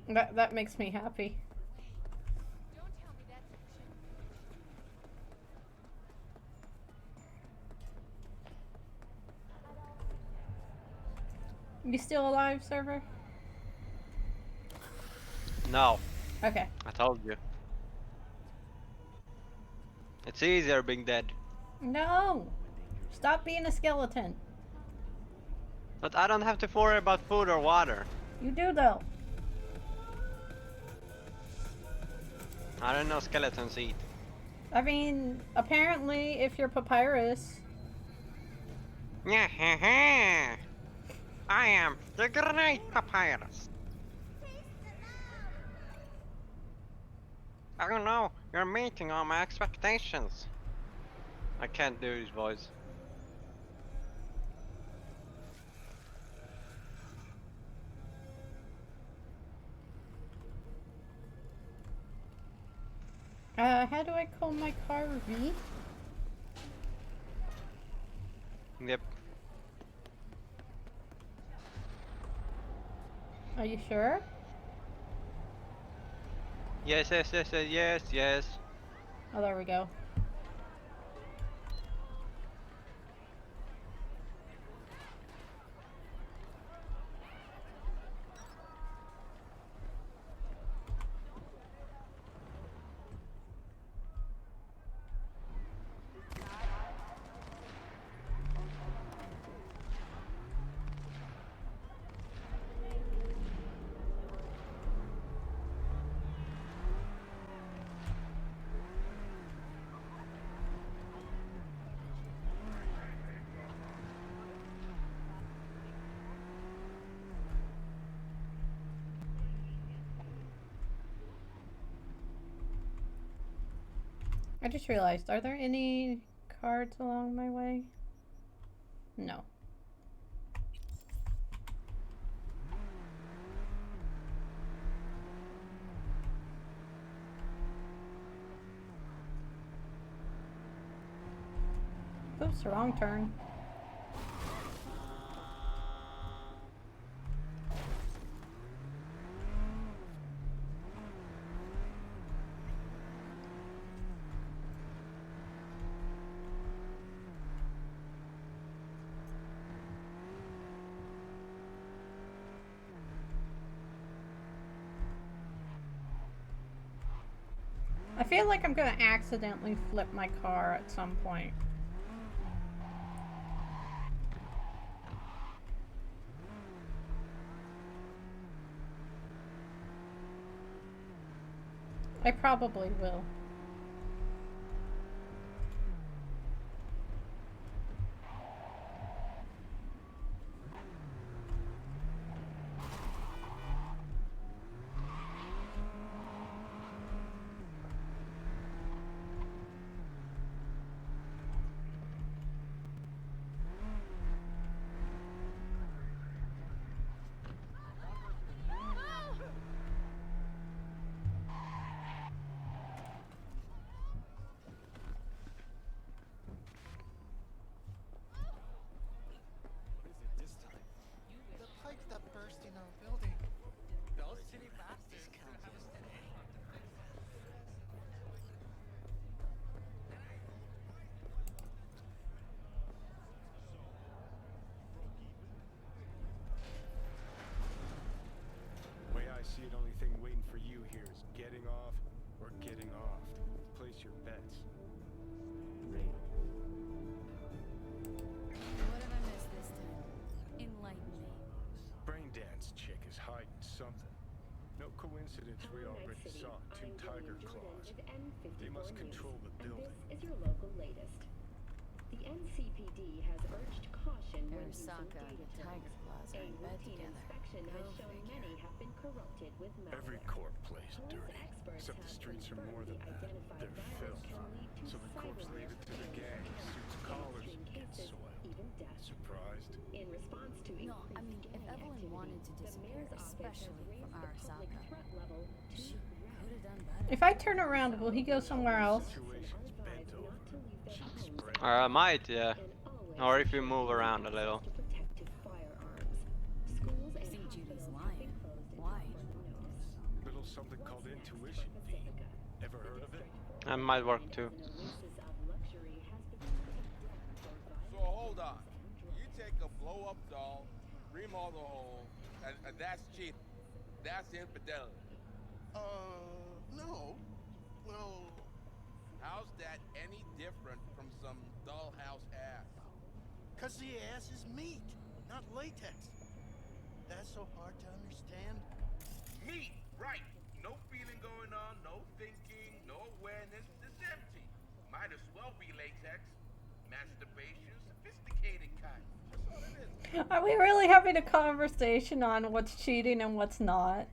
That makes me happy. You still alive, server? No. Okay. I told you. It's easier being dead. No! Stop being a skeleton. But I don't have to worry about food or water. You do though. I don't know skeletons eat. I mean, apparently if you're Papyrus. Yeah, I am the great Papyrus. I don't know, you're meeting all my expectations. I can't do his voice. How do I call my car V? Yep. Are you sure? Yes, yes, yes, yes, yes, yes. Oh, there we go. I just realized, are there any cards along my way? No. Oops, wrong turn. I feel like I'm gonna accidentally flip my car at some point. I probably will. The pipes that burst in our building. Those city bastards count yesterday. Way I see it, only thing waiting for you here is getting off or getting off. Place your bets. What have I missed this time? Enlighten me. Braindance chick is hiding something. No coincidence we already saw 2 tiger claws. They must control the building. This is your local latest. The NCPD has urged caution when using Arasaka and data the Tiger terms. Claws A are in bed routine together. inspection Go has shown figure. many have been corrupted with malware. Every corp plays Police dirty, experts except the have streets are more than confirmed the that. identified They're virus filth. can lead to So the corps leave it to the gang. Suits collars extreme get cases, soiled. even death. Surprised? In response to No, I mean, if gang Evelyn activity, wanted to the disappear, mayor's office has especially raised from the public Arasaka, threat level to she red. could have done better. If I turn around, will he go somewhere else? Situation's bent over. Cheap spread. I might, yeah. Or if you move around a little. To protective firearms. Schools I and think Judy's hospitals have lying. been closed Why? until further notice. Little something called intuition, V. Ever heard of it? That might work too. An oasis of luxury has become a den for So violent hold on. crimes and You take a blow-up doll, remodel the hole, and that's cheating. That's infidelity. No. Well, How's that any different from some dollhouse ass? 'cause the ass is meat, not latex. That's so hard to understand. Meat, right. No feeling going on, no thinking, no awareness. It's empty. Might as well be latex. Masturbation, sophisticated kind. That's all it is. Are we really having a conversation on what's cheating and what's not?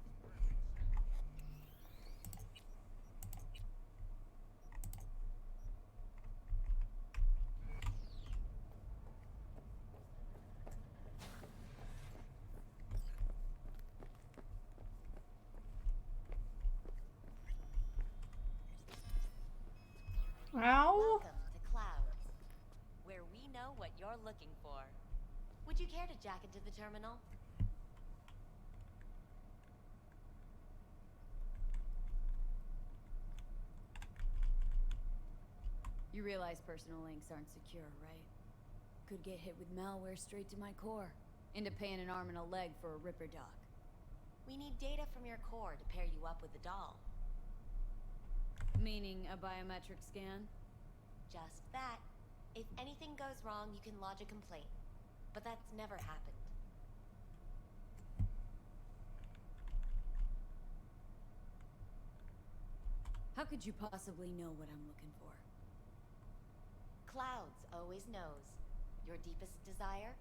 Ow! Welcome to Cloud, where we know know what you're looking for. Would you care to jack into the terminal? You realize personal links aren't secure, right? Could get hit with malware straight to my core. End up paying an arm and a leg for a Ripper doc. We need data from your core to pair you up with the doll. Meaning a biometric scan? Just that. If anything goes wrong, you can lodge a complaint. But that's never happened. How could you possibly know what I'm looking for? Clouds always knows. Your deepest desire,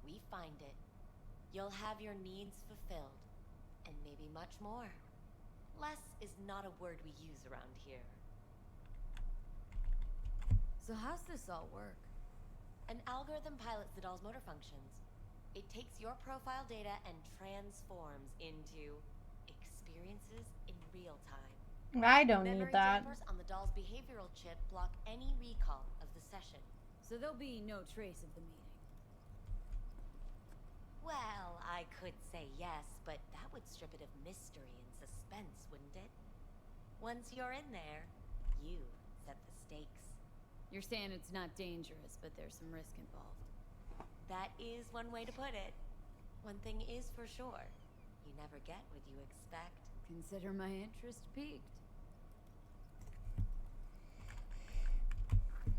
we find it. You'll have your needs fulfilled. And maybe much more. Less is not a word we use around here. So how's this all work? An algorithm pilots the doll's motor functions. It takes your profile data and transforms into experiences in real time. I don't Memory need that. dampers on the doll's behavioral chip block any recall of the session. So there'll be no trace of the meeting. Well, I could say yes, but that would strip it of mystery and suspense, wouldn't it? Once you're in there, you set the stakes. You're saying it's not dangerous, but there's some risk involved. That is one way to put it. One thing is for sure. You never get what you expect. Consider my interest piqued.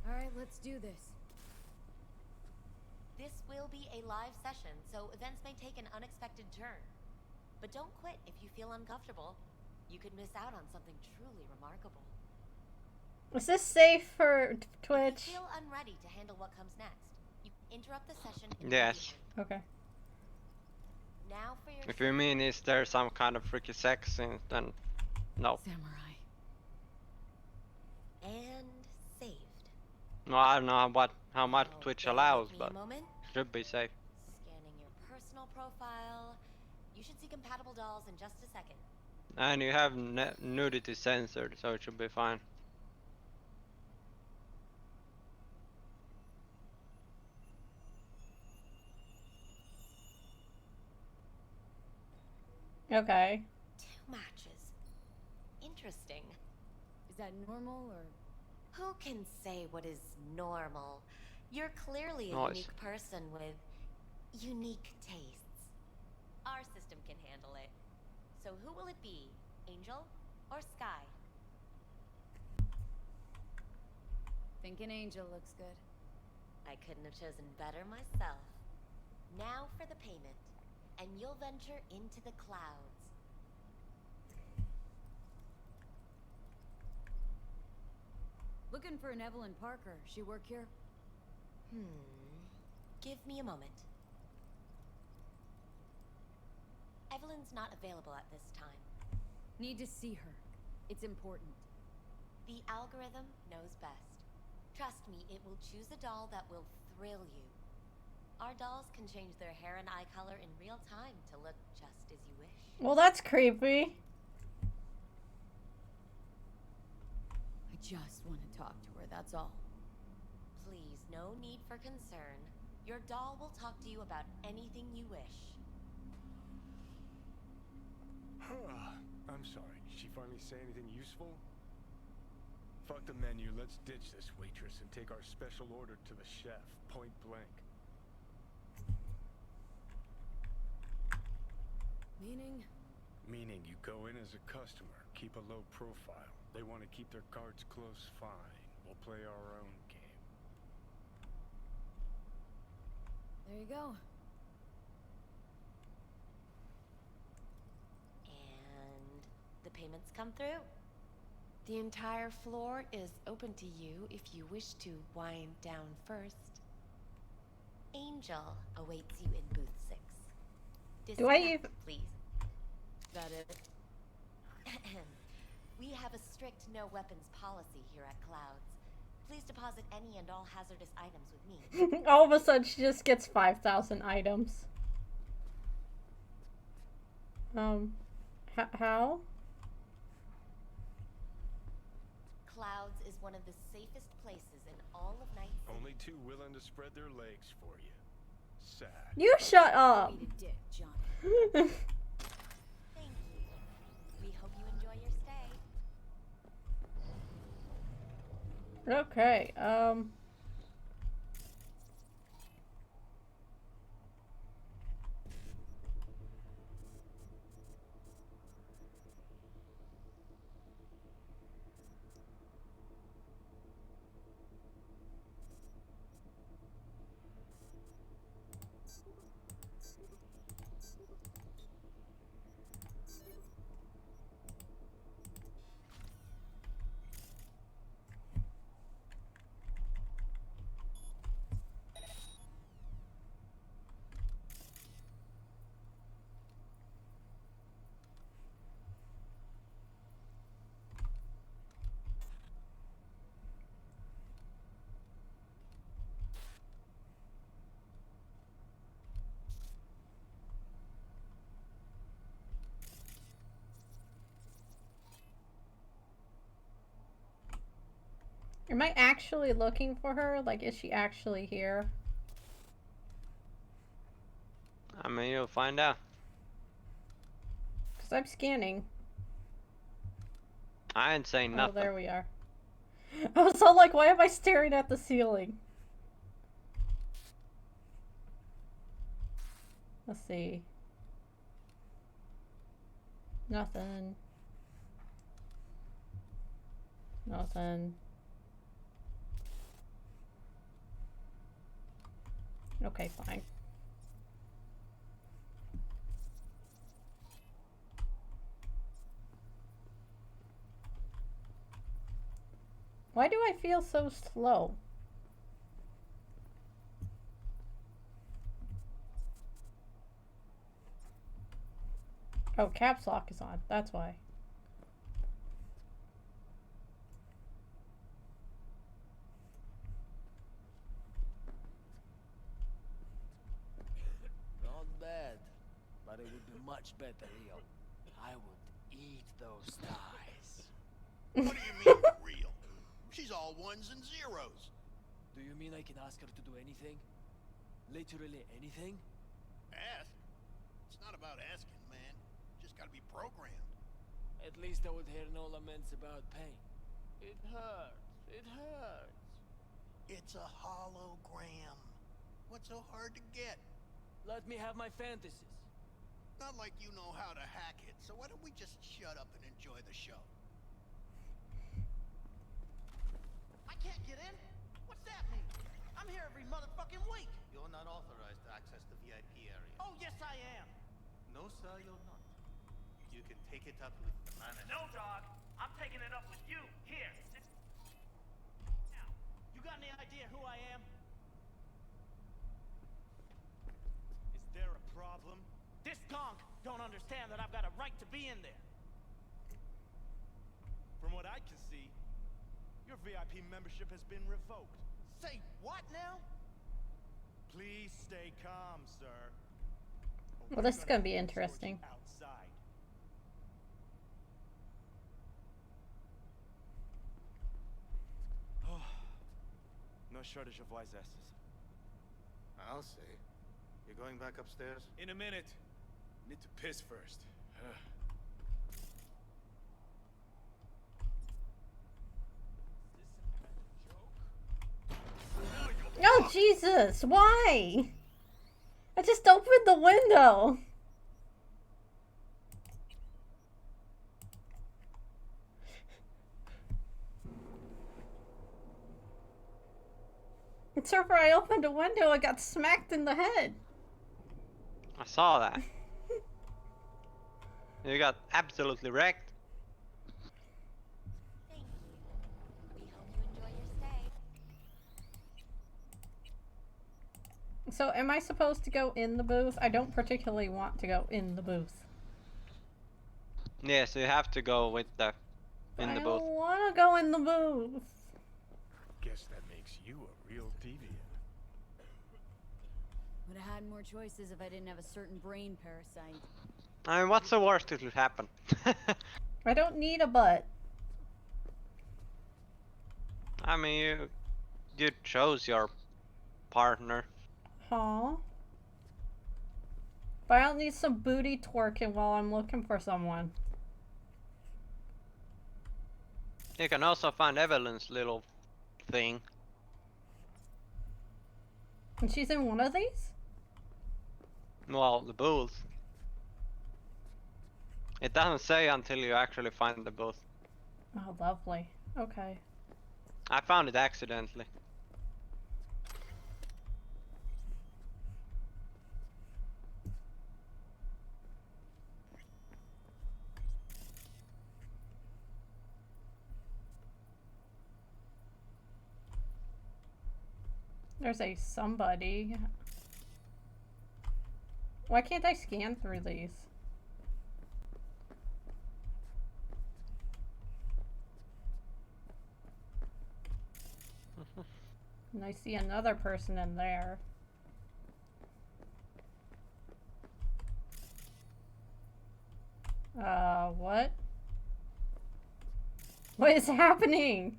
Alright, let's do this. This will be a live session, so events may take an unexpected turn. But don't quit if you feel uncomfortable. You could miss out on something truly remarkable. Is this safe for Twitch? If you feel unready to handle what comes next, you can interrupt the session. Yes. Okay. Now for your If you mean is there some kind of freaky sex scene, then no. Samurai. And saved. No, I don't know how much Now, Twitch bear allows, with me a but moment. should be safe. Scanning your personal profile. You should see compatible dolls in just a second. And you have nudity censored, so it should be fine. Okay. 2 matches. Interesting. Is that normal or? Who can say what is normal? You're clearly a Nice. unique person with unique tastes. Our system can handle it. So who will it be? Angel or Sky? Thinking Angel looks good. I couldn't have chosen better myself. Now for the payment, and you'll venture into the clouds. Looking for an Evelyn Parker. She work here? Give me a moment. Evelyn's not available at this time. Need to see her. It's important. The algorithm knows best. Trust me, it will choose a doll that will thrill you. Our dolls can change their hair and eye color in real time to look just as you wish. Well, that's creepy. I just want to talk to her, that's all. Please, no need for concern. Your doll will talk to you about anything you wish. I'm sorry. Did she finally say anything useful? Fuck the menu. Let's ditch this waitress and take our special order to the chef, point blank. Meaning? Meaning you go in as a customer, keep a low profile. They want to keep their cards close, fine. We'll play our own game. There you go. And the payments come through. The entire floor is open to you if you wish to wind down first. Angel awaits you in booth 6. Do I Disconnect, even- please? That it? We have a strict no weapons policy here at Clouds. Please deposit any and all hazardous items with me. All of a sudden, she just gets 5,000 items. How? Clouds is one of the safest places in all of Night City. Only too willing to spread their legs for you. Sad. You shut up. Eat a dick, John. Thank you. We hope you enjoy your stay. Okay, am I actually looking for her? Like, is she actually here? I mean, you'll find out. Because I'm scanning. I ain't saying nothing. Oh, there we are. I was all like, why am I staring at the ceiling? Let's see. Nothing. Nothing. Okay, fine. Why do I feel so slow? Oh, caps lock is on. That's why. Not bad, but it would be much better, Leo. I would eat those thighs. What do you mean, real? She's all ones and zeros. Do you mean I can ask her to do anything? Literally anything? Ask? It's not about asking, man. Just gotta be programmed. At least I would hear no laments about pain. It hurts. It hurts. It's a hologram. What's so hard to get? Let me have my fantasies. Not like you know how to hack it, so why don't we just shut up and enjoy the show? I can't get in? What's that mean? I'm here every motherfucking week. You're not authorized to access the VIP area. Oh, yes I am. No, sir, you're not. You can take it up with the manager. No, dog. I'm taking it up with you. Here. Now, you got any idea who I am? Is there a problem? This gonk don't understand that I've got a right to be in there. From what I can see, your VIP membership has been revoked. Say what now? Please stay calm, sir. Well, this is gonna be interesting. Outside. No shortage of wise asses. I'll say. You're going back upstairs? In a minute. Need to piss first. Oh, Jesus! Why? I just opened the window. It's over. I opened a window. I got smacked in the head. I saw that. You got absolutely wrecked. Thank you. We hope you enjoy your stay. So, am I supposed to go in the booth? I don't particularly want to go in the booth. Yeah, so you have to go with the in the I booth. don't want to go in the booth. Guess that makes you a real deviant. Would have had more choices if I didn't have a certain brain parasite. I mean, what's the worst that could happen? I don't need a butt. I mean, you chose your partner. Huh? But I don't need some booty twerking while I'm looking for someone. You can also find Evelyn's little thing. And she's in one of these? Well, the booth. It doesn't say until you actually find the booth. Oh, lovely. Okay. I found it accidentally. There's a somebody. Why can't I scan through these? And I see another person in there. What? What is happening?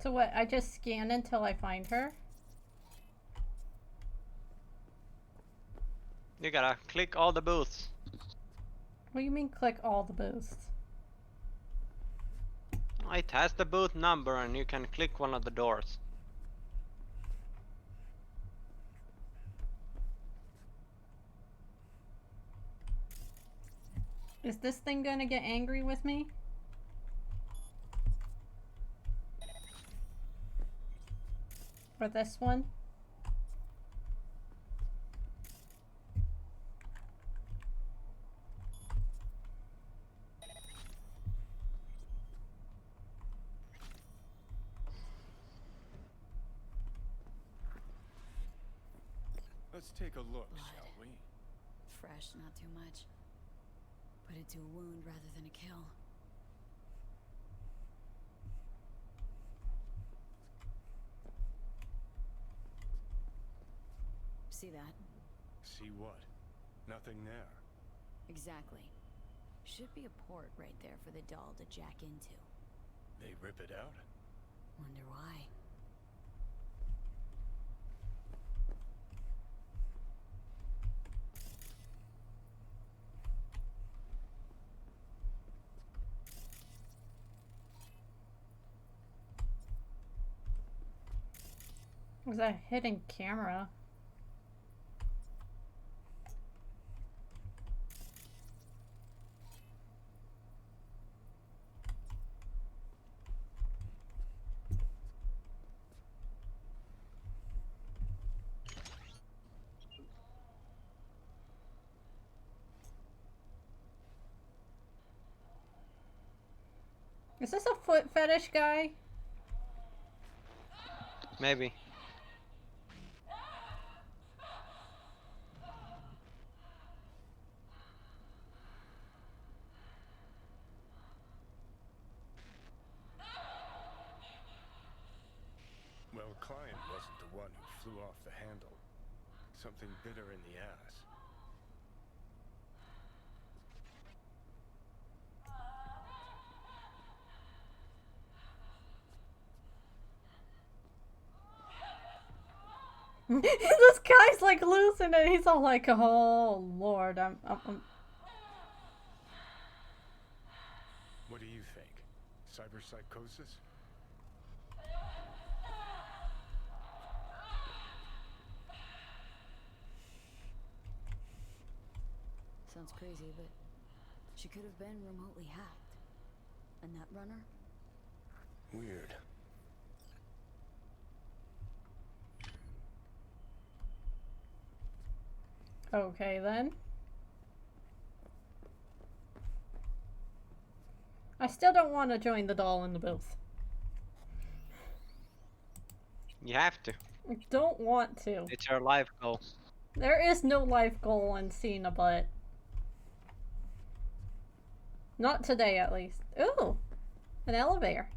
So what, I just scan until I find her? You gotta click all the booths. What do you mean click all the booths? It has the booth number and you can click one of the doors. Is this thing gonna get angry with me? Or this one? Let's take a look, shall we? Fresh, not too much. Put it to a wound rather than a kill. See that? See what? Nothing there. Exactly. Should be a port right there for the doll to jack into. They rip it out? Wonder why. There's a hidden camera. Is this a foot fetish guy? Maybe. Well, client wasn't the one who flew off the handle. Something bit her in the ass. This guy's like losing it. He's all like, "Oh Lord, I'm." What do you think? Cyberpsychosis? Sounds crazy, but she could have been remotely hacked. A nut runner? Weird. Okay then. I still don't want to join the doll in the booth. You have to. I don't want to. It's your life goal. There is no life goal in seeing a butt. Not today, at least. Ooh! An elevator.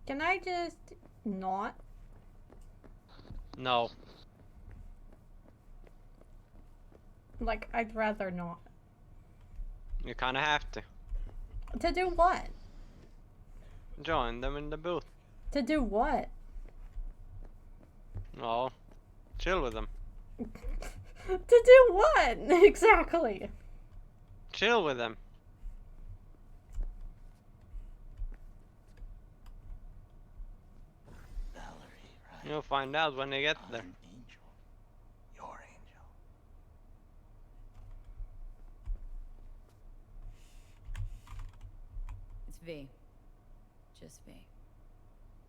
Can I just not? No. Like, I'd rather not. You kinda have to. To do what? Join them in the booth. To do what? Oh, chill with them. To do what? Exactly. Chill with them. Valerie, right? You'll find out when they get there. An angel. Your angel. It's V. Just V.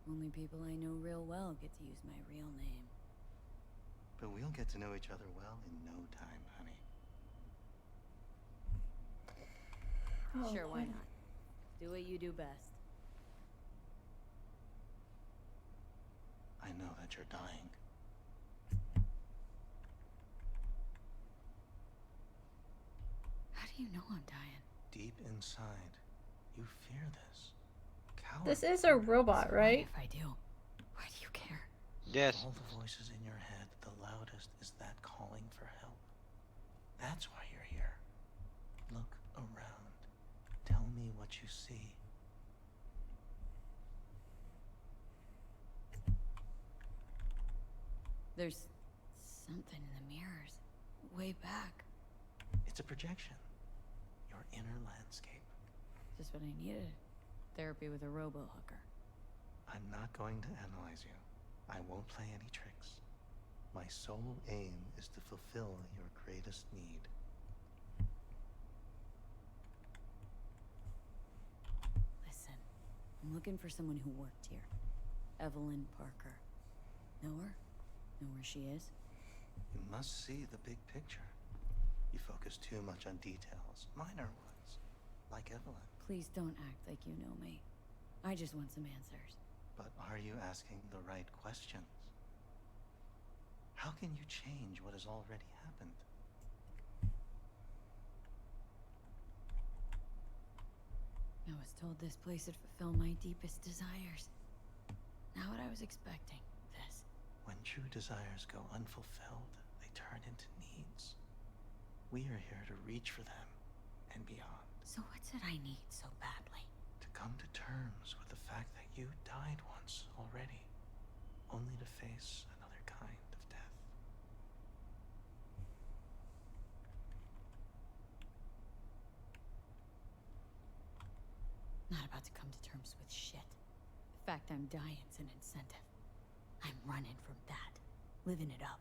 Only people I know real well get to use my real name. But we'll get to know each other well in no time, honey. Sure, why not? Do what you do best. I know that you're dying. How do you know I'm dying? Deep inside, you fear this. Coward. This is a robot, right? If I do, why do you care? Yes. All the voices in your head, the loudest is that calling for help. That's why you're here. Look around. Tell me what you see. There's something in the mirrors. Way back. It's a projection. Your inner landscape. Just what I needed. Therapy with a robo-hooker. I'm not going to analyze you. I won't play any tricks. My sole aim is to fulfill your greatest need. Listen, I'm looking for someone who worked here. Evelyn Parker. Know her? Know where she is? You must see the big picture. You focus too much on details, minor ones, like Evelyn. Please don't act like you know me. I just want some answers. But are you asking the right questions? How can you change what has already happened? I was told this place would fulfill my deepest desires. Not what I was expecting. This. When true desires go unfulfilled, they turn into needs. We are here to reach for them and beyond. So what's it I need so badly? To come to terms with the fact that you died once already, only to face another kind of death. Not about to come to terms with shit. The fact I'm dying's an incentive. I'm running from that. Living it up.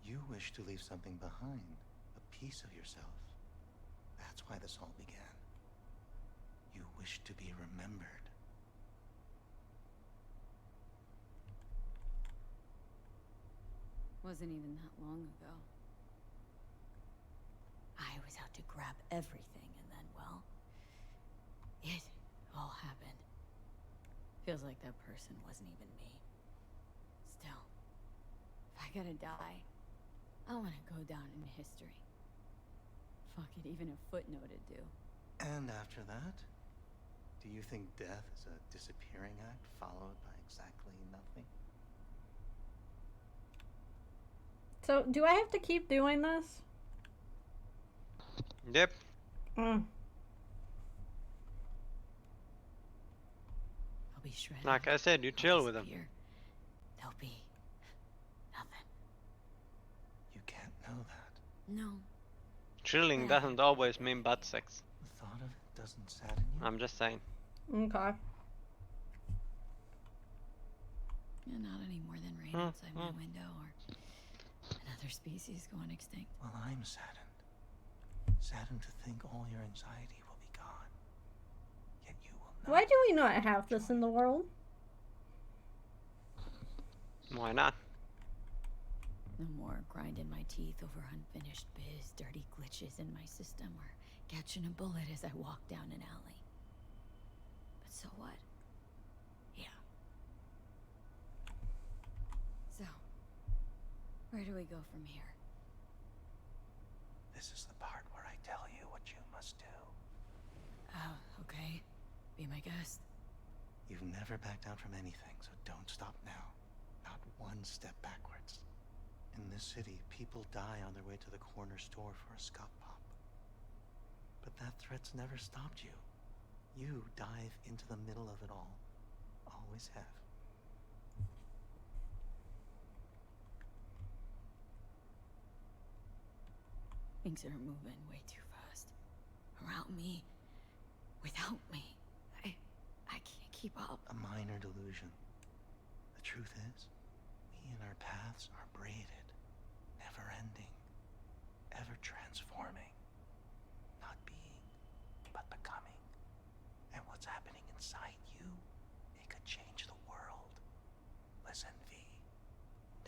You wish to leave something behind, a piece of yourself. That's why this all began. You wish to be remembered. Wasn't even that long ago. I was out to grab everything and then, well, it all happened. Feels like that person wasn't even me. Still, if I gotta die, I wanna go down in history. Fuck it, even a footnote would do. And after that, do you think death is a disappearing act followed by exactly nothing? So, do I have to keep doing this? Yep. I'll be shredded. Like I said, you chill with them. There'll be nothing. You can't know that. No. Chilling doesn't always mean butt sex. The thought of it doesn't sadden you? I'm just saying. Okay. Yeah, not any more than rain outside my window or another species going extinct. Well, I'm saddened. Saddened to think all your anxiety will be gone. Yet you will not. Why do we not have this in the world? Why not? No more grinding my teeth over unfinished biz, dirty glitches in my system, or catching a bullet as I walk down an alley. But so what? Yeah. So, where do we go from here? This is the part where I tell you what you must do. Oh, okay. Be my guest. You've never backed down from anything, so don't stop now. Not one step backwards. In this city, people die on their way to the corner store for a scop pop. But that threat's never stopped you. You dive into the middle of it all. Always have. Things are moving way too fast. Around me. Without me. I can't keep up. A minor delusion. The truth is, we and our paths are braided. Never ending. Ever transforming. Not being, but becoming. And what's happening inside you, it could change the world. Listen, V.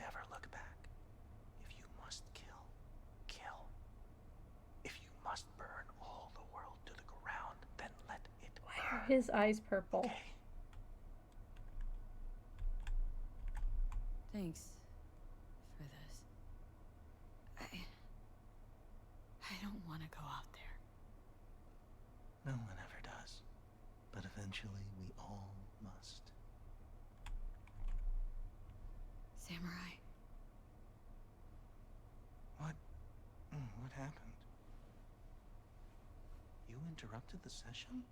Never look back. If you must kill, kill. If you must burn all the world to the ground, then let it burn. Why are his eyes purple? Okay. Thanks for this. I don't want to go out there. No one ever does. But eventually we all must. Samurai. What happened? You interrupted the session?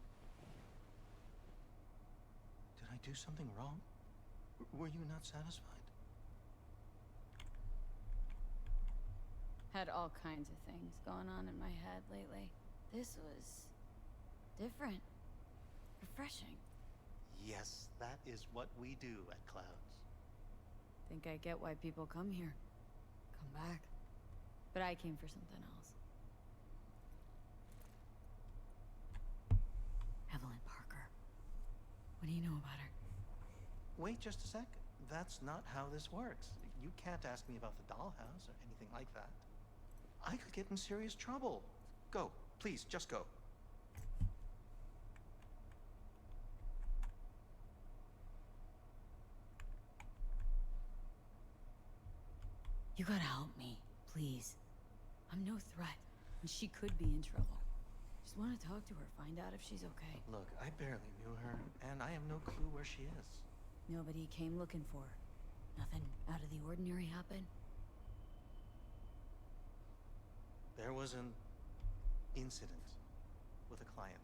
Did I do something wrong? Were you not satisfied? Had all kinds of things going on in my head lately. This was different. Refreshing. Yes, that is what we do at Clouds. Think I get why people come here. Come back. But I came for something else. Evelyn Parker. What do you know about her? Wait just a sec. That's not how this works. You can't ask me about the dollhouse or anything like that. I could get in serious trouble. Go, please, just go. You gotta help me, please. I'm no threat, and she could be in trouble. Just want to talk to her, find out if she's okay. Look, I barely knew her, and I have no clue where she is. Nobody came looking for her. Nothing out of the ordinary happened. There was an incident with a client.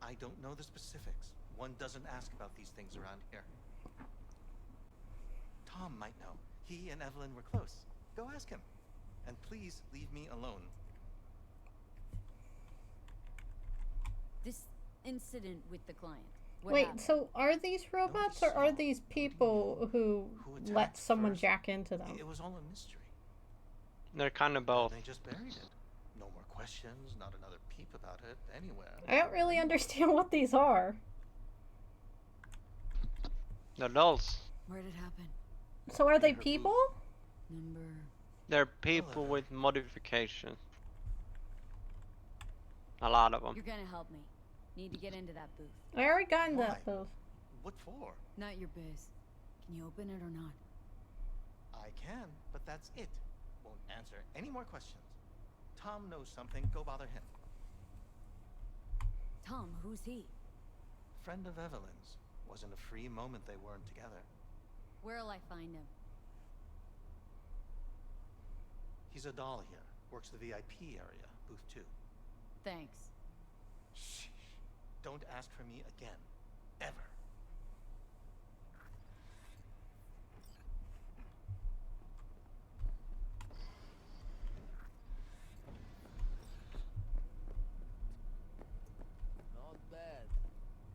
I don't know the specifics. One doesn't ask about these things around here. Tom might know. He and Evelyn were close. Go ask him. And please leave me alone. This incident with the client. What Wait, happened? so are these robots or are these people who let someone jack into them? It was all a mystery. They're kind of both. They just buried it. No more questions, not another peep about it anywhere. I don't really understand what these are. They're dolls. Where did it happen? So are they people? Number. They're people with modifications. A lot of them. You're gonna help me. Need to get into that booth. I already got in that booth. What for? Not your biz. Can you open it or not? I can, but that's it. Won't answer any more questions. Tom knows something. Go bother him. Tom, who's he? Friend of Evelyn's. Wasn't a free moment they weren't together. Where'll I find him? He's a doll here. Works the VIP area, booth 2. Thanks. Shh. Don't ask for me again. Ever. Not bad,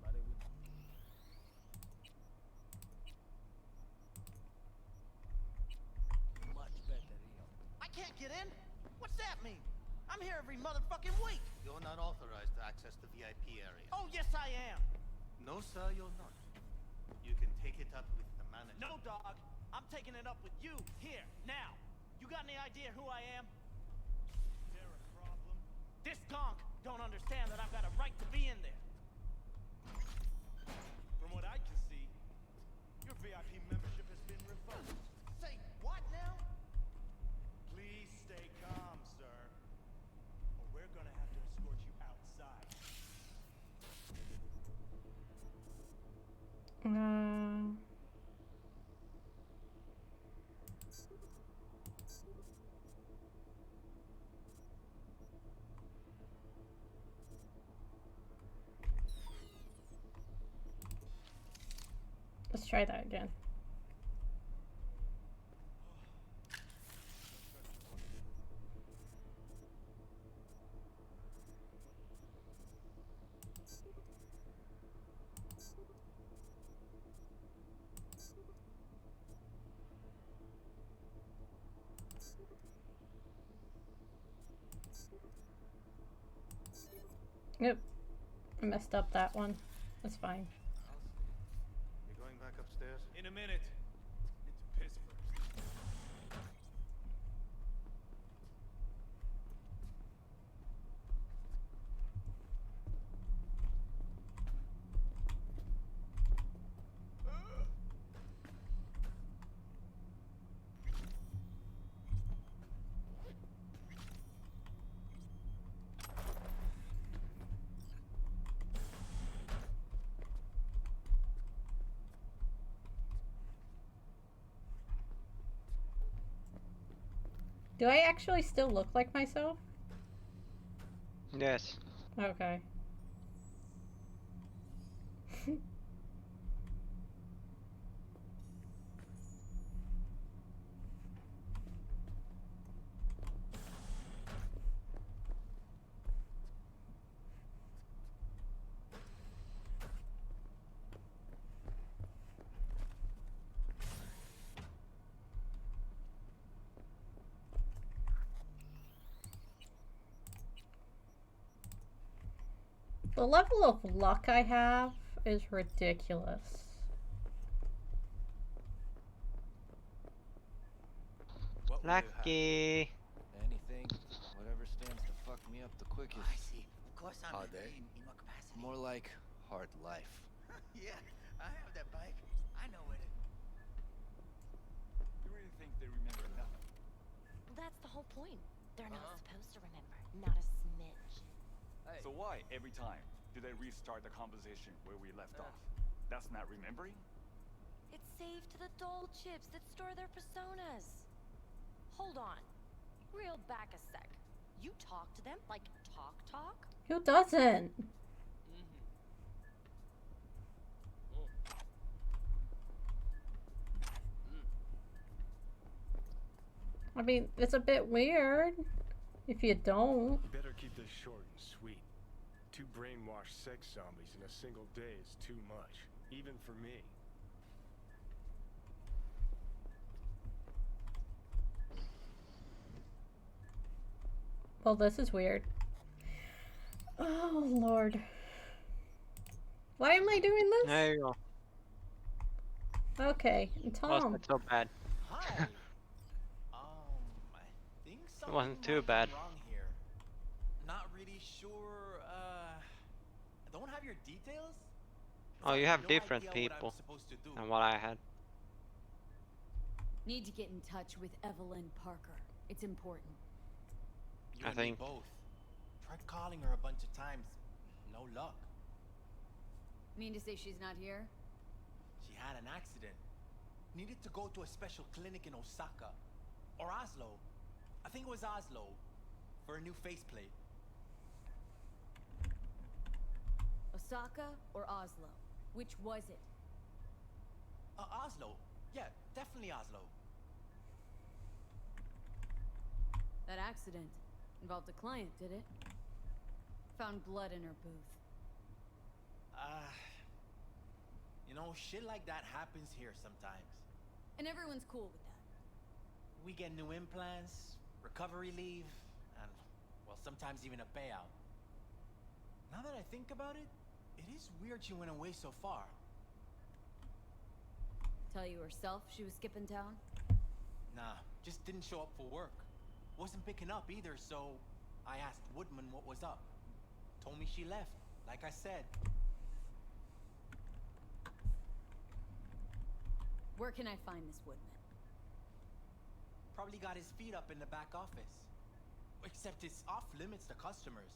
but it would... Much better, Rio. I can't get in? What's that mean? I'm here every motherfucking week. You're not authorized to access the VIP area. Oh, yes, I am. No, sir, you're not. You can take it up with the manager. No, dog. I'm taking it up with you, here, now. You got any idea who I am? Is there a problem? This gonk don't understand that I've got a right to be in there. From what I can see, your VIP membership has been revoked. Say what now? Please stay calm, sir. Or we're gonna have to escort you outside. Let's try that again. Yep. I messed up that one. That's fine. You going back upstairs? In a minute. Need to piss first. Do I actually still look like myself? Yes. Okay. The level of luck I have is ridiculous. Lucky. Anything, whatever stands to fuck me up the quickest. I see. Of course I'm Hard day? in what capacity? More like hard life. Yeah, I have that bike. I know it. You really think they remember nothing? Well, that's the whole point. They're not supposed to remember. Not a smidge. So why, every time, do they restart the conversation where we left off? That's not remembering? It's saved to the doll chips that store their personas. Hold on. Reel back a sec. You talk to them like talk? Who doesn't? I mean, it's a bit weird if you don't. Better keep this short and sweet. 2 brainwashed sex zombies in a single day is too much, even for me. Well, this is weird. Oh, Lord. Why am I doing this? There you go. Okay, Tom. Wasn't so bad. Hi. I think It wasn't something too might be bad. wrong here. Not really sure. I don't have your details. Oh, you have No different idea what I'm people supposed to do. than what I had. Need to get in touch with Evelyn Parker. It's important. You I and me think. both. Tried calling her a bunch of times. No luck. Mean to say she's not here? She had an accident. Needed to go to a special clinic in Osaka. Or Oslo. I think it was Oslo. For a new faceplate. Osaka or Oslo? Which was it? Oslo. Yeah, definitely Oslo. That accident involved a client, did it? Found blood in her booth. You know, shit like that happens here sometimes. And everyone's cool with that. We get new implants, recovery leave, and, well, sometimes even a payout. Now that I think about it, it is weird she went away so far. Tell you herself she was skipping town? Nah, just didn't show up for work. Wasn't picking up either, so I asked Woodman what was up. Told me she left, like I said. Where can I find this Woodman? probably got his feet up in the back office. Except it's off limits to customers.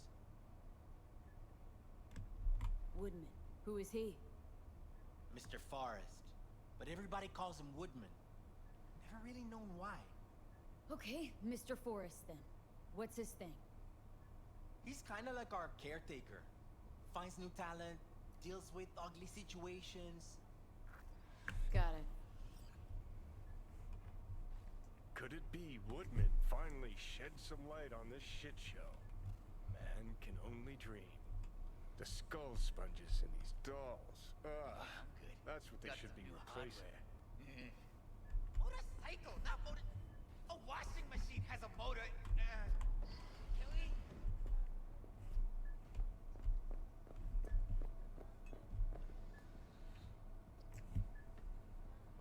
Woodman. Who is he? Mr. Forrest. But everybody calls him Woodman. Never really known why. Okay, Mr. Forrest then. What's his thing? He's kind of like our caretaker. Finds new talent, deals with ugly situations. Got it. Could it be Woodman finally shed some light on this shit show? Man can only dream. The skull sponges in these dolls. Ugh. That's what they should be replacing. Motorcycle, not motor. A washing machine has a motor. Can we?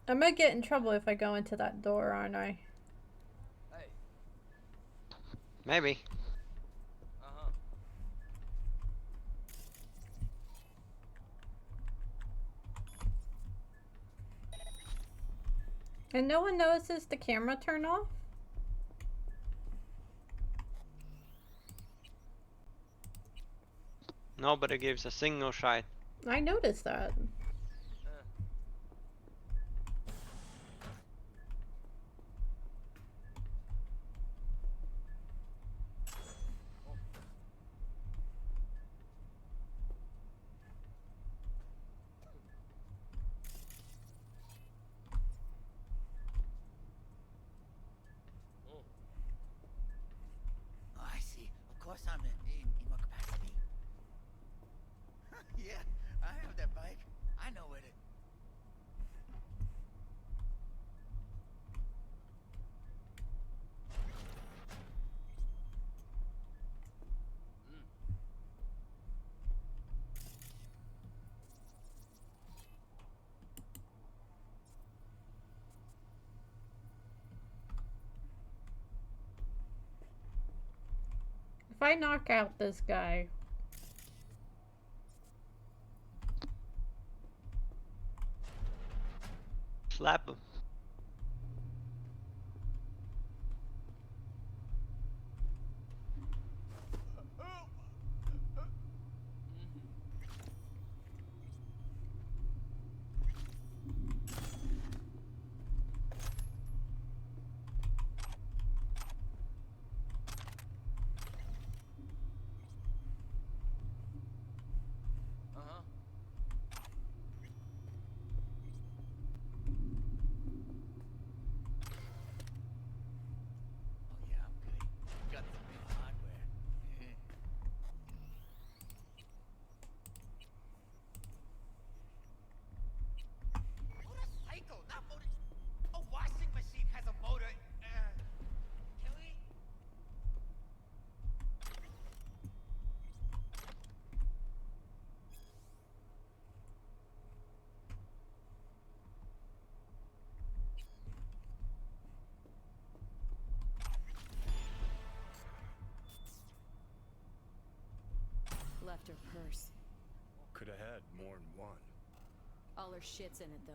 I might get in trouble if I go into that door, aren't I? Maybe. And no one notices the camera turn off? Nobody gives a single shit. I noticed that. Oh, I see. Of course I'm in what capacity? Yeah, I have that bike. I know it. If I knock out this guy, Slap him. Motorcycle, not motor. A washing machine has a motor. Can we? Left her purse. Could have had more than one. All her shit's in it though.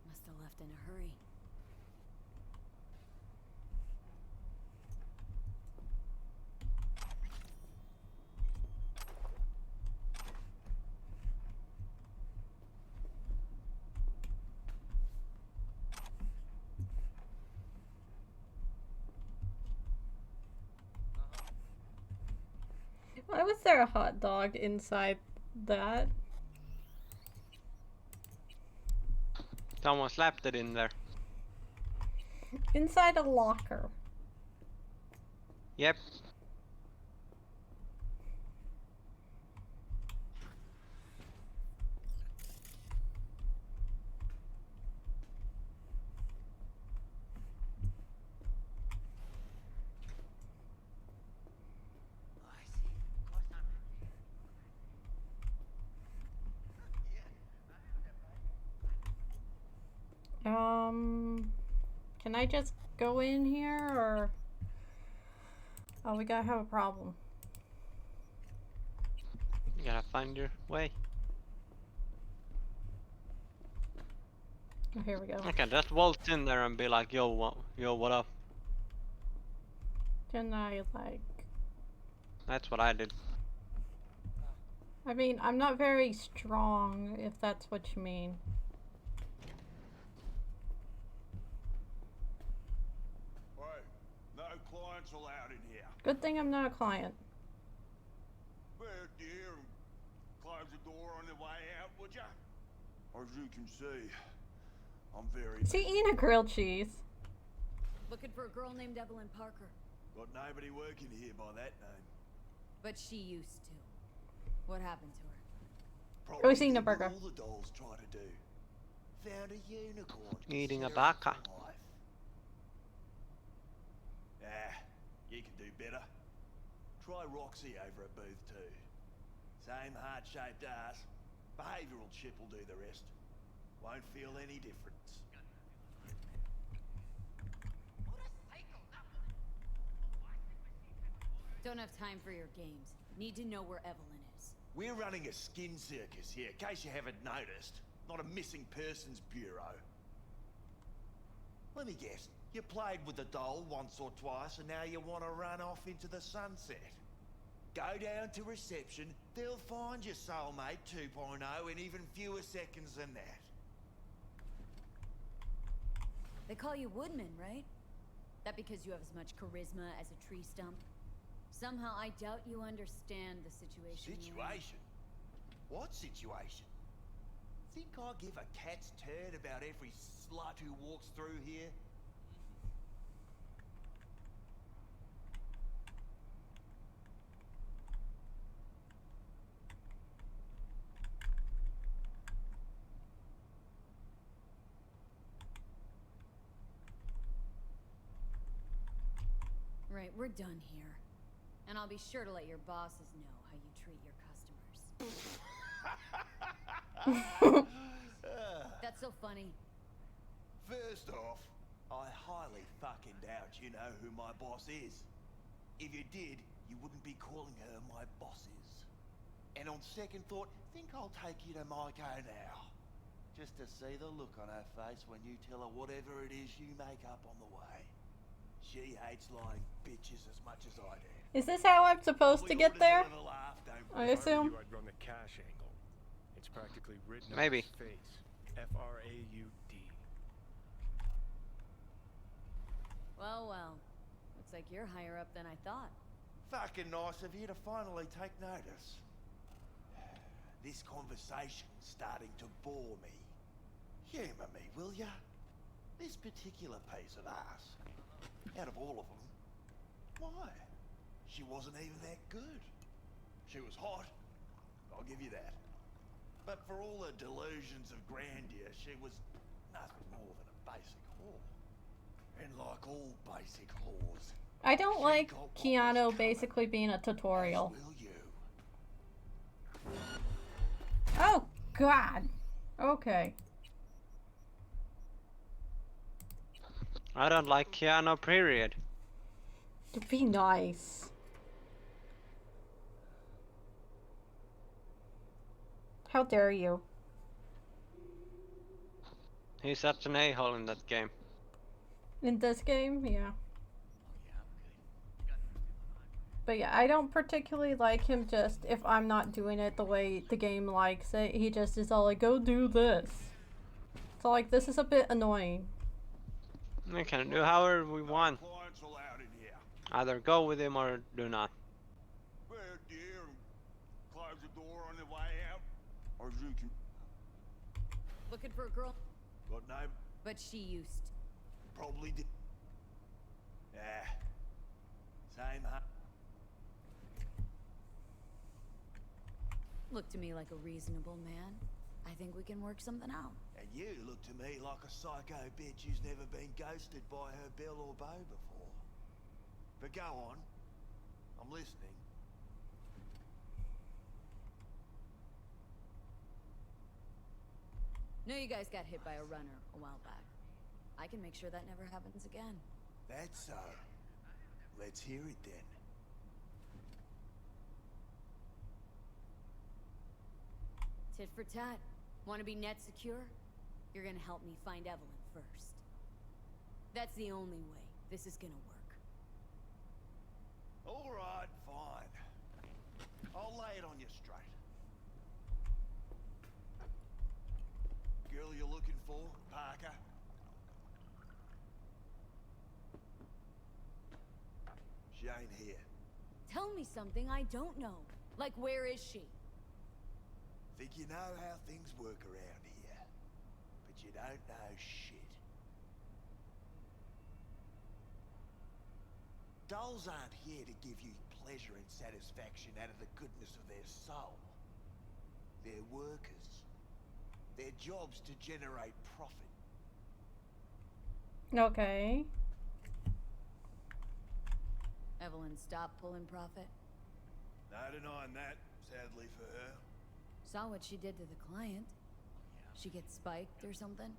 Must have left in a hurry. why was there a hot dog inside that? Someone slapped it in there. Inside a locker. Yep. Can I just go in here, or... Oh, we gotta have a problem. You gotta find your way. Oh, here we go. Okay, just waltz in there and be like, yo, what up? Can I, like... That's what I did. I mean, I'm not very strong, if that's what you mean. Hey, no clients allowed in here. Good thing I'm not a client. Well, dear, close the door on the way out, would ya? As you can see, I'm very... Is he eating a grilled cheese? Looking for a girl named Evelyn Parker. Got nobody working here by that name. But she used to. What happened to her? Oh, he's eating a did what burger. all the dolls try to do. Found a unicorn. to Eating a share it baka. with life. Ah, you can do better. Try Roxy over at booth 2. Same heart-shaped ass. Behavioural chip will do the rest. Won't feel any difference. Don't have time for your games. Need to know where Evelyn is. We're running a skin circus here, in case you haven't noticed. Not a missing persons bureau. Let me guess. You played with the doll once or twice, and now you want to run off into the sunset. Go down to reception. They'll find your soulmate 2.0 in even fewer seconds than that. They call you Woodman, right? That because you have as much charisma as a tree stump? Somehow I doubt you understand the situation. Situation? What situation? Think I give a cat's turd about every slut who walks through here? Right, we're done here. And I'll be sure to let your bosses know how you treat your customers. That's so funny. First off, I highly fucking doubt you know who my boss is. If you did, you wouldn't be calling her my bosses. And on second thought, think I'll take you to Maiko now. Just to see the look on her face when you tell her whatever it is you make up on the way. She hates lying bitches as much as I do. Is this how I'm supposed to get there? I assume. I'd run the cash angle. It's practically written Maybe. on his face. F-R-A-U-D. Well, well. Looks like you're higher up than I thought. Fucking nice of you to finally take notice. This conversation's starting to bore me. Humour me, will ya? This particular piece of ass, out of all of them, why? She wasn't even that good. She was hot, I'll give you that. But for all her delusions of grandeur, she was nothing more than a basic whore. And like all basic whores, I don't like Keanu basically being a tutorial. will you? Oh, God. Okay. I don't like Keanu, period. To be nice. How dare you? He's such an a-hole in that game. In this game, yeah. But yeah, I don't particularly like him just if I'm not doing it the way the game likes it. He just is all like, go do this. So like, this is a bit annoying. We can do however we want. Clients allowed in here. Either go with him or do not. Well, dear, close the door on the way out. Or you can... Looking for a girl? Got no... But she used to. Probably did... Ah. Same huh? Look to me like a reasonable man. I think we can work something out. And you look to me like a psycho bitch who's never been ghosted by her Bill or Beau before. But go on. I'm listening. Know you guys got hit by a runner a while back. I can make sure that never happens again. That's so. Let's hear it then. Tit for tat. Want to be net secure? You're gonna help me find Evelyn first. That's the only way this is gonna work. All right, fine. I'll lay it on you straight. Girl you're looking for, Parker? She ain't here. Tell me something I don't know. Like, where is she? Think you know how things work around here, but you don't know shit. Dolls aren't here to give you pleasure and satisfaction out of the goodness of their soul. They're workers. Their job's to generate profit. Okay. Evelyn stopped pulling profit. No denying that, sadly for her. Saw what she did to the client. She gets spiked or something?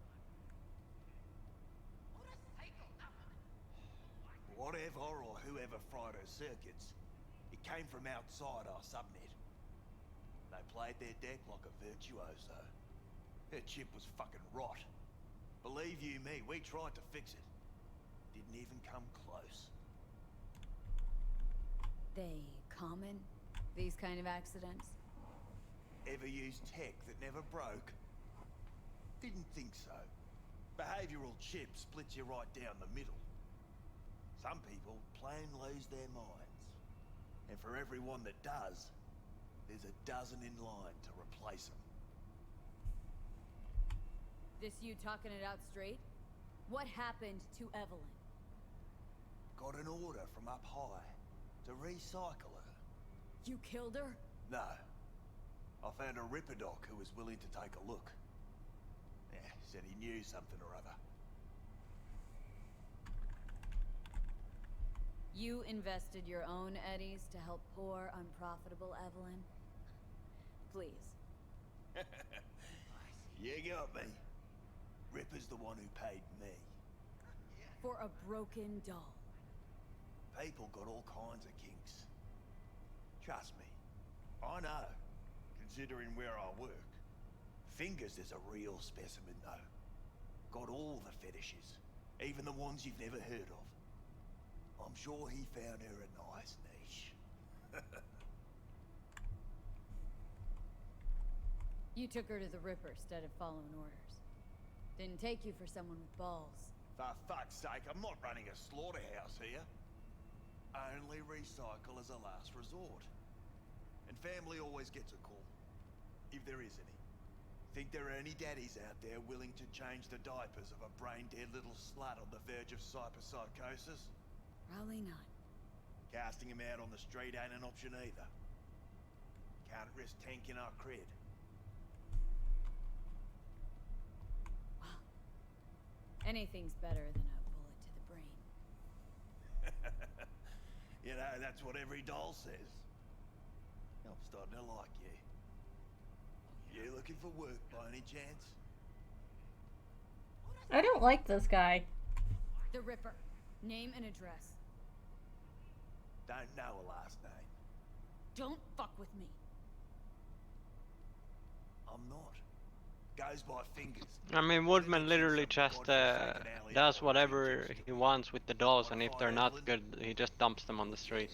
Whatever or whoever fried her circuits, it came from outside our subnet. They played their deck like a virtuoso. Her chip was fucking rot. Believe you me, we tried to fix it. Didn't even come close. They common? These kind of accidents? Ever used tech that never broke? Didn't think so. Behavioral chip splits you right down the middle. Some people plain lose their minds. And for everyone that does, there's a dozen in line to replace them. This you talking it out straight? What happened to Evelyn? Got an order from up high to recycle her. You killed her? No. I found a Ripper doc who was willing to take a look. Yeah, said he knew something or other. You invested your own eddies to help poor, unprofitable Evelyn? Please. You got me. Ripper's the one who paid me. For a broken doll. People got all kinds of kinks. Trust me. I know, considering where I work. Fingers is a real specimen, though. Got all the fetishes, even the ones you've never heard of. I'm sure he found her a nice niche. You took her to the Ripper instead of following orders. Didn't take you for someone with balls. For fuck's sake, I'm not running a slaughterhouse here. Only recycle as a last resort. And family always gets a call, if there is any. Think there are any daddies out there willing to change the diapers of a brain-dead little slut on the verge of cyberpsychosis? Probably not. Casting him out on the street ain't an option either. Can't risk tanking our cred. Well, anything's better than a bullet to the brain. You know, that's what every doll says. I'm starting to like you. You looking for work by any chance? I don't like this guy. The Ripper. Name and address. Don't know a last name. Don't fuck with me. I'm not. Goes by fingers. I mean, Woodman literally just does whatever he wants with the dolls, and if they're not good, he just dumps them on the street.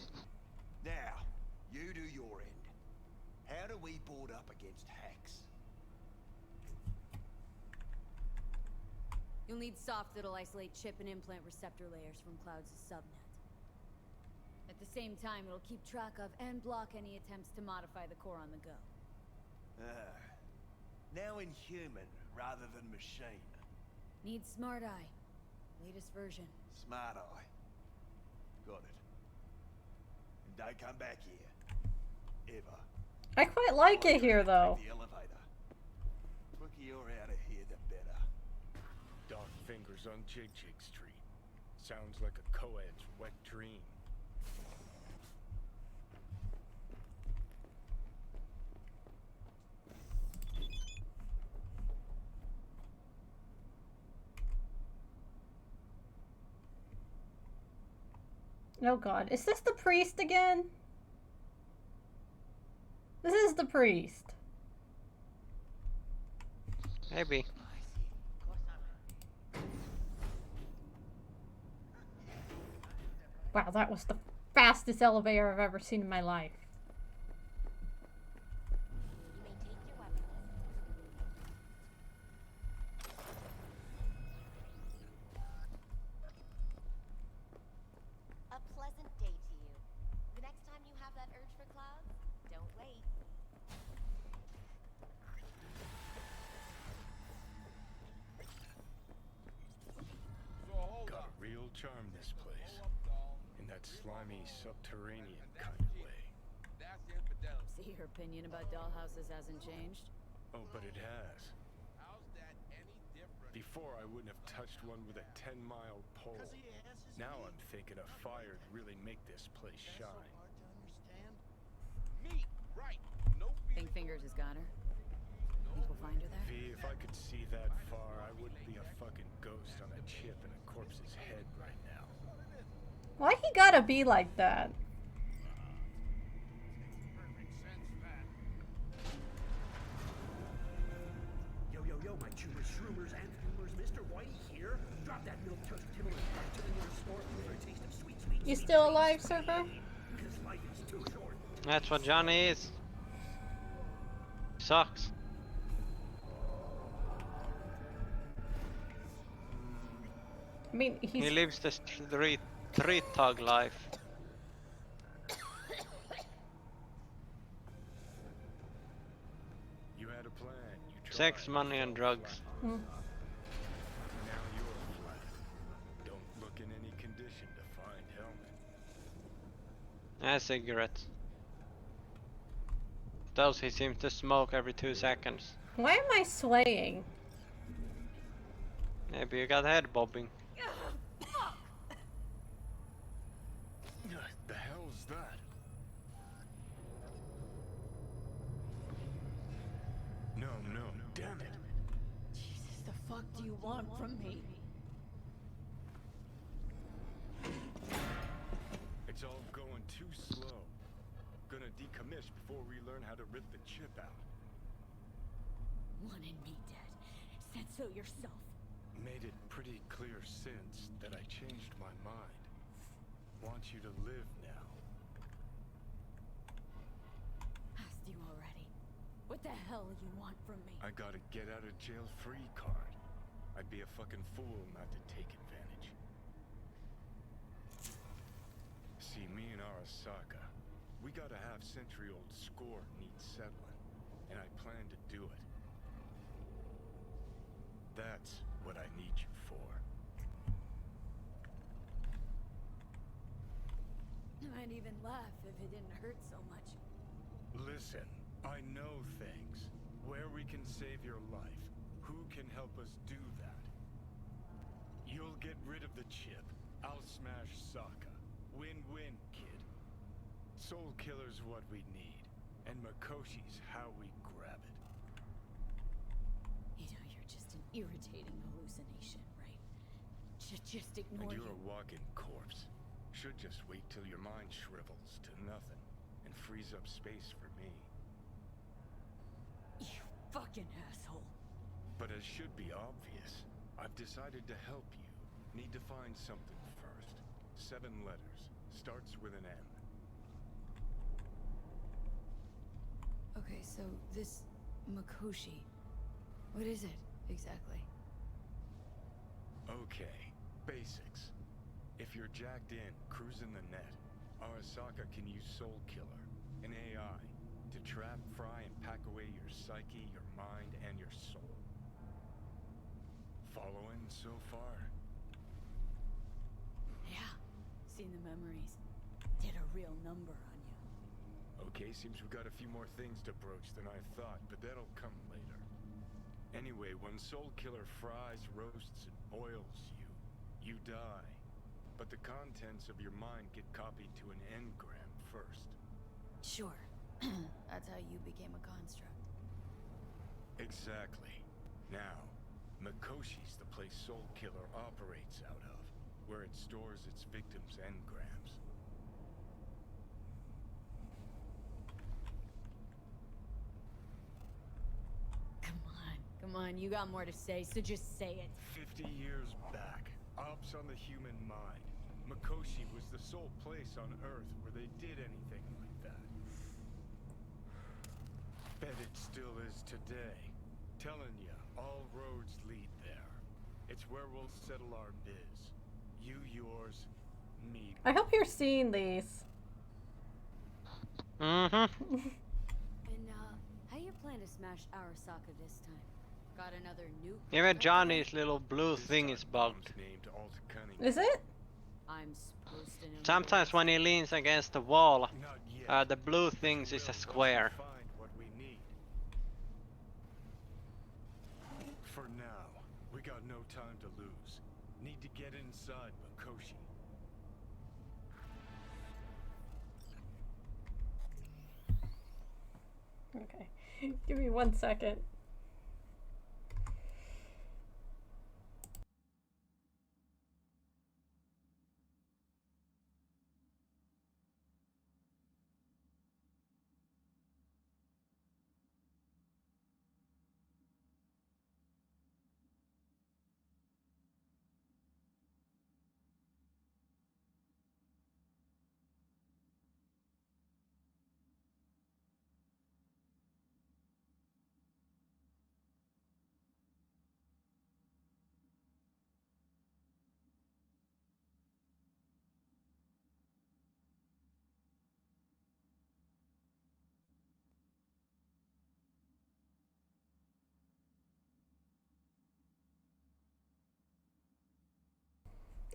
Now, you do your end. How do we board up against hacks? You'll need soft that'll isolate chip and implant receptor layers from Cloud's subnet. At the same time, it'll keep track of and block any attempts to modify the core on the go. Now in human rather than machine. Needs Smart Eye. Latest version. Smart Eye. Got it. And don't come back here. Ever. I quite like it here, though. The elevator. Quicker you're out of here, the better. Dark fingers on Jig Jig Street. Sounds like a co-ed's wet dream. Oh god, is this the priest again? This is the priest. Maybe. Wow, that was the fastest elevator I've ever seen in my life. A pleasant day to you. The next time you have that urge for clouds, don't wait. Got a real charm, this place. In that slimy, subterranean kind of way. See, your opinion about dollhouses hasn't changed? Oh, but it has. Before, I wouldn't have touched one with a 10-mile pole. Now I'm thinking a fire'd really make this place shine. Think Fingers has got her? Think we'll find her there? V, if I could see that far, I wouldn't be a fucking ghost on a chip in a corpse's head right now. Why he gotta be like that? Yo, my tumors, shroomers, and fumers, Mr. Whitey here. Drop that milk toast Timberland to the nearest store for a taste of sweet, sweet. You still alive, Server? Because life is too short. That's what Johnny is. Sucks. I mean, He lives the street thug life. You had a plan. You tried. Sex, money, and drugs. Hmm. Now you're flat. Don't look in any condition to find Hellman. A cigarette. Those he seems to smoke every 2 seconds. Why am I swaying? Maybe you got head bobbing. The hell's that? No, damn it. Jesus, the fuck do you want from me? It's all going too slow. Gonna decommiss before we learn how to rip the chip out. Wanted me dead. Said so yourself. Made it pretty clear since that I changed my mind. Want you to live now. Asked you already. What the hell you want from me? I got a get out of jail free card. I'd be a fucking fool not to take advantage. See, me and Arasaka, we got a half-century-old score needs settling, and I plan to do it. That's what I need you for. I'd even laugh if it didn't hurt so much. Listen, I know things. Where we can save your life. Who can help us do that? You'll get rid of the chip. I'll smash Sokka. Win-win, kid. Soul Killer's what we need. And Makoshi's how we grab it. You know, you're just an irritating hallucination, right? Just ignore And you're you. a walking corpse. Should just wait till your mind shrivels to nothing and frees up space for me. You fucking asshole. But it should be obvious. I've decided to help you. Need to find something first. 7 letters. Starts with an M. Okay, so this Makoshi, what is it exactly? Okay, basics. If you're jacked in, cruising the net, Arasaka can use Soul Killer, an AI, to trap, fry, and pack away your psyche, your mind, and your soul. Following so far? Yeah, seen the memories. Did a real number on you. Okay, seems we've got a few more things to broach than I thought, but that'll come later. Anyway, when Soul Killer fries, roasts, and boils you, you die. But the contents of your mind get copied to an engram first. Sure. That's how you became a construct. Exactly. Now, Makoshi's the place Soul Killer operates out of, where it stores its victims' engrams. Come on, you got more to say, so just say it. 50 years back, ops on the human mind. Makoshi was the sole place on Earth where they did anything like that. Bet it still is today. Telling ya, all roads lead there. It's where we'll settle our biz. You yours, me. I hope you're seeing these. Mm-hmm. And how you plan to smash Arasaka this time? Got another nuke? Even Johnny's little blue thing is bugged. Is it? I'm supposed to know. Sometimes when he leans against the wall, the blue thing is a square. Find what we need. For now, we got no time to lose. Need to get inside Makoshi. Okay. Give me 1 second.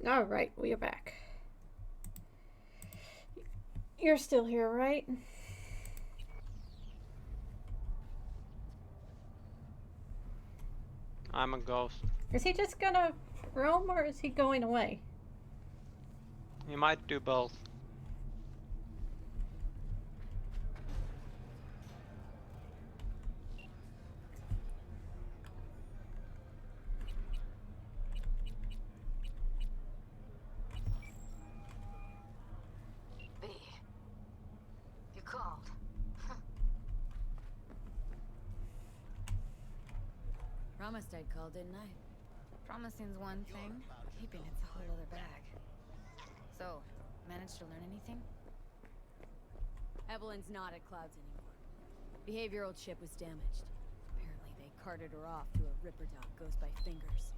All right, we are back. You're still here, right? I'm a ghost. Is he just gonna roam or is he going away? You might do both. B, you called. Promised I'd call, didn't I? Promising's one thing, keeping it's a whole other bag. So, managed to learn anything? Evelyn's not at Clouds anymore. Behavioral chip was damaged. Apparently they carted her off to a Ripper dog goes by Fingers.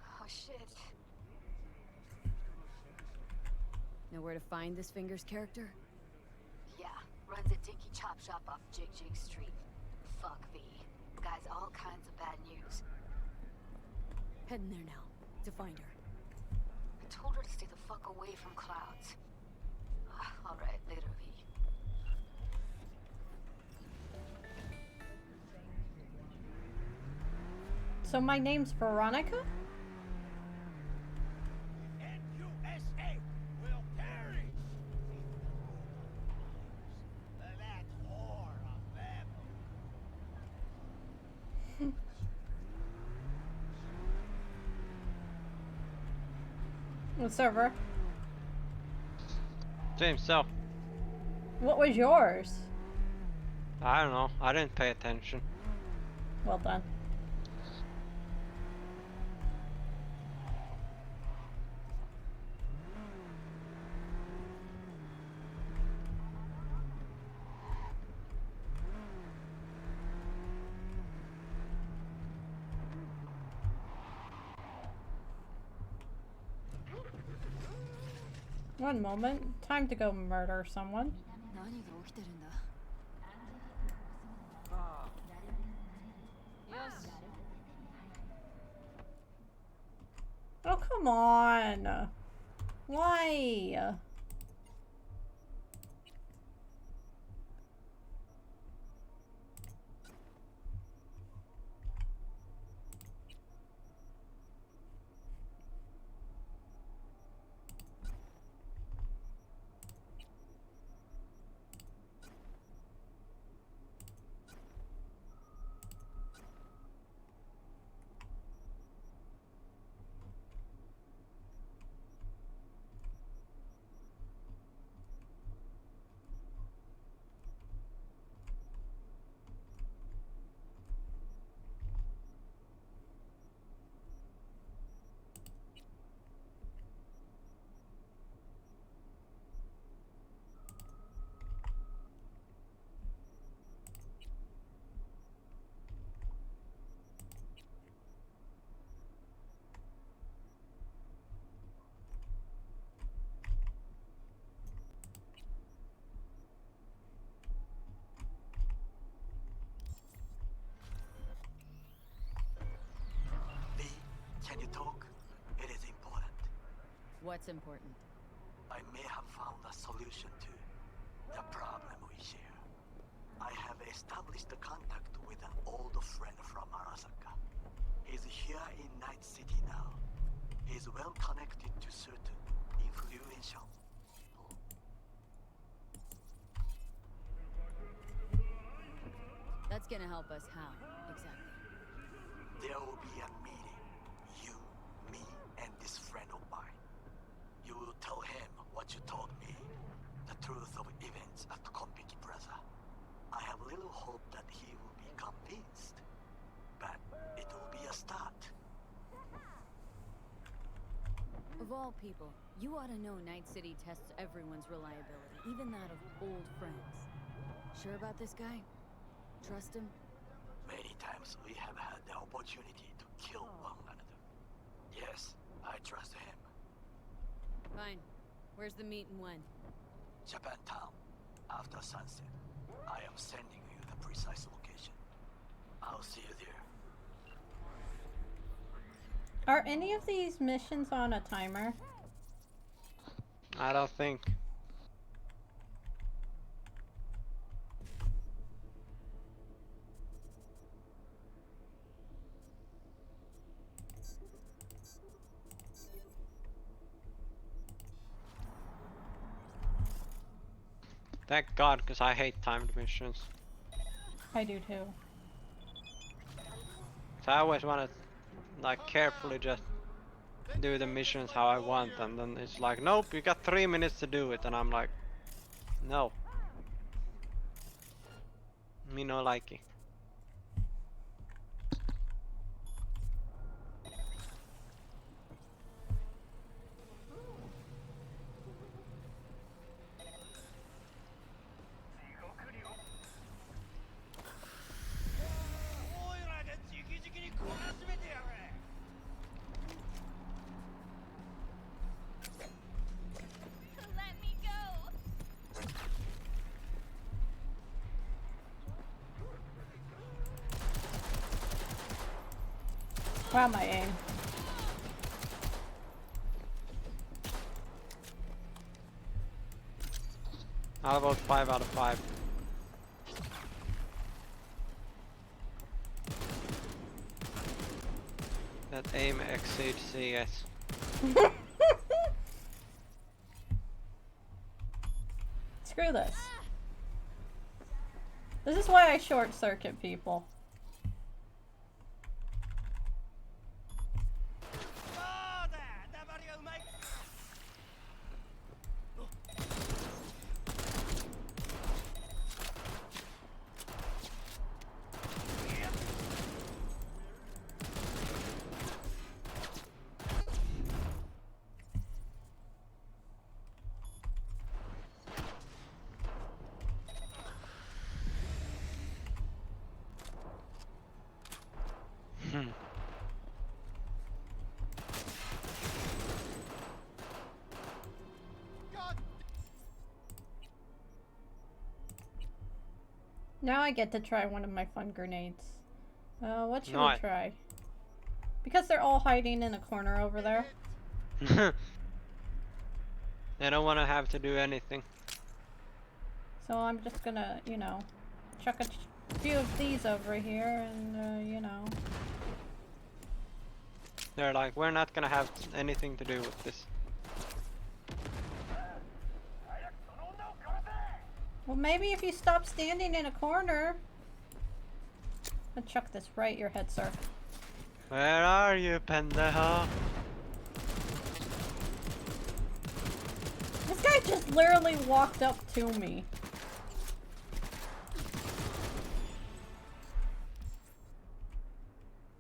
Oh shit. Know where to find this Fingers character? Yeah, runs a dinky chop shop off Jig Jig Street. Fuck V. Guy's all kinds of bad news. Heading there now, to find her. I told her to stay the fuck away from Clouds. Alright, later V. So my name's Veronica? USA will perish. That whore of them. What's over? Seems so. What was yours? I don't know. I didn't pay attention. Well done. One moment. Time to go murder someone. Oh, come on. Why? What's important? I may have found a solution to the problem we share. I have established a contact with an old friend from Arasaka. He's here in Night City now. He's well connected to certain influential people. That's gonna help us how, exactly? There will be a meeting. You, me, and this friend of mine. You will tell him what you told me. The truth of events at Konbiki Plaza. I have little hope that he will be convinced. But it will be a start. Of all people, you ought to know Night City tests everyone's reliability, even that of old friends. Sure about this guy? Trust him? Many times we have had the opportunity to kill one another. Yes, I trust him. Fine. Where's the meet and when? Japantown. After sunset. I am sending you the precise location. I'll see you there. Are any of these missions on a timer? I don't think. Thank God, because I hate timed missions. I do too. So I always want to like carefully just do the missions how I want, and then it's like, nope, you got 3 minutes to do it, and I'm like, no. Me no likey. Let me go. Wow, my aim. I'll vote 5 out of 5. That aim exceeds CS. Screw this. This is why I short circuit people. Now I get to try one of my fun grenades. What should we try? Because they're all hiding in a corner over there. They don't want to have to do anything. So I'm just gonna, you know, chuck a few of these over here and, you know. They're like, we're not gonna have anything to do with this. Well, maybe if you stop standing in a corner. I'll chuck this right at your head, sir. Where are you, pendejo? This guy just literally walked up to me.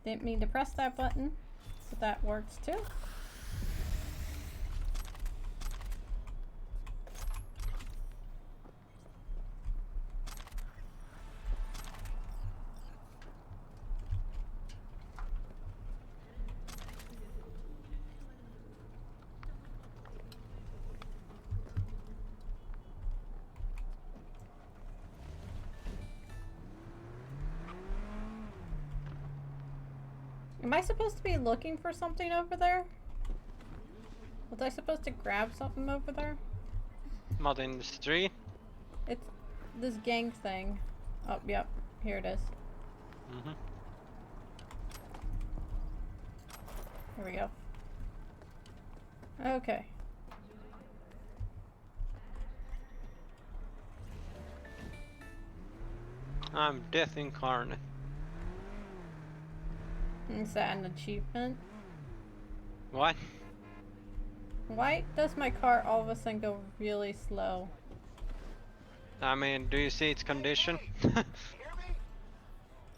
Didn't mean to press that button, so that works too. Am I supposed to be looking for something over there? Was I supposed to grab something over there? Not in the street. It's this gang thing. Oh, yep. Here it is. Mm-hmm. Here we go. Okay. I'm death incarnate. Is that an achievement? What? Why does my car all of a sudden go really slow? I mean, do you see its condition?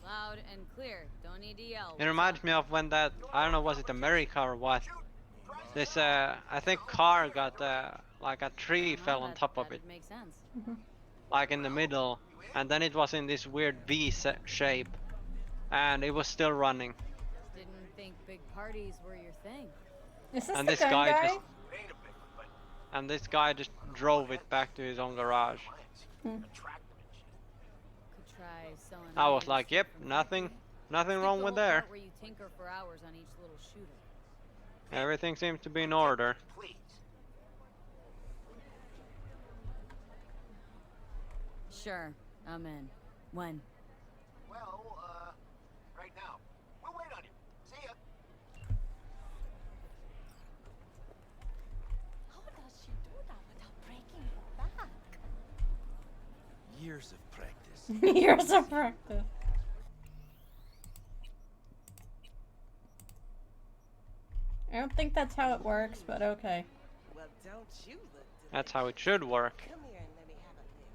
Loud and clear. Don't need to yell. It reminds me of when that, I don't know, was it America or what? This, I think car got, like a tree fell on top of it. Makes sense. Like in the middle. And then it was in this weird V shape. And it was still running. Didn't think big parties were your thing. Is this And the this gun guy guy? just... And this guy just drove it back to his own garage. Could try selling I was items like, yep, nothing wrong with there. Where you tinker for hours on each little shooter. Everything seems to be in order. Sure, I'm in. When? Well, right now. We'll wait on you. See ya. How does she do that without breaking her back? Years of practice. Years of practice. I don't think that's how it works, but okay. Well, don't you look That's how it should work. Come here and let me have a look.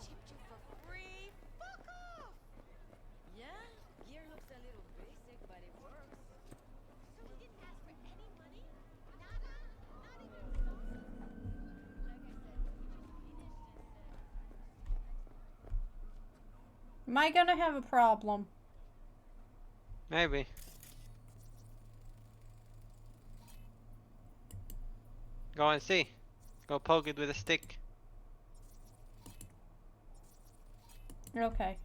Chipped you for free? Fuck off! Yeah, gear looks a little basic, but it works. So he didn't ask for any money? Nada? Not even some? Like I said, we just finished and Am I gonna have a problem? Maybe. Go and see. Go poke it with a stick. Okay.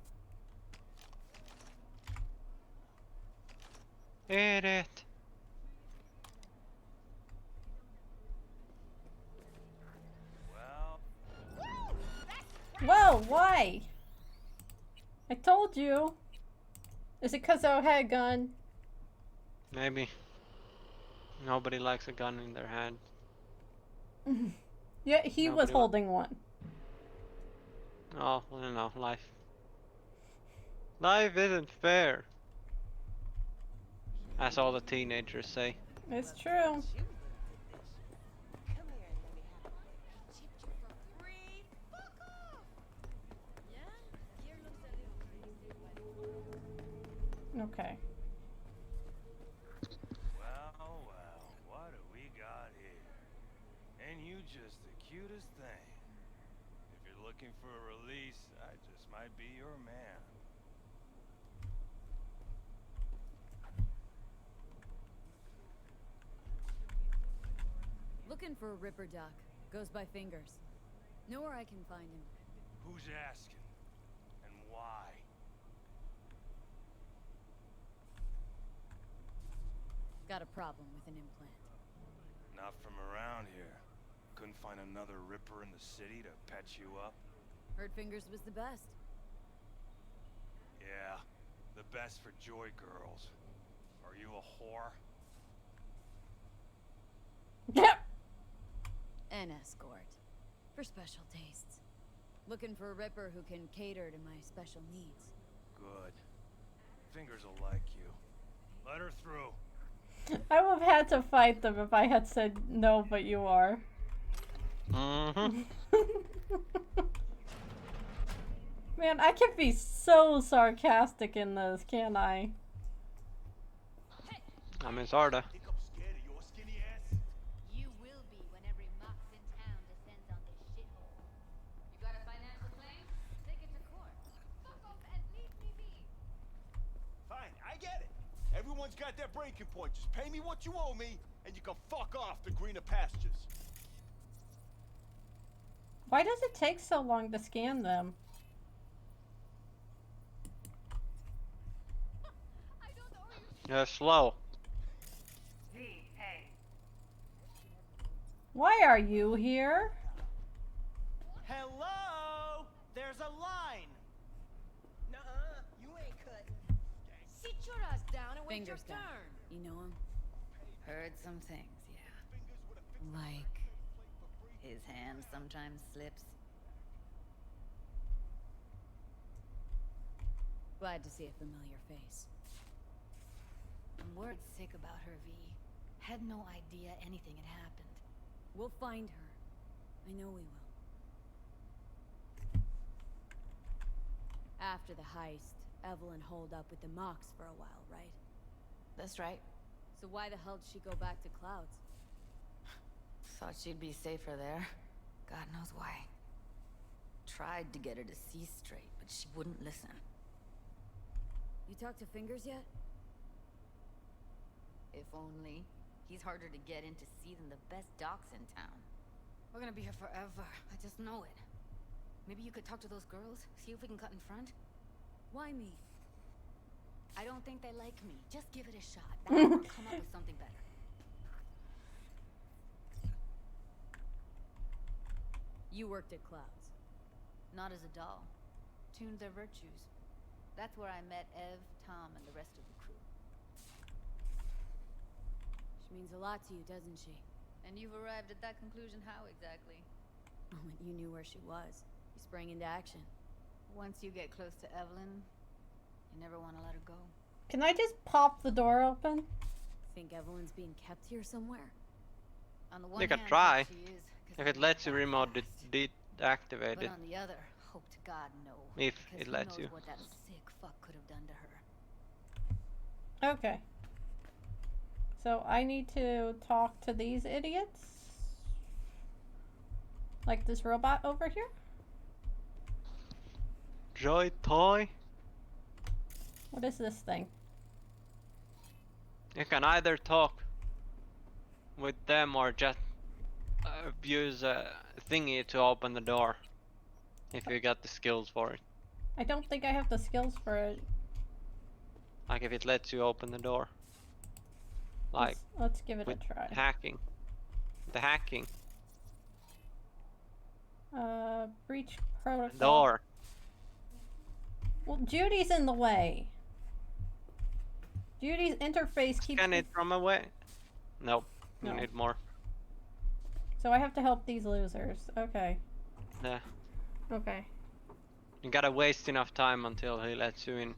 Hit it. Whoa, why? I told you. Is it because I had a gun? Maybe. Nobody likes a gun in their hand. Yeah, he was Nobody holding one. Oh, well, you know, life. Life isn't fair. As all the teenagers say. It's true. Okay. Well, what do we got here? And you just the cutest thing. If you're looking for a release, I just might be your man. Looking for a Ripper Doc. Goes by Fingers. Know where I can find him. Who's asking? And why? Got a problem with an implant. Not from around here. Couldn't find another Ripper in the city to patch you up? Heard Fingers was the best. Yeah, the best for joy girls. Are you a whore? Yep. An escort. For special tastes. Looking for a Ripper who can cater to my special needs. Good. Fingers will like you. Let her through. I would have had to fight them if I had said no, but you are. Mm-hmm. Man, I can be so sarcastic in this, can't I? I mean, sorta. You will be when every mox in town descends on this shithole. You got a financial claim? Take it to court. Fuck off and leave me be. Fine, I get it. Everyone's got their breaking point. Just pay me what you owe me, and you can fuck off to greener pastures. Why does it take so long to scan them? You're slow. V, hey. Why are you here? Hello? There's a line. Nuh-uh, you ain't cutting. Sit your ass down and wait your Fingers down. turn. You know him? Heard some things, yeah. Like his hand sometimes slips. Glad to see a familiar face. I'm worried sick about her, V. Had no idea anything had happened. We'll find her. I know we will. After the heist, Evelyn holed up with the Mox for a while, right? That's right. So why the hell did she go back to Clouds? Thought she'd be safer there. God knows why. Tried to get her to see straight, but she wouldn't listen. You talked to Fingers yet? If only. He's harder to get in to see than the best docs in town. We're gonna be here forever. I just know it. Maybe you could talk to those girls, see if we can cut in front? Why me? I don't think they like me. Just give it a shot. That will come up with something better. You worked at Clouds. Not as a doll. Tuned their virtues. That's where I met Ev, Tom, and the rest of the crew. She means a lot to you, doesn't she? And you've arrived at that conclusion how exactly? The moment you knew where she was, you sprang into action. Once you get close to Evelyn, you never want to let her go. Can I just pop the door open? Think Evelyn's being kept here somewhere? On the one You can hand, try. she is, If it lets you remote deactivate but it. on the other, hope to God no. If because it who lets knows you. what that sick fuck could have done to her. Okay. So I need to talk to these idiots? Like this robot over here? Joy toy. What is this thing? You can either talk with them or just use a thingy to open the door. If you got the skills for it. I don't think I have the skills for it. Like if it lets you open the door. Like let's give it a with try. hacking. The hacking. Breach protocol. Door. Well, Judy's in the way. Judy's interface keeps. Scan it from away. Nope. You No. need more. So I have to help these losers. Okay. Yeah. Okay. You gotta waste enough time until he lets you in.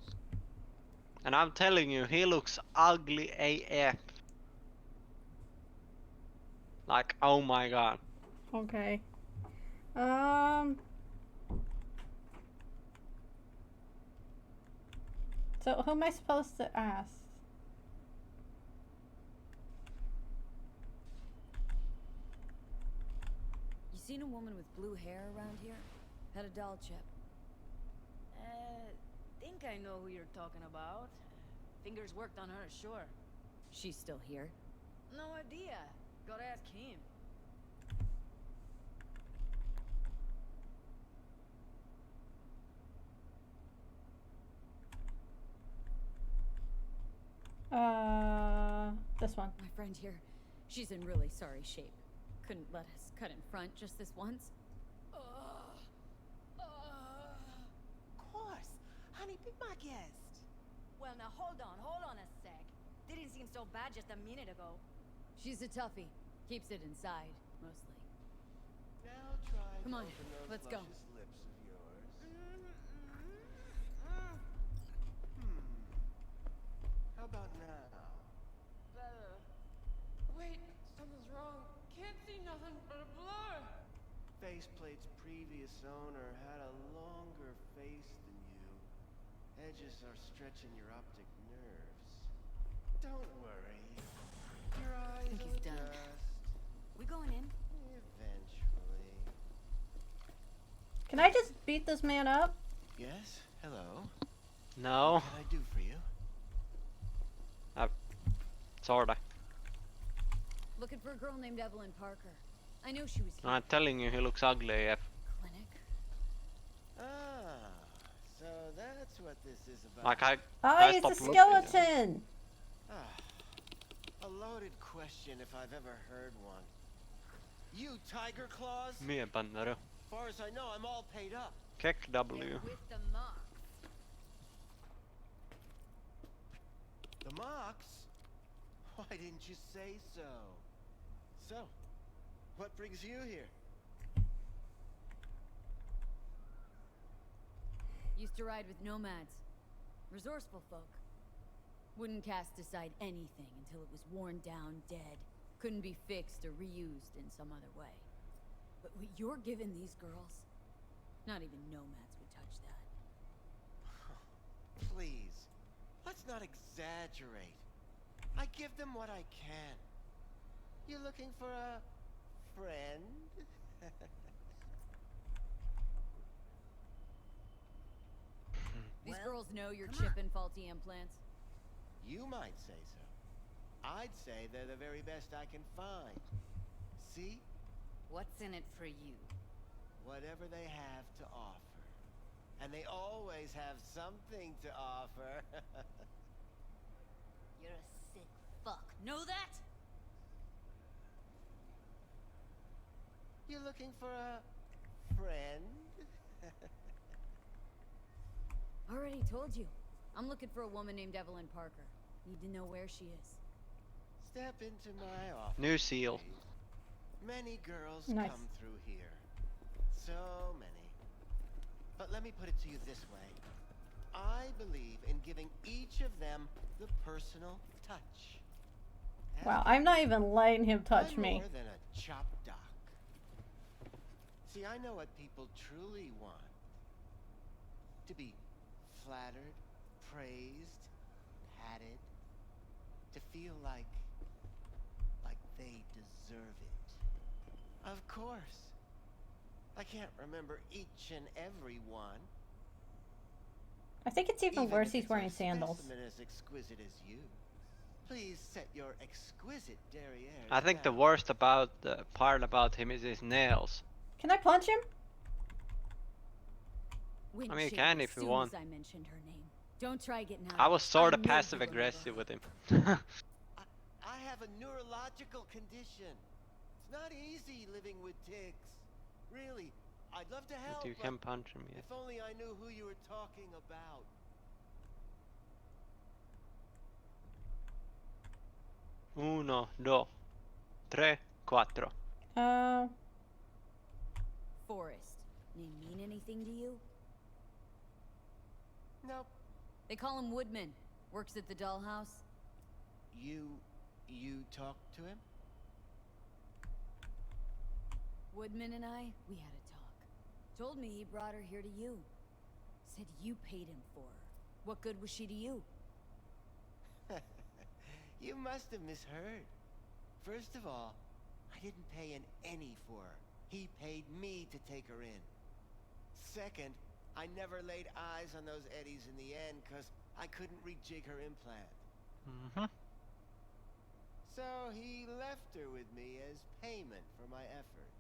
And I'm telling you, he looks ugly AF. Like, oh my god. Okay. So who am I supposed to ask? You seen a woman with blue hair around here? Had a doll chip. Think I know who you're talking about. Fingers worked on her, sure. She's still here. No idea. Gotta ask him. This one. My friend here, she's in really sorry shape. Couldn't let us cut in front just this once. Of course. Honey, be my guest. Well, now hold on a sec. Didn't seem so bad just a minute ago. She's a toughie. Keeps it inside, mostly. Now try Come to on, open those let's go. luscious lips of yours. How about now? Better. Wait, something's wrong. Can't see nothing but a blur. Faceplate's previous owner had a longer face than you. Edges are stretching your optic nerves. Don't worry. Your eyes think he's will done. adjust We going in? eventually. Can I just beat this man up? Yes? Hello? No. What can I do for you? Sorta. Looking for a girl named Evelyn Parker. I knew she was here. I'm telling you, he looks ugly AF. Clinic? Ah, so that's what this is about. Like I Oh, he's a stopped looking at him. skeleton! A loaded question if I've ever heard one. You Tiger Claws? Miepannaro. Far as I know, I'm all paid up. Kek W. They're with the Mox. The Mox? Why didn't you say so? So, what brings you here? Used to ride with nomads. Resourceful folk. Wouldn't cast aside anything until it was worn down, dead. Couldn't be fixed or reused in some other way. But what you're giving these girls, not even nomads would touch that. Please, let's not exaggerate. I give them what I can. You looking for a friend? These girls know you're chipping faulty implants. You might say so. I'd say they're the very best I can find. See? What's in it for you? Whatever they have to offer. And they always have something to offer. You're a sick fuck. Know that? You looking for a friend? Already told you. I'm looking for a woman named Evelyn Parker. Need to know where she is. Step into my office. New seal. Please. Many girls Nice. come through here. So many. But let me put it to you this way. I believe in giving each of them the personal touch. Wow, I'm not even letting him touch I'm me. more than a chop doc. See, I know what people truly want. To be flattered, praised, patted. To feel like they deserve it. Of course. I can't remember each and every one. I think it's even worse he's wearing sandals. Specimen as exquisite as you. Please set your exquisite derriere. I think the worst part about him is his nails. Can I punch him? I mean, you can if you want. I mentioned her name. Don't try getting out. I was sort of I know you passive aggressive with him. I have a neurological condition. It's not easy living with tics. Really, I'd love to help. But you can punch him, yes. If only I knew who you were talking about. Uno, dos, tres, cuatro. Forrest. Name mean anything to you? Nope. They call him Woodman. Works at the dollhouse. You talked to him? Woodman and I, we had a talk. Told me he brought her here to you. Said you paid him for her. What good was she to you? You must have misheard. First of all, I didn't pay an penny for her. He paid me to take her in. Second, I never laid eyes on those eddies in the end because I couldn't rejig her implant. Mm-hmm. So he left her with me as payment for my efforts.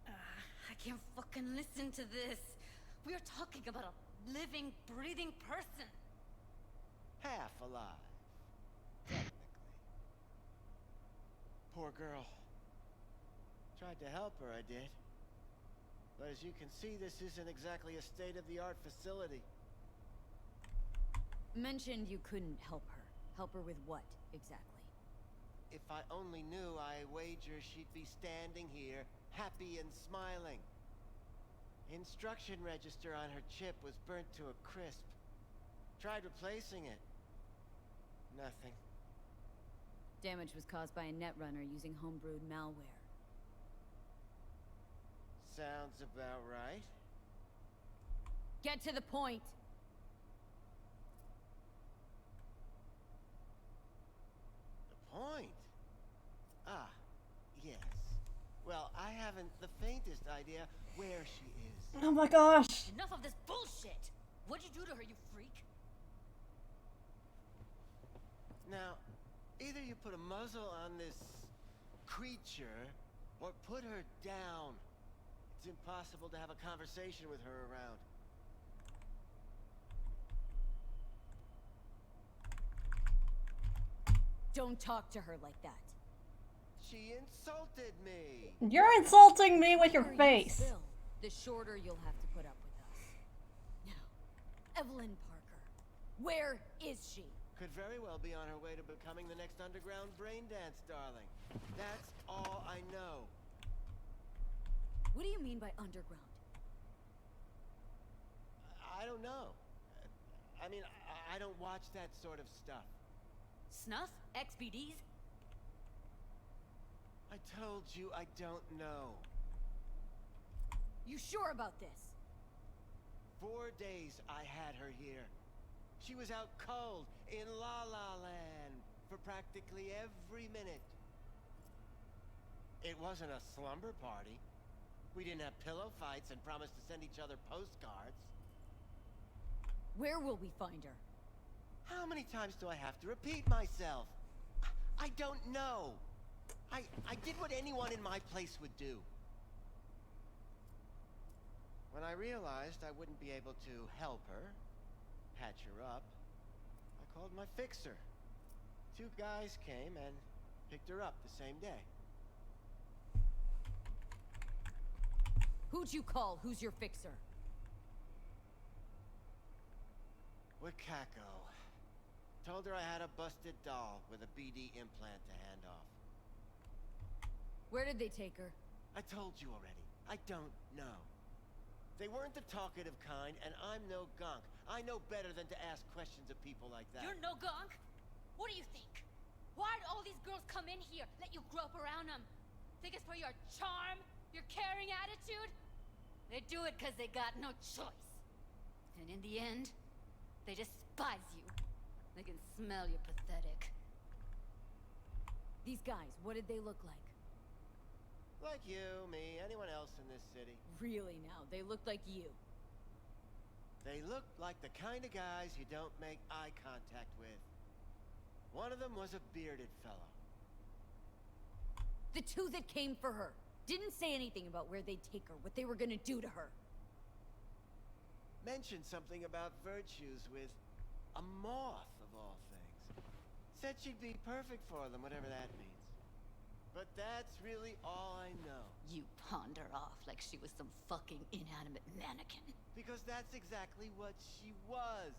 I can't fucking listen to this. We are talking about a living, breathing person. Half alive. Technically. Poor girl. Tried to help her, I did. But as you can see, this isn't exactly a state-of-the-art facility. Mentioned you couldn't help her. Help her with what, exactly? If I only knew, I wager she'd be standing here, happy and smiling. Instruction register on her chip was burnt to a crisp. Tried replacing it. Nothing. Damage was caused by a netrunner using homebrewed malware. Sounds about right. Get to the point! The point? Ah, yes. Well, I haven't the faintest idea where she is. Oh my gosh! Enough of this bullshit! What'd you do to her, you freak? Now, either you put a muzzle on this creature, or put her down. It's impossible to have a conversation with her around. Don't talk to her like that. She insulted me. You're insulting me with your The more you face. spill, the shorter you'll have to put up with us. Now, Evelyn Parker. Where is she? Could very well be on her way to becoming the next underground brain dance, darling. That's all I know. What do you mean by underground? I don't know. I mean, I don't watch that sort of stuff. Snuff? XBDs? I told you I don't know. You sure about this? 4 days I had her here. She was out cold in La La Land for practically every minute. It wasn't a slumber party. We didn't have pillow fights and promised to send each other postcards. Where will we find her? How many times do I have to repeat myself? I don't know. I did what anyone in my place would do. When I realized I wouldn't be able to help her, patch her up, I called my fixer. 2 guys came and picked her up the same day. Who'd you call? Who's your fixer? Wakako. Told her I had a busted doll with a BD implant to hand off. Where did they take her? I told you already. I don't know. They weren't the talkative kind, and I'm no gunk. I know better than to ask questions of people like that. You're no gunk? What do you think? Why'd all these girls come in here, let you grope around them? Think it's for your charm? Your caring attitude? They do it because they got no choice. And in the end, they despise you. They can smell you're pathetic. These guys, what did they look like? Like you, me, anyone else in this city. Really now, they looked like you. They looked like the kind of guys you don't make eye contact with. One of them was a bearded fellow. The 2 that came for her didn't say anything about where they'd take her, what they were gonna do to her. Mentioned something about virtues with a moth, of all things. Said she'd be perfect for them, whatever that means. But that's really all I know. You pawned her off like she was some fucking inanimate mannequin. Because that's exactly what she was.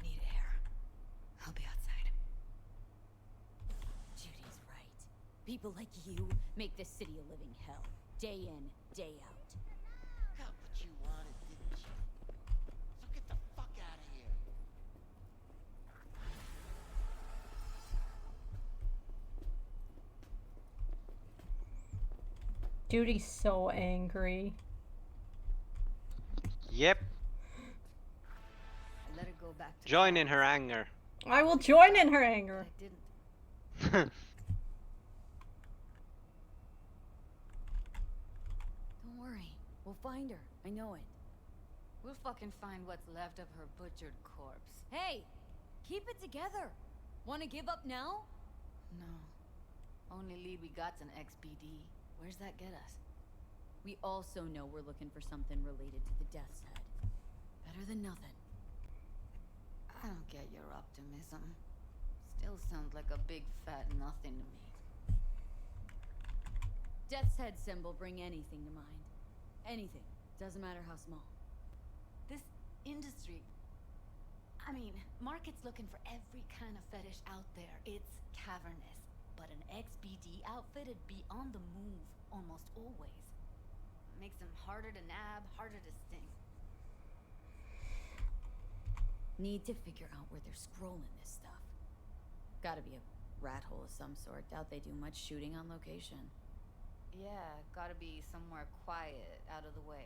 Need air. I'll be outside. Judy's right. People like you make this city a living hell. Day in, day out. Got what you wanted, didn't you? So get the fuck out of here. Judy's so angry. Yep. Let her go back to Join in her anger. I will join in her anger. I didn't. Don't worry. We'll find her. I know it. We'll fucking find what's left of her butchered corpse. Hey! Keep it together! Wanna give up now? No. Only lead we got's an XBD. Where's that get us? We also know we're looking for something related to the Death's Head. Better than nothing. I don't get your optimism. Still sounds like a big fat nothing to me. Death's Head symbol bring anything to mind. Anything. Doesn't matter how small. This industry... I mean, market's looking for every kind of fetish out there. It's cavernous. But an XBD outfit'd be on the move almost always. Makes them harder to nab, harder to sting. Need to figure out where they're scrolling this stuff. Gotta be a rat hole of some sort. Doubt they do much shooting on location. Yeah, gotta be somewhere quiet, out of the way.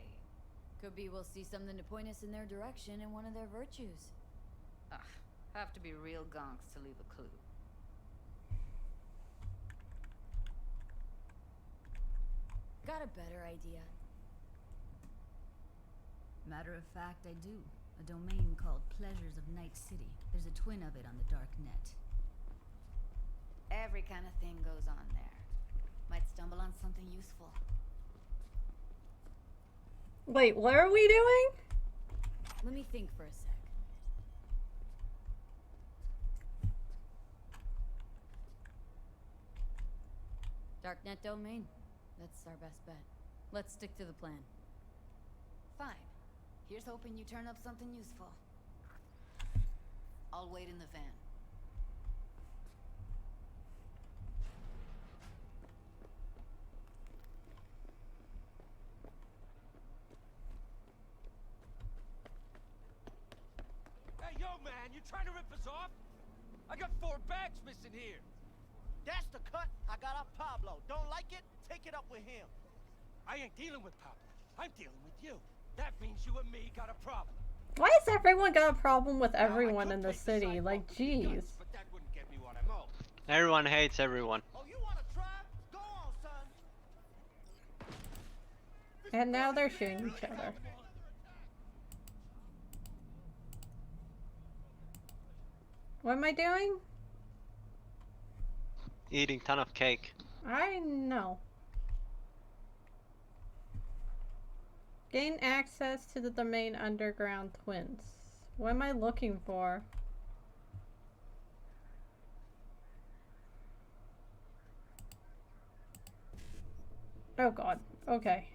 Could be we'll see something to point us in their direction in one of their virtues. Ugh, have to be real gonks to leave a clue. Got a better idea. Matter of fact, I do. A domain called Pleasures of Night City. There's a twin of it on the dark net. Every kind of thing goes on there. Might stumble on something useful. Wait, what are we doing? Let me think for a sec. Darknet domain. That's our best bet. Let's stick to the plan. Fine. Here's hoping you turn up something useful. I'll wait in the van. Hey, yo, man, you trying to rip us off? I got 4 bags missing here. That's the cut I got off Pablo. Don't like it? Take it up with him. I ain't dealing with Pablo. I'm dealing with you. That means you and me got a problem. Why has everyone got a problem with everyone in the city? Like, jeez. But that wouldn't get me what I'm owed. Everyone hates everyone. Oh, you wanna try? Go on, son. And now they're shooting each other. What am I doing? Eating ton of cake. I know. Gain access to the domain underground twins. What am I looking for? Oh god. Okay.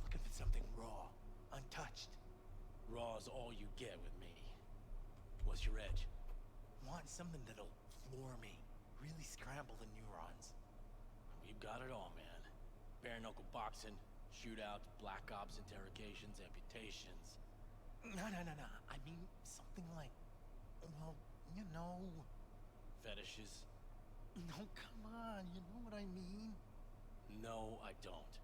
Looking for something raw, untouched. Raw's all you get with me. What's your edge? Want something that'll floor me, really scramble the neurons. We've got it all, man. Bare knuckle boxing, shootouts, black ops interrogations, amputations. No. I mean something like, well, you know. Fetishes. No, come on, you know what I mean? No, I don't.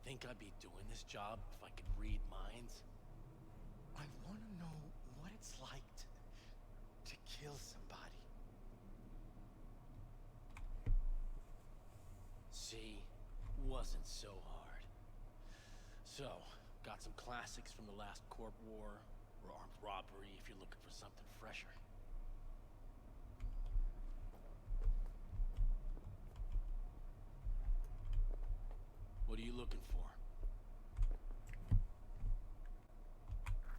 Think I'd be doing this job if I could read minds? I want to know what it's like to kill somebody. See, wasn't so hard. So, got some classics from the last Corp War, or armed robbery if you're looking for something fresher. What are you looking for?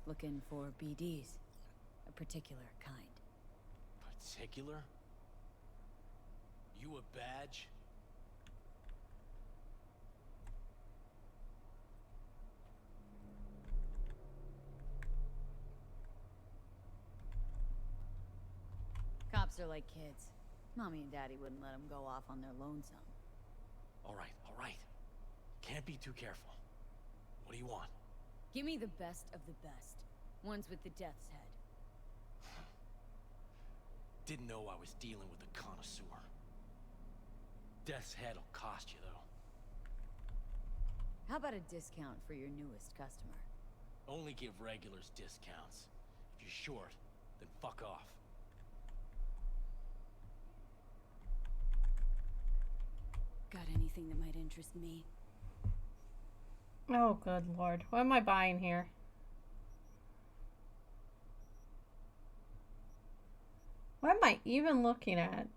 Looking for BDs. A particular kind. Particular? You a badge? Cops are like kids. Mommy and Daddy wouldn't let them go off on their lonesome. All right. Can't be too careful. What do you want? Give me the best of the best. Ones with the death's head. Didn't know I was dealing with a connoisseur. Death's head'll cost you, though. How about a discount for your newest customer? Only give regulars discounts. If you're short, then fuck off. Got anything that might interest me? Oh, good lord. What am I buying here? What am I even looking at?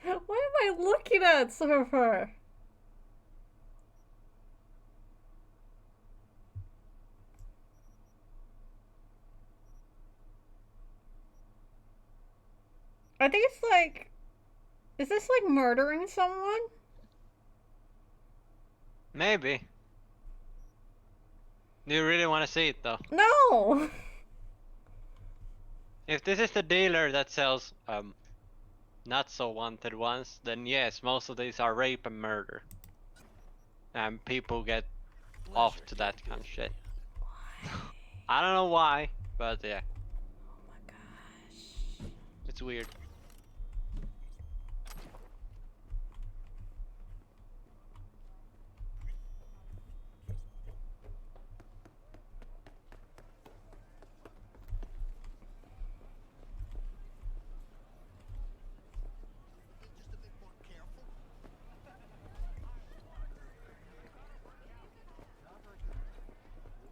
What am I looking at, Surfer? Are these like... Is this like murdering someone? Maybe. Do you really want to see it though? No! If this is the dealer that sells not so wanted ones, then yes, most of these are rape and murder. And people get off to that kind of shit. I don't know why, but yeah. Oh my gosh. It's weird.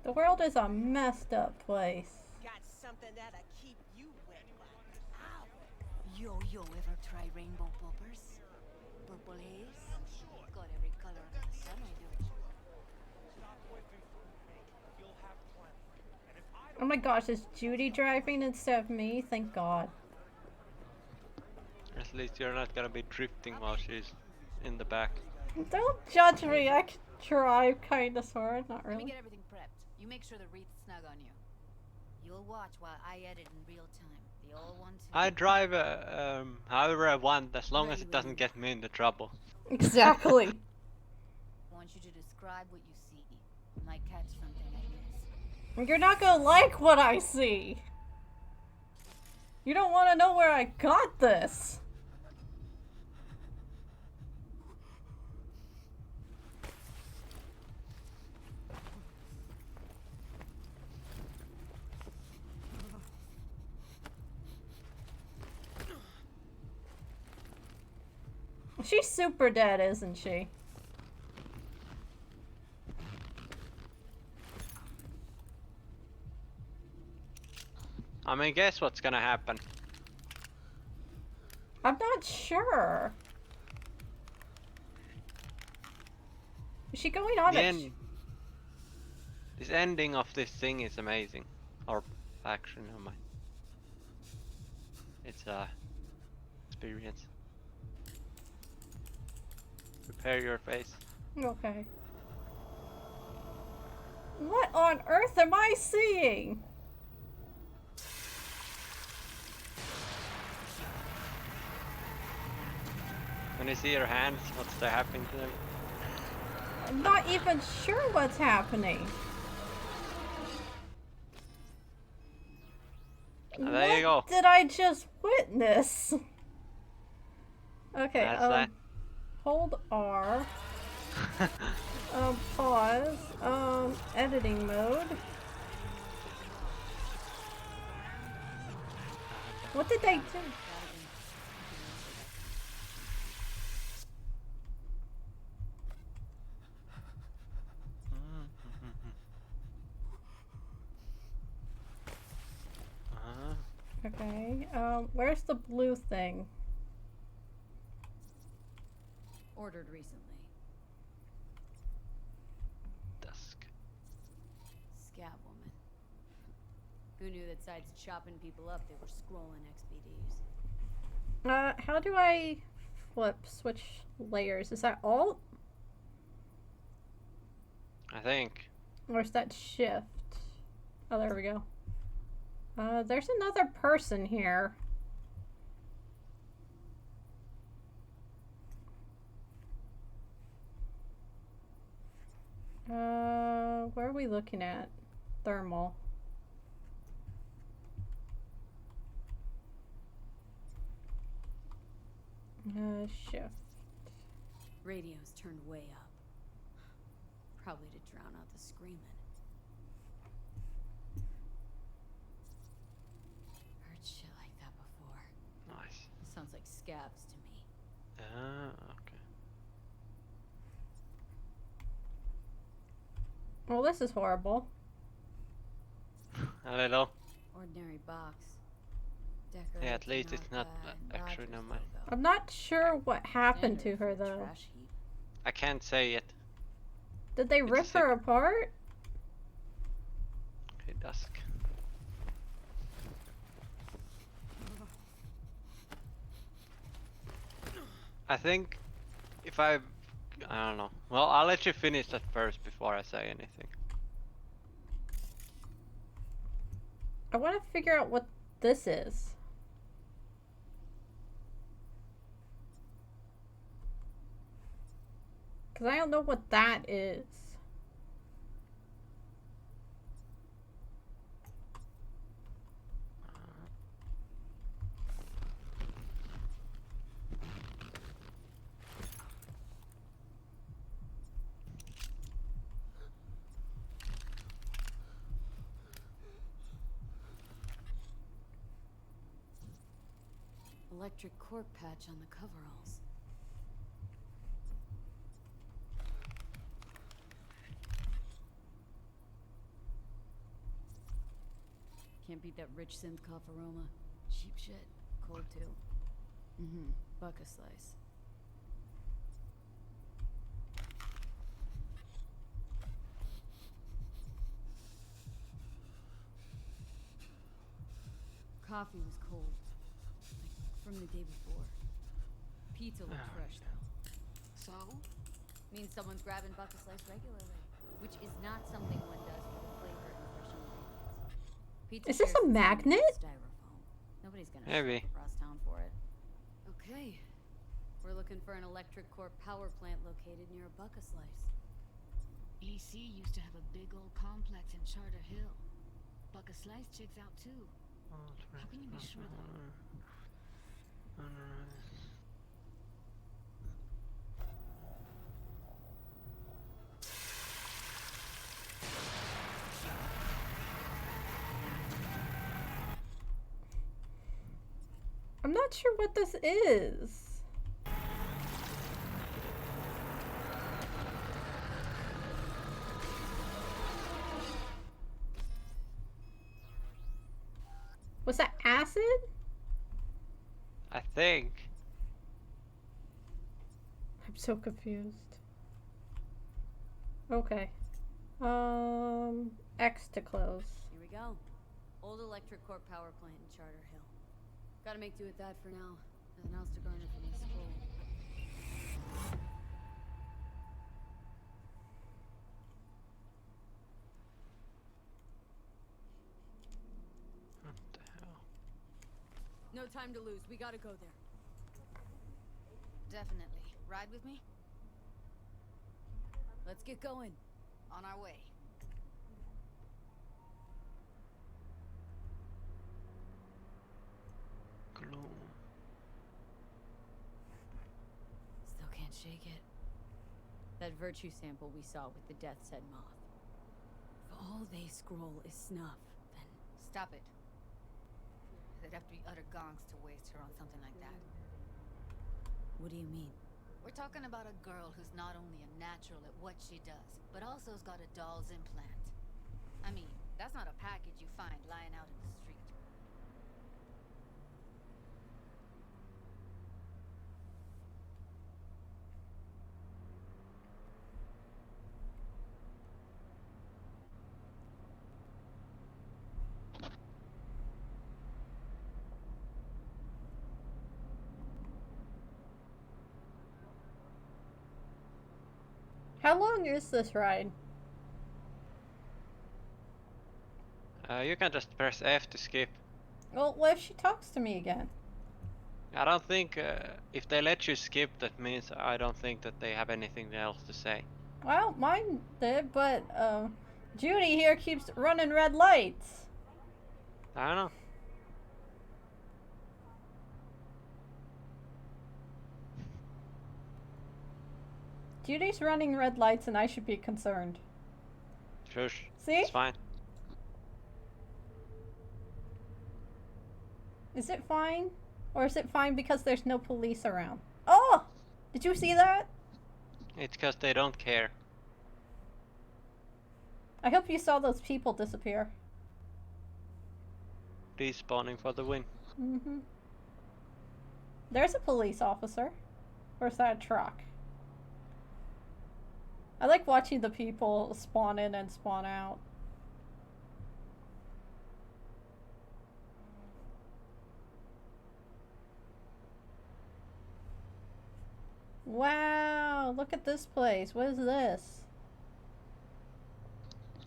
The world is a messed up place. Got something that'll keep you wet like Yo, ever try rainbow poppers? Purple haze? Got every color under the sun, I do. Oh my gosh, is Judy driving instead of me? Thank God. At least you're not gonna be drifting while she's in the back. Don't judge me. I can drive kind of, sort of, not Let me really. get everything prepped. You make sure the wreath's snug on you. You'll watch while I edit in real time. The old one too. I drive however I want, as long as it doesn't get me into trouble. Exactly. Want you to describe what you see. Might catch something I miss. You're not gonna like what I see. You don't want to know where I got this. She's super dead, isn't she? I mean, guess what's gonna happen? I'm not sure. Is she going on This ending of this thing is amazing. Or actually, no mind. It's a experience. Prepare your face. Okay. What on earth am I seeing? When you see your hands, what's happening to them? I'm not even sure what's happening. There you go. What did I just witness? Okay, That's that. hold R. Pause. Editing mode. What did they do? Okay, where's the blue thing? Ordered recently. Dusk. Scab woman. Who knew that sides chopping people up, they were scrolling XPDs. How do I switch layers? Is that Alt? I think. Or is that Shift? Oh, there we go. There's another person here. Where are we looking at? Thermal. Shift. Radio's turned way up. Probably to drown out the screaming. Heard shit like that before. Nice. Sounds like scabs to me. Ah, okay. Well, this is horrible. A little. Ordinary box. Yeah, at least it's not actually no mind. I'm not sure what happened to her though. I can't say it. Did they rip her apart? Okay, dusk. I think if I don't know. Well, I'll let you finish that first before I say anything. I want to figure out what this is. Because I don't know what that is. Electric cork patch on the coveralls. Can't beat that rich synth cough aroma. Cheap shit. Cold too. Mm-hmm. Buck a slice. Coffee was cold. Like from the day before. Pizza looked fresh though. So? Means someone's grabbing buck a slice regularly. Which is not something one does for the flavor and fresh ingredients. Pizza Is this shares a the same magnet? Styrofoam. Nobody's gonna Maybe. ship across town for it. Okay. We're looking for an electric core power plant located near a buck a slice. EC used to have a big old complex in Charter Hill. Buck a slice checks out too. How can you be sure though? I'm not sure what this is. Was that acid? I think. I'm so confused. Okay. X to close. Here we go. Old electric core power plant in Charter Hill. Gotta make do with that for now. Nothing else to garner from this scroll. What the hell? No time to lose. We gotta go there. Definitely. Ride with me? Let's get going. On our way. Gloom. Still can't shake it. That virtue sample we saw with the Death's Head moth. If all they scroll is snuff, then... Stop it. They'd have to be utter gonks to waste her on something like that. What do you mean? We're talking about a girl who's not only a natural at what she does, but also's got a doll's implant. I mean, that's not a package you find lying out in the street. How long is this ride? You can just press F to skip. Well, what if she talks to me again? I don't think if they let you skip, that means I don't think that they have anything else to say. Well, mine did, but Judy here keeps running red lights. I don't know. Judy's running red lights and I should be concerned. Shush. See? It's fine. Is it fine? Or is it fine because there's no police around? Oh! Did you see that? It's because they don't care. I hope you saw those people disappear. Respawning for the win. Mm-hmm. There's a police officer. Or is that a truck? I like watching the people spawn in and spawn out. Wow, look at this place. What is this?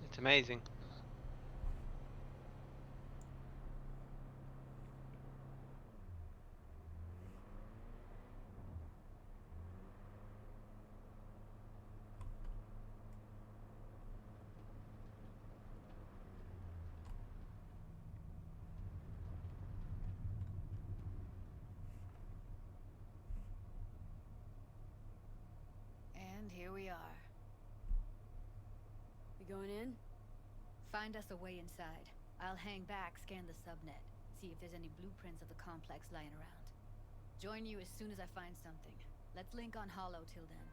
It's amazing. And here we are. We going in? Find us a way inside. I'll hang back, scan the subnet, see if there's any blueprints of the complex lying around. Join you as soon as I find something. Let's link on Hollow till then.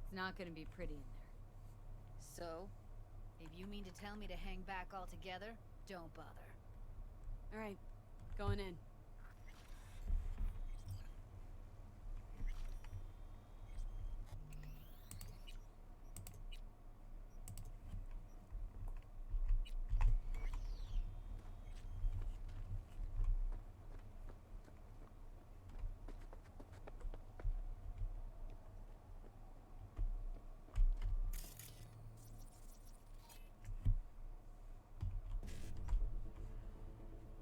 It's not gonna be pretty in there. So, if you mean to tell me to hang back altogether, don't bother. Alright, going in.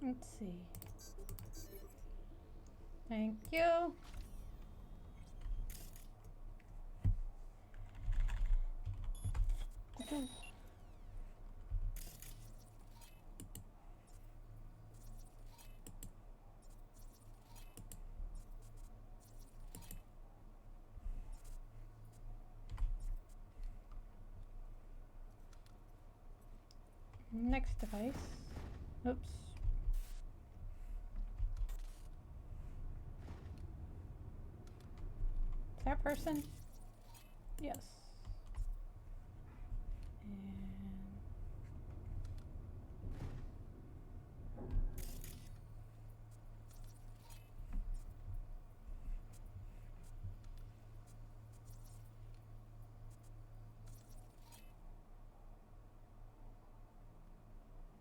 Let's see. Thank you. Okay. Next device. Oops. Is that person? Yes. And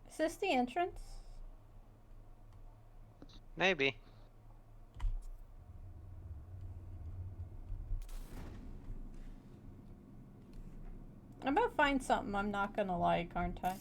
is this the entrance? Maybe. I'm gonna find something I'm not gonna like, aren't I?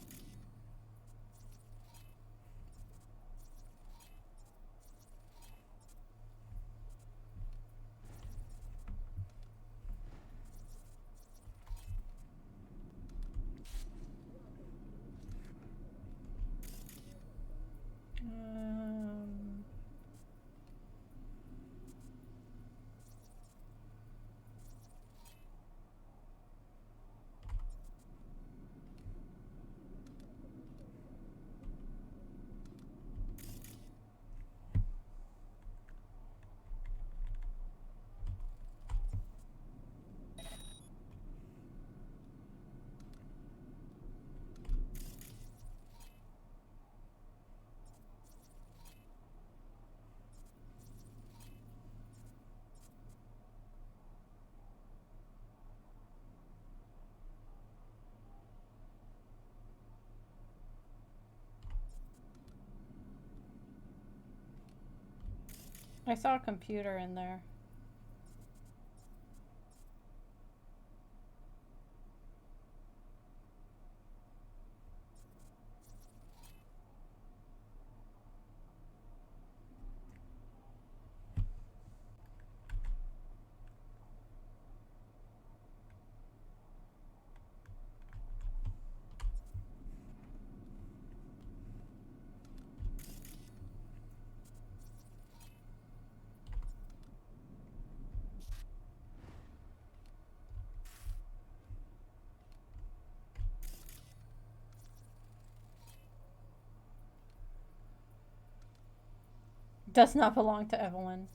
Um, I saw a computer in there. Does not belong to Evelyn.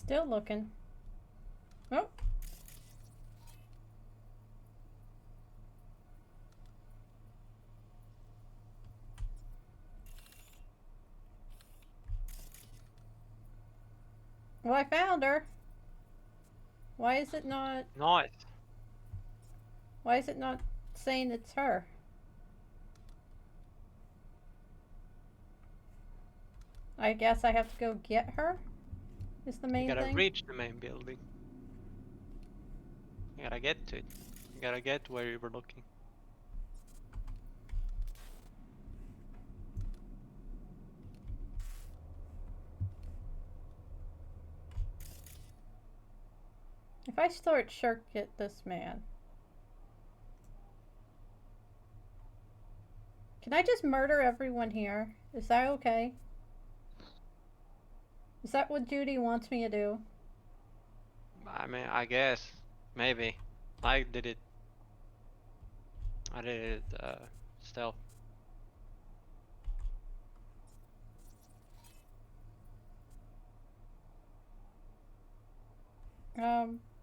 Still looking. Oh. Well, I found her. Why is it not? Nice. Why is it not saying it's her? I guess I have to go get her? Is the main You gotta thing? reach the main building. You gotta get to it. You gotta get where you were looking. If I short circuit this man, can I just murder everyone here? Is that okay? Is that what Judy wants me to do? I mean, I guess. Maybe. I did it. I did it stealth.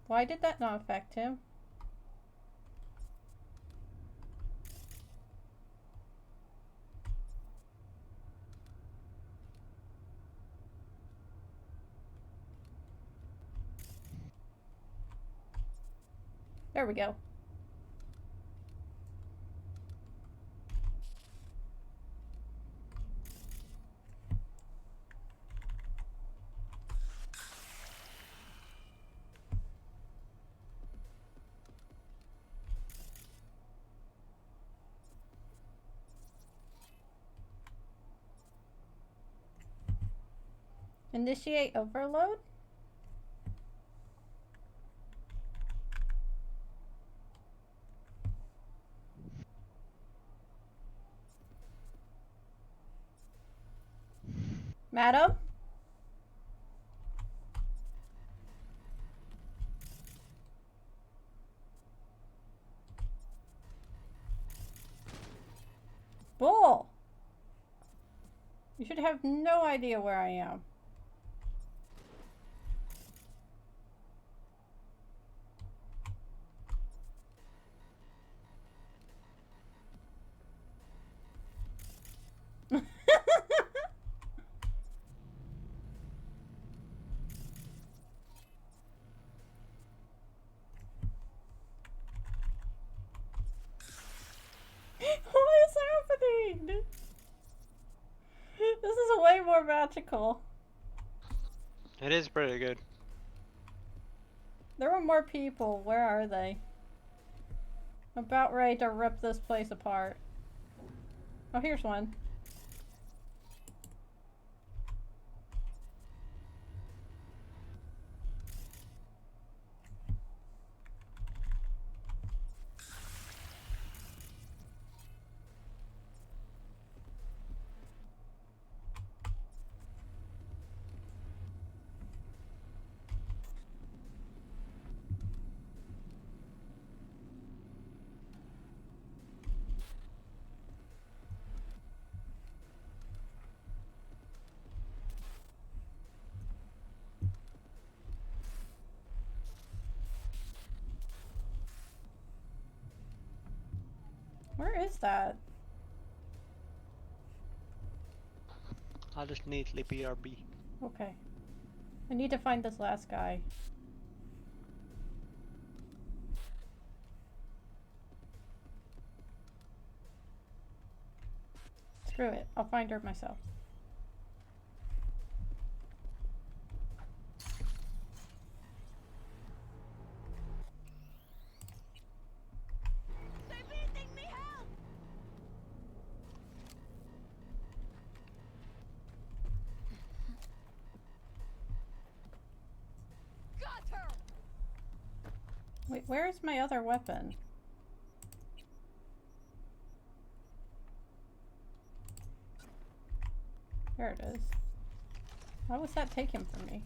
Why did that not affect him? There we go. Initiate overload? Madam? Bull! You should have no idea where I am. What is happening? This is way more magical. It is pretty good. There were more people. Where are they? I'm about ready to rip this place apart. Oh, here's one. Where is that? I'll just neatly BRB. Okay. I need to find this last guy. Screw it. I'll find her myself. Wait, where is my other weapon? There it is. Why was that taken from me?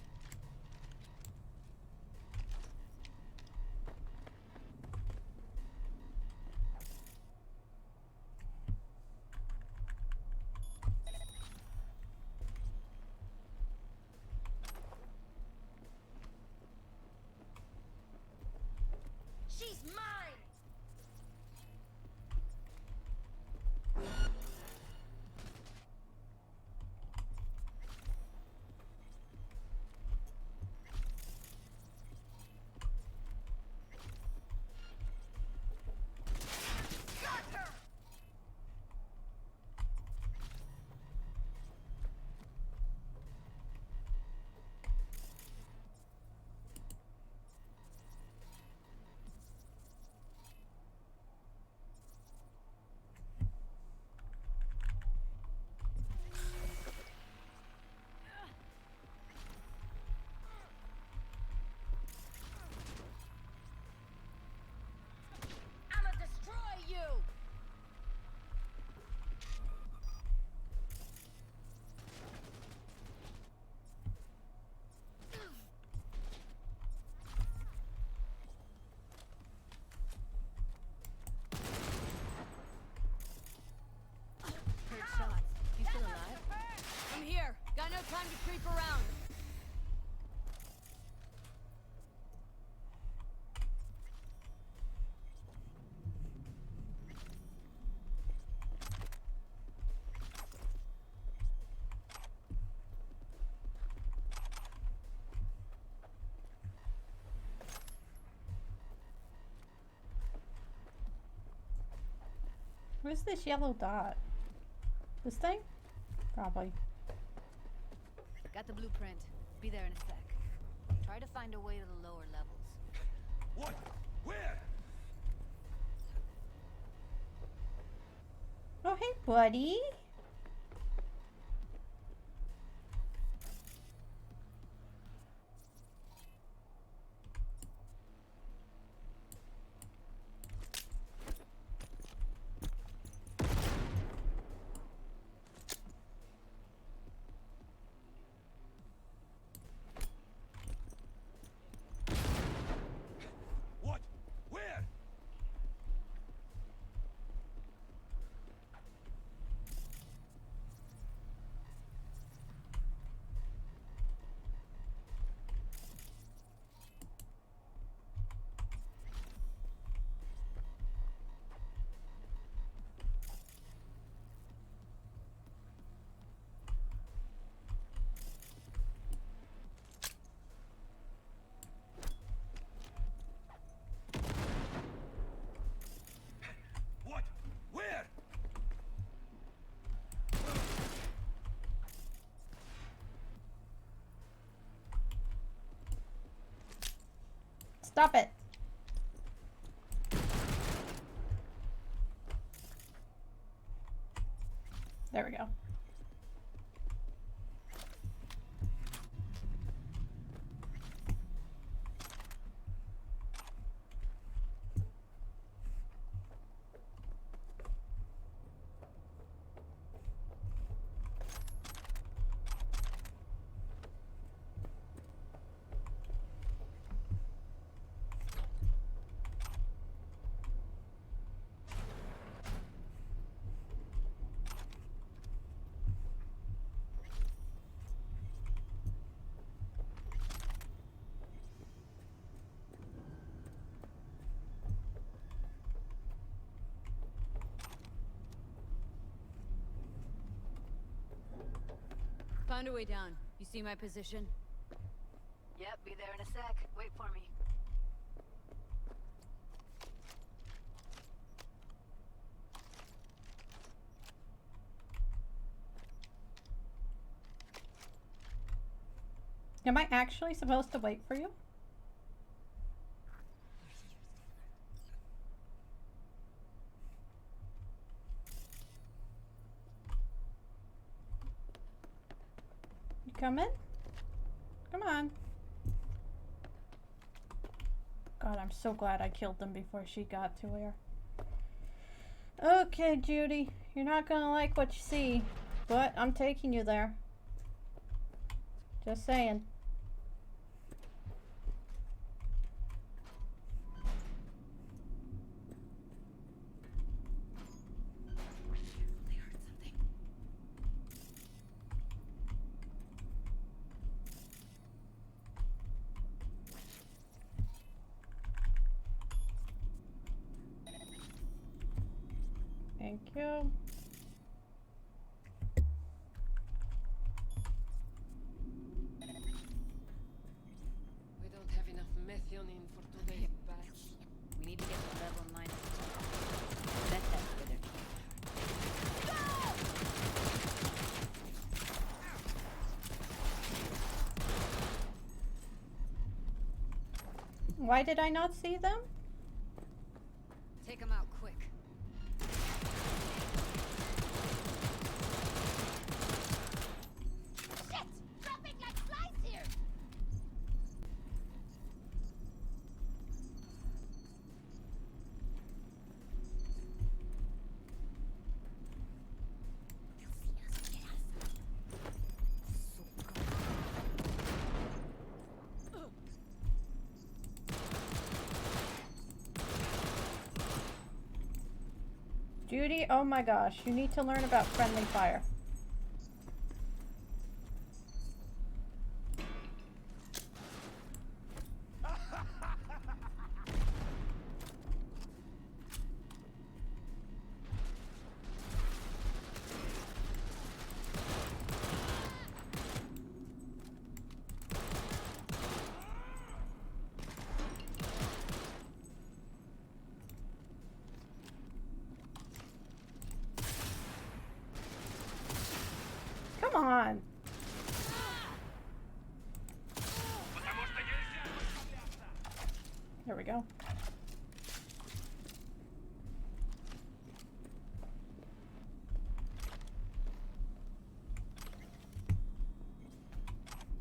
She's mine! Where's this yellow dot? This thing? Probably. Got the blueprint. Be there in a sec. Try to find a way to the lower levels. What? Where? Oh, hey, buddy. What? Where? What? Where? Stop it. There we go. Found a way down. You see my position? Yep, be there in a sec. Wait for me. Am I actually supposed to wait for you? You coming? Come on. God, I'm so glad I killed them before she got to her. Okay, Judy. You're not gonna like what you see, but I'm taking you there. Just saying. Thank you. We don't have enough methionine for today's batch. We need to get to level 9. Bet that's where they're Why did I not see them? Take them out quick. Shit! Dropping like flies here! Judy, oh my gosh, you need to learn about friendly fire. we go.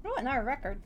Oh, another record.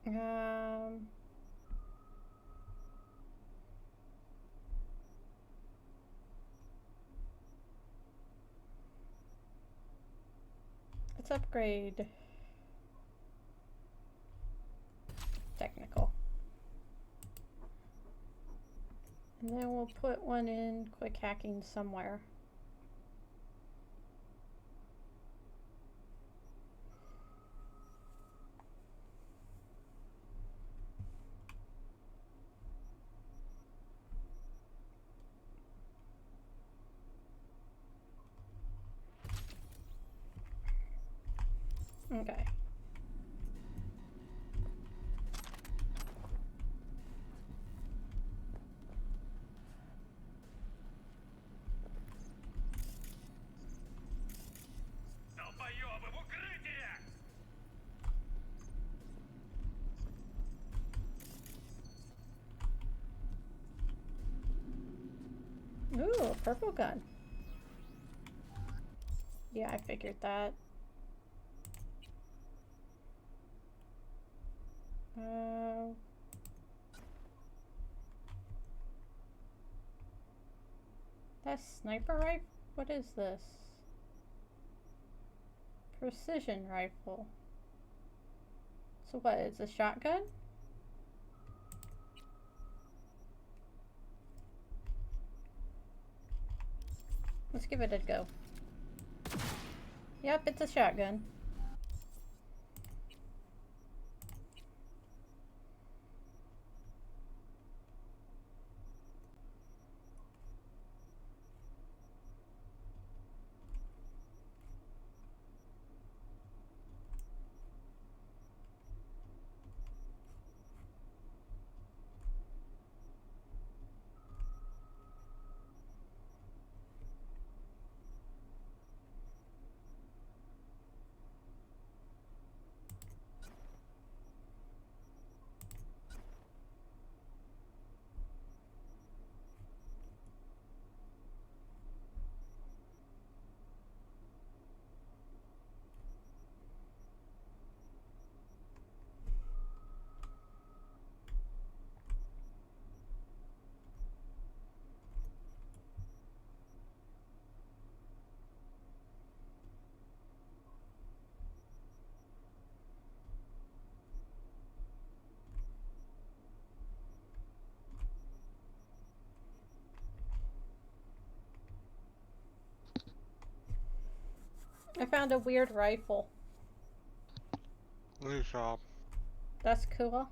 Um, let's upgrade technical. And then we'll put one in quick hacking somewhere. Okay. Долбоёбы, в укрытие! Ooh, a purple gun. Yeah, I figured that. That's sniper rifle? What is this? Precision rifle. So what, it's a shotgun? Let's give it a go. Yep, it's a shotgun. I found a weird rifle. Good job. That's cool.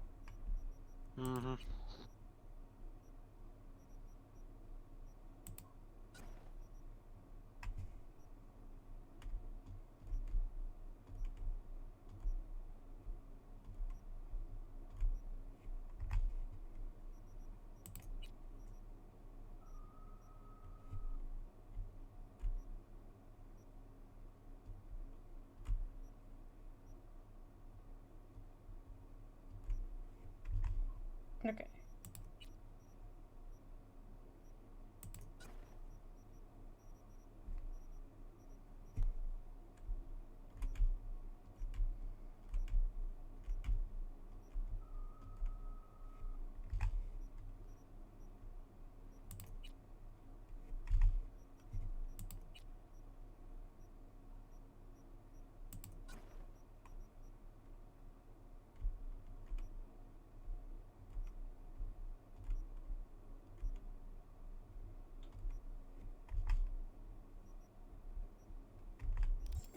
Mm-hmm. Okay.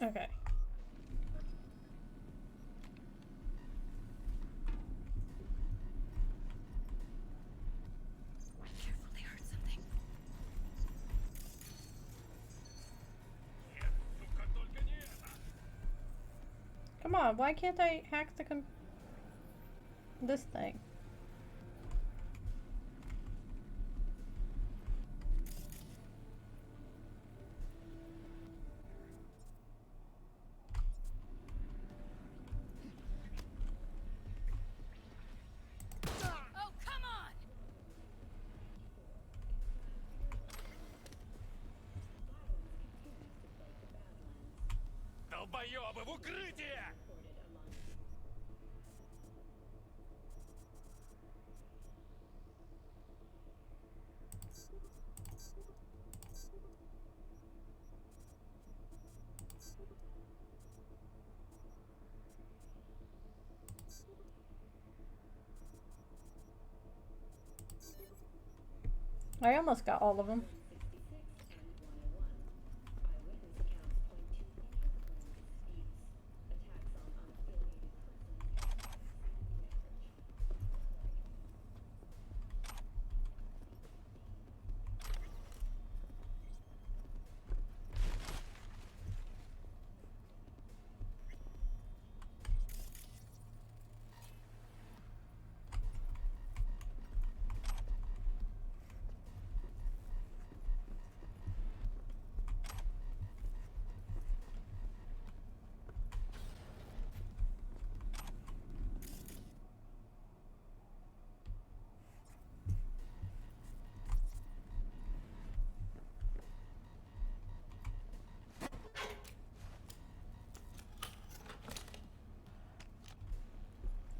Okay. Careful, they heard something. Come on, why can't I hack this thing? Oh, come on! Долбоёбы, в укрытие! I almost got all of them.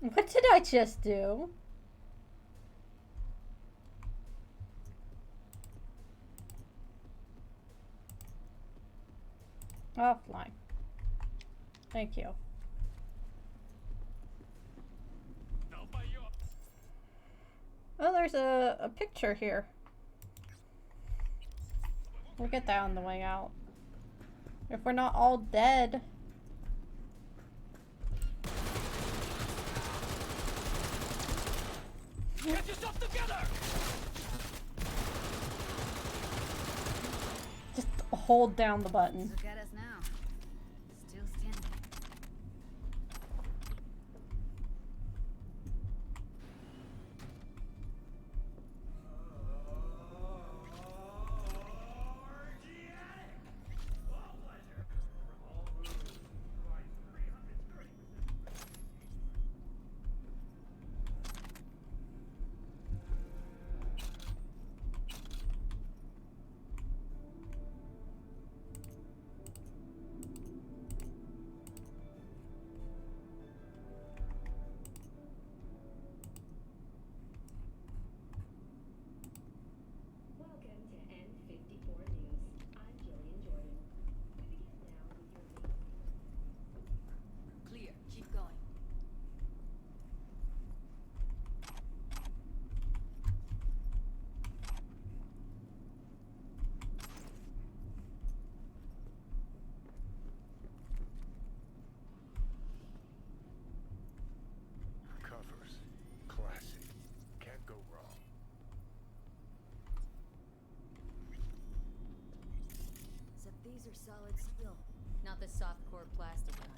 What did I just do? Offline. Thank you. Oh, there's a picture here. We'll get that on the way out. If we're not all dead. Get yourself together! Just hold down the button. Look at us now. Still standing. Clear. Keep going. Covers. Classic. Can't go wrong. Except these are solid steel, not the soft core plastic kind.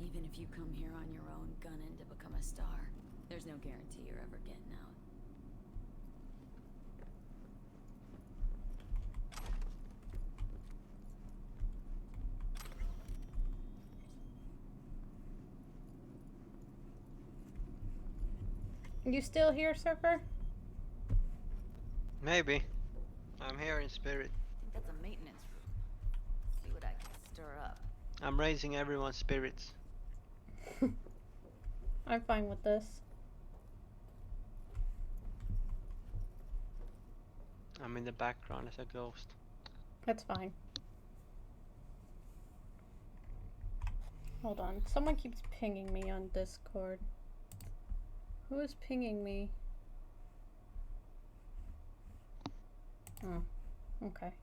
Even if you come here on your own, gunning to become a star, there's no guarantee you're ever getting out. You still here, Surfer? Maybe. I'm here in spirit. I think that's a maintenance room. See what I can stir up. I'm raising everyone's spirits. I'm fine with this. I'm in the background as a ghost. That's fine. Hold on. Someone keeps pinging me on Discord. Who is pinging me? Oh, okay.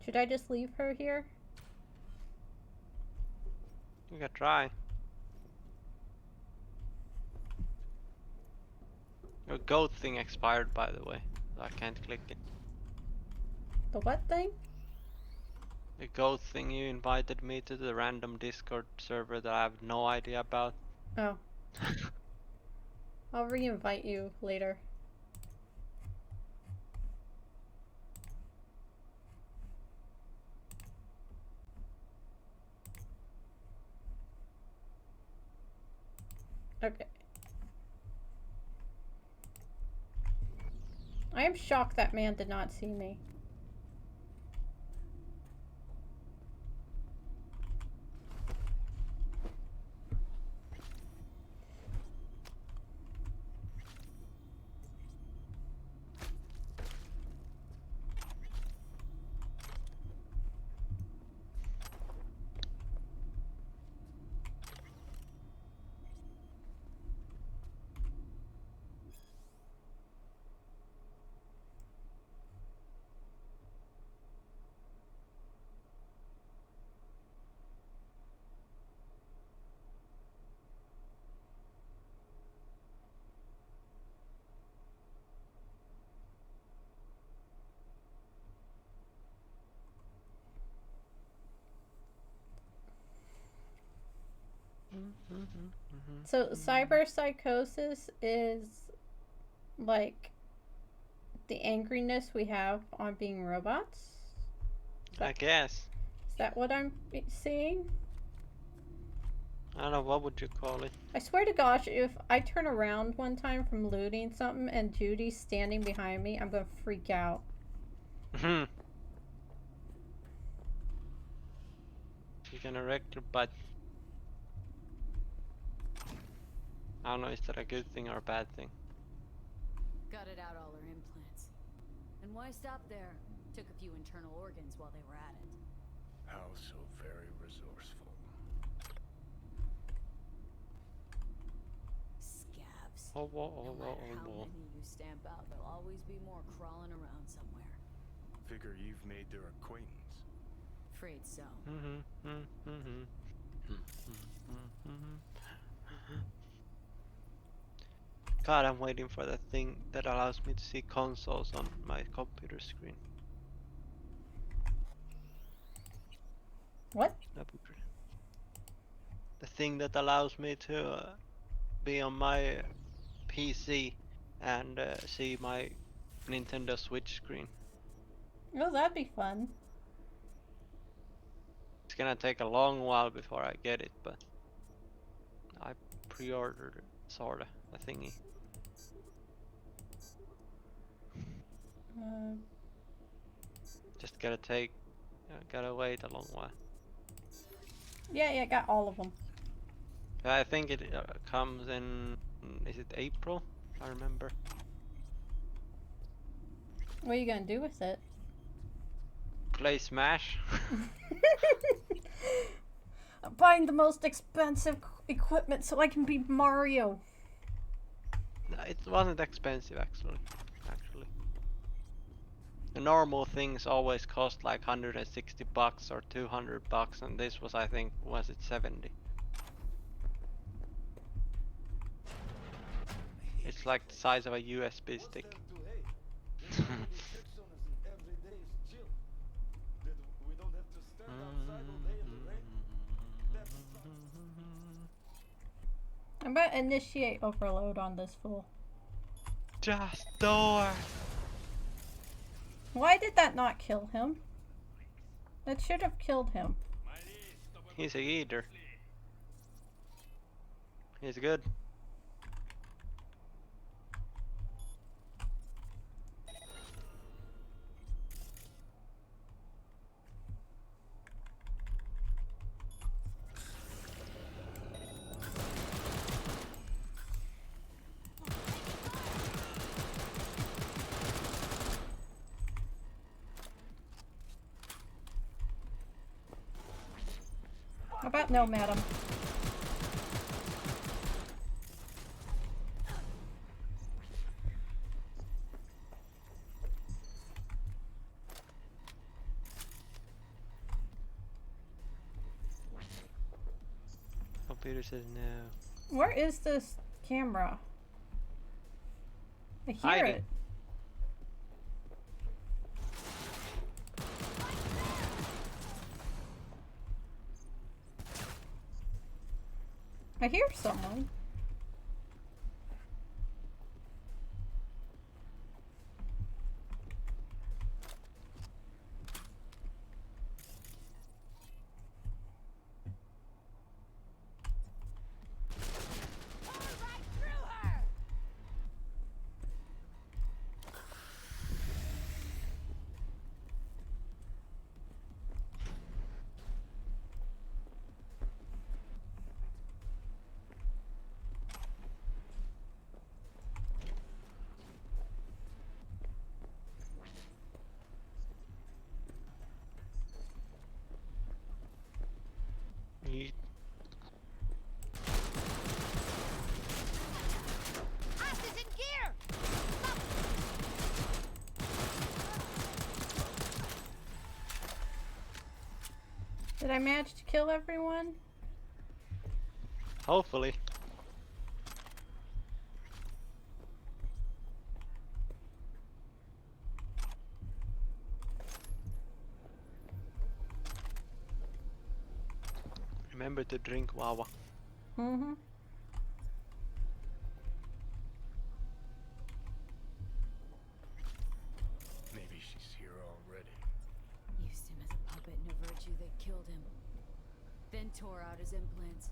Should I just leave her here? You can try. Your goat thing expired, by the way. So I can't click it. The what thing? The goat thing, you invited me to the random Discord server that I have no idea about. Oh. I'll re-invite you later. Okay. I am shocked that man did not see me. So cyberpsychosis is like the angriness we have on being robots? I guess. Is that what I'm seeing? I don't know, what would you call it? I swear to gosh, if I turn around one time from looting something and Judy's standing behind me, I'm gonna freak out. You can erect your butt. I don't know, is that a good thing or a bad thing? Gutted out all her implants. And why stop there? Took a few internal organs while they were at it. How so very resourceful. Scabs. Oh, whoa, oh, No whoa, matter oh, how whoa. many you stamp out, there'll always be more crawling around somewhere. Figure you've made their acquaintance. Afraid so. God, I'm waiting for that thing that allows me to see consoles on my computer screen. What? The thing that allows me to be on my PC and see my Nintendo Switch screen. Oh, that'd be fun. It's gonna take a long while before I get it, but I pre-ordered sorta a thingy. Just gotta wait a long while. Yeah, got all of them. I think it comes in, is it April? I remember. What are you gonna do with it? Play Smash. I'm buying the most expensive equipment so I can be Mario. It wasn't expensive actually. The normal things always cost like 160 bucks or 200 bucks, and this was, I think, was it 70? It's like the size of a USB stick. I'm about to initiate overload on this fool. Just door. Why did that not kill him? That should have killed him. He's a eater. He's good. How about no, madam? Peter said no. Where is this camera? I hear Hiding. it. I hear someone. Yeet. Ass is in gear! Did I manage to kill everyone? Hopefully. Remember to drink Wawa. Mm-hmm. Maybe she's here already. Used him as a puppet in a virtue that killed him. Then tore out his implants.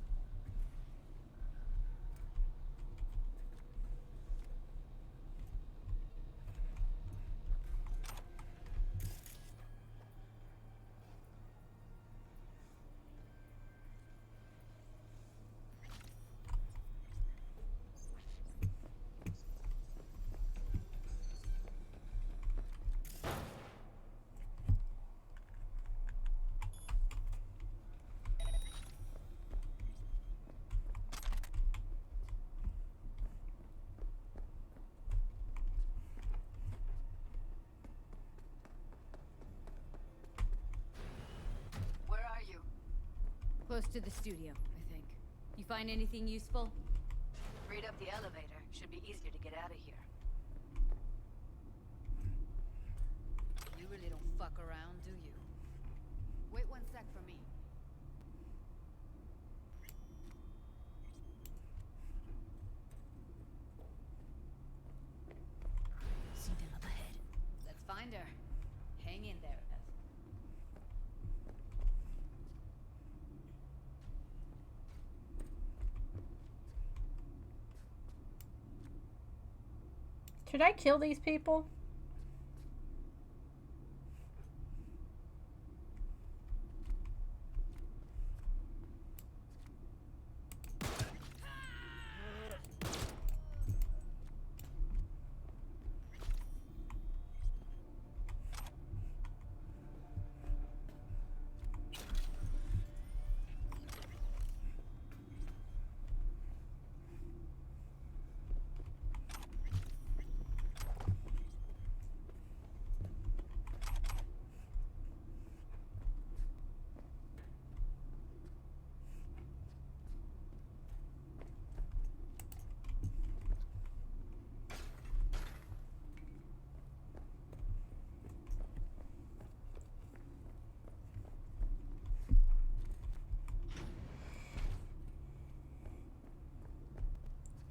Where are you? Close to the studio, I think. You find anything useful? Read up the elevator. Should be easier to get out of here. You really don't fuck around, do you? Wait 1 sec for me. See them up ahead. Let's find her. Hang in there, Beth. Should I kill these people?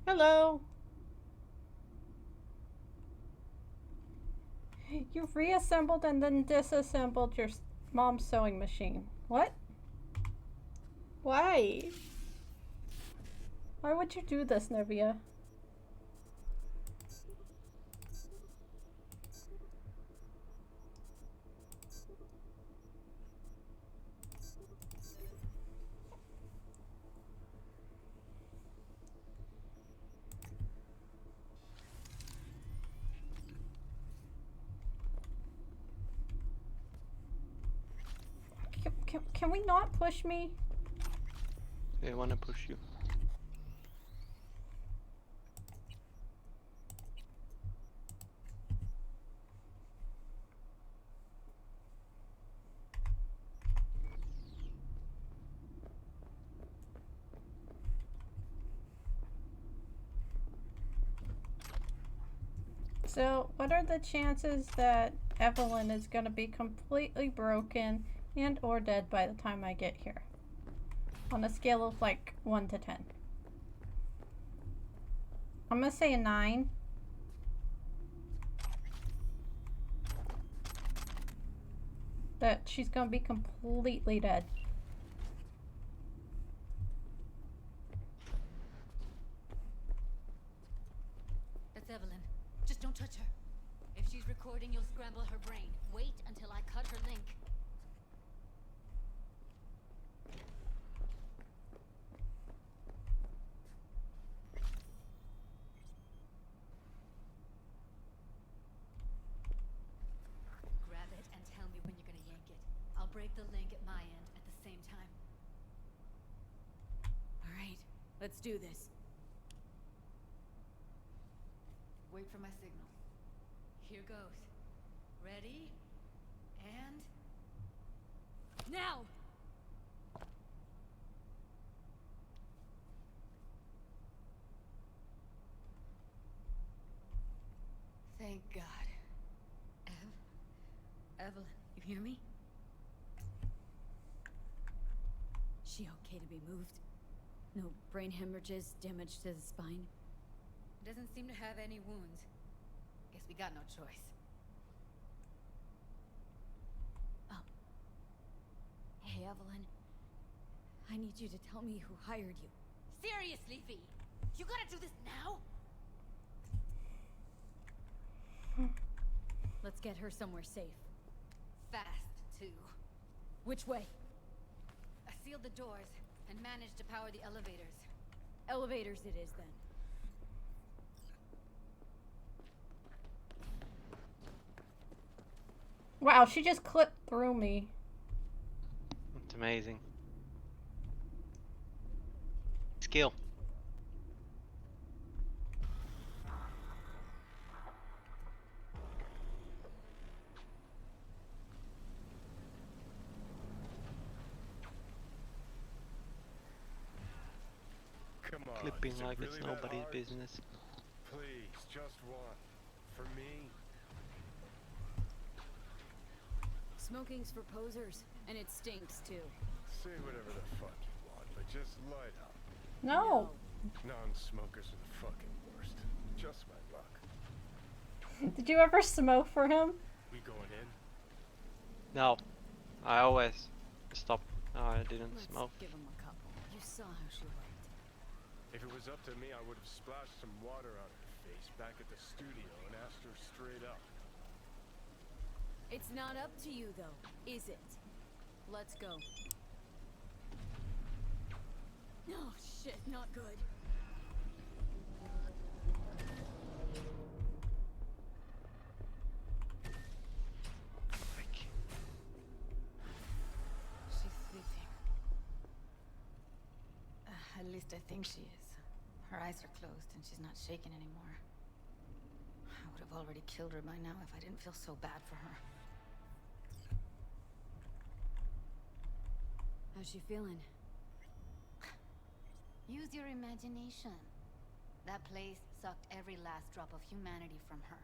Hello. You've reassembled and then disassembled your mom's sewing machine. What? Why? Why would you do this, Nevia? Can we not push me? They wanna push you. So, what are the chances that Evelyn is going to be completely broken and or dead by the time I get here? On a scale of like 1 to 10. I'm going to say a 9. That she's going to be completely dead. That's Evelyn. Just don't touch her. If she's recording, you'll scramble her brain. Wait until I cut her link. Grab it and tell me when you're gonna yank it. I'll break the link at my end at the same time. All right, let's do this. Wait for my signal. Here goes. Ready? And... now! Thank God. Evelyn, you hear me? She okay to be moved? No brain hemorrhages, damage to the spine? Doesn't seem to have any wounds. Guess we got no choice. Oh. Hey, Evelyn. I need you to tell me who hired you. Seriously, V? You gotta do this now? Let's get her somewhere safe. Fast, too. Which way? I sealed the doors and managed to power the elevators. Elevators it is, then. Wow, she just clipped through me. It's amazing. Skill. Come on. Clipping is it like really it's that nobody's hard? business. Please, just one. For me. Smoking's for posers, and it stinks, too. Say whatever the fuck you want, but just light up. No. Non-smokers are the fucking worst. Just my luck. Did you ever smoke for him? We going in? No. I always stop. No, I didn't Let's smoke. give him a couple. You saw how she looked. If it was up to me, I would have splashed some water on her face back at the studio and asked her straight up. It's not up to you, though, is it? Let's go. Oh, shit, not good. She's sleeping. At least I think she is. Her eyes are closed and she's not shaking anymore. I would have already killed her by now if I didn't feel so bad for her. How's she feeling? Use your imagination. That place sucked every last drop of humanity from her.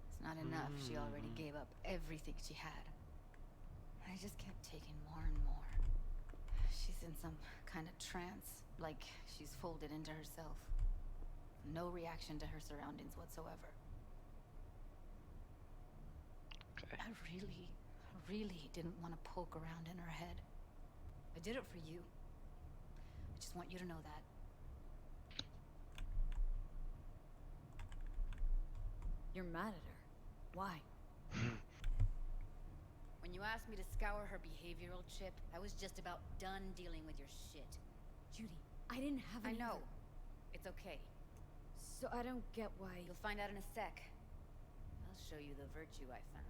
It's not enough. She already gave up everything she had. I just kept taking more and more. She's in some kind of trance, like she's folded into herself. No reaction to her surroundings whatsoever. Okay. I really didn't want to poke around in her head. I did it for you. I just want you to know that. You're mad at her. Why? When you asked me to scour her behavioral chip, I was just about done dealing with your shit. Judy, I didn't have I any... know. It's okay. So I don't get why... You'll find out in a sec. I'll show you the virtue I found.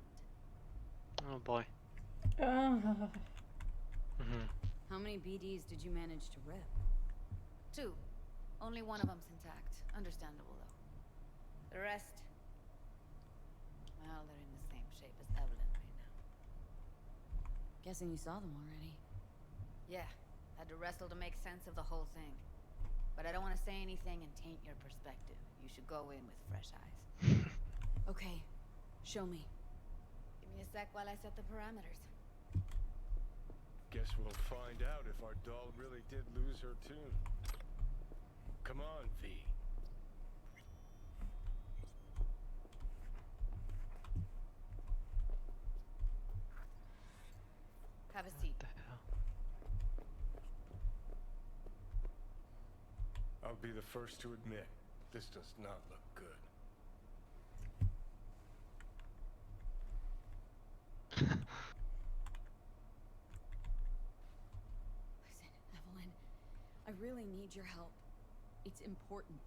Oh boy. How many BDs did you manage to rip? 2. Only one of them's intact. Understandable, though. The rest... well, they're in the same shape as Evelyn right now. Guessing you saw them already. Yeah. Had to wrestle to make sense of the whole thing. But I don't want to say anything and taint your perspective. You should go in with fresh eyes. Okay, show me. Give me a sec while I set the parameters. Guess we'll find out if our doll really did lose her tune. Come on, V. Have a seat. What the hell? I'll be the first to admit, this does not look good. Listen, Evelyn, I really need your help. It's important.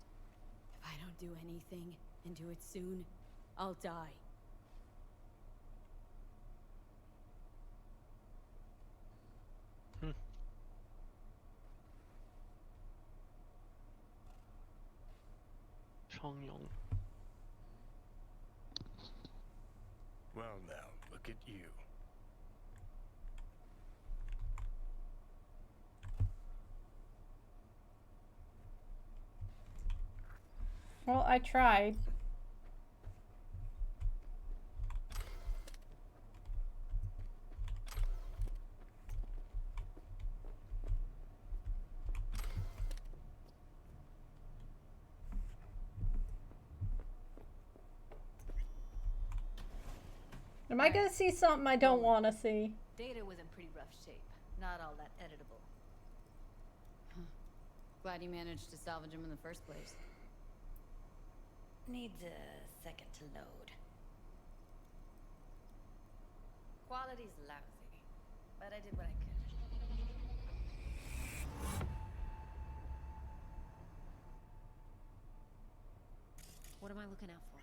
If I don't do anything, and do it soon, I'll die. Chongyong. Well now, look at you. Well, I tried. Am I gonna see something I don't want to see? Data was in pretty rough shape. Not all that editable. Glad you managed to salvage him in the first place. Needs a second to load. Quality's lousy, but I did what I could. What am I looking out for?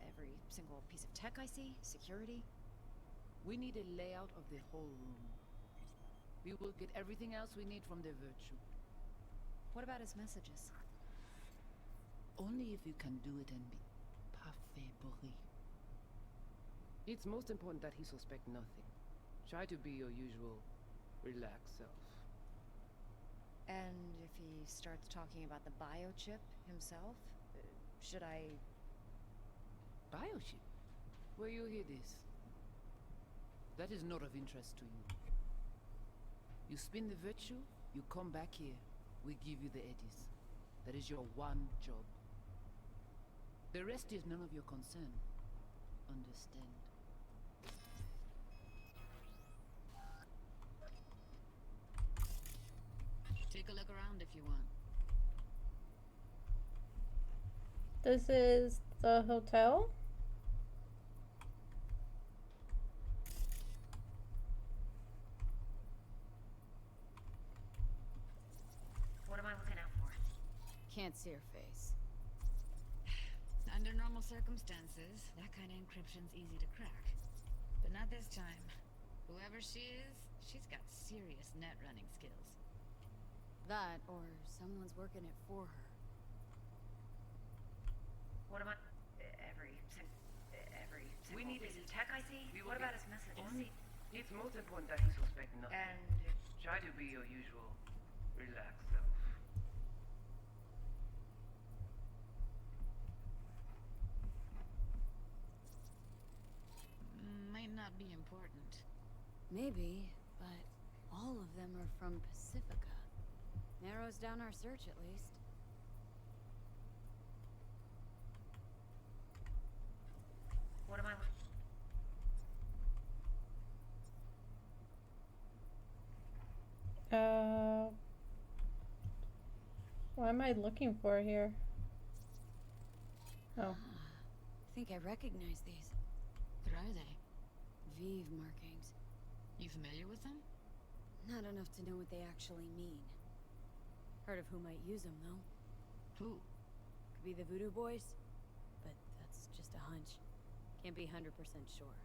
Every single piece of tech I see? Security? We need a layout of the whole room. We will get everything else we need from the virtue. What about his messages? Only if you can do it and be parfait bourré. It's most important that he suspect nothing. Try to be your usual, relaxed self. And if he starts talking about the biochip himself, should I... Biochip? Where you hear this? That is not of interest to you. You spin the virtue, you come back here. We give you the eddies. That is your one job. The rest is none of your concern. Understand? Take a look around if you want. This is the hotel? What am I looking out for? Can't see her face. Under normal circumstances, that kind of encryption's easy to crack. But not this time. Whoever she is, she's got serious net running skills. That, or someone's working it for her. What am I... Every We need piece of tech I see? What about his messages? It's most important that he suspect nothing. And... Try to be your usual, relaxed self. Might not be important. Maybe, but all of them are from Pacifica. Narrows down our search at least. What am I... What am I looking for here? Oh. I think I recognize these. What are they? Vive markings. You familiar with them? Not enough to know what they actually mean. Heard of who might use them, though. Who? Could be the Voodoo Boys, but that's just a hunch. Can't be 100% sure.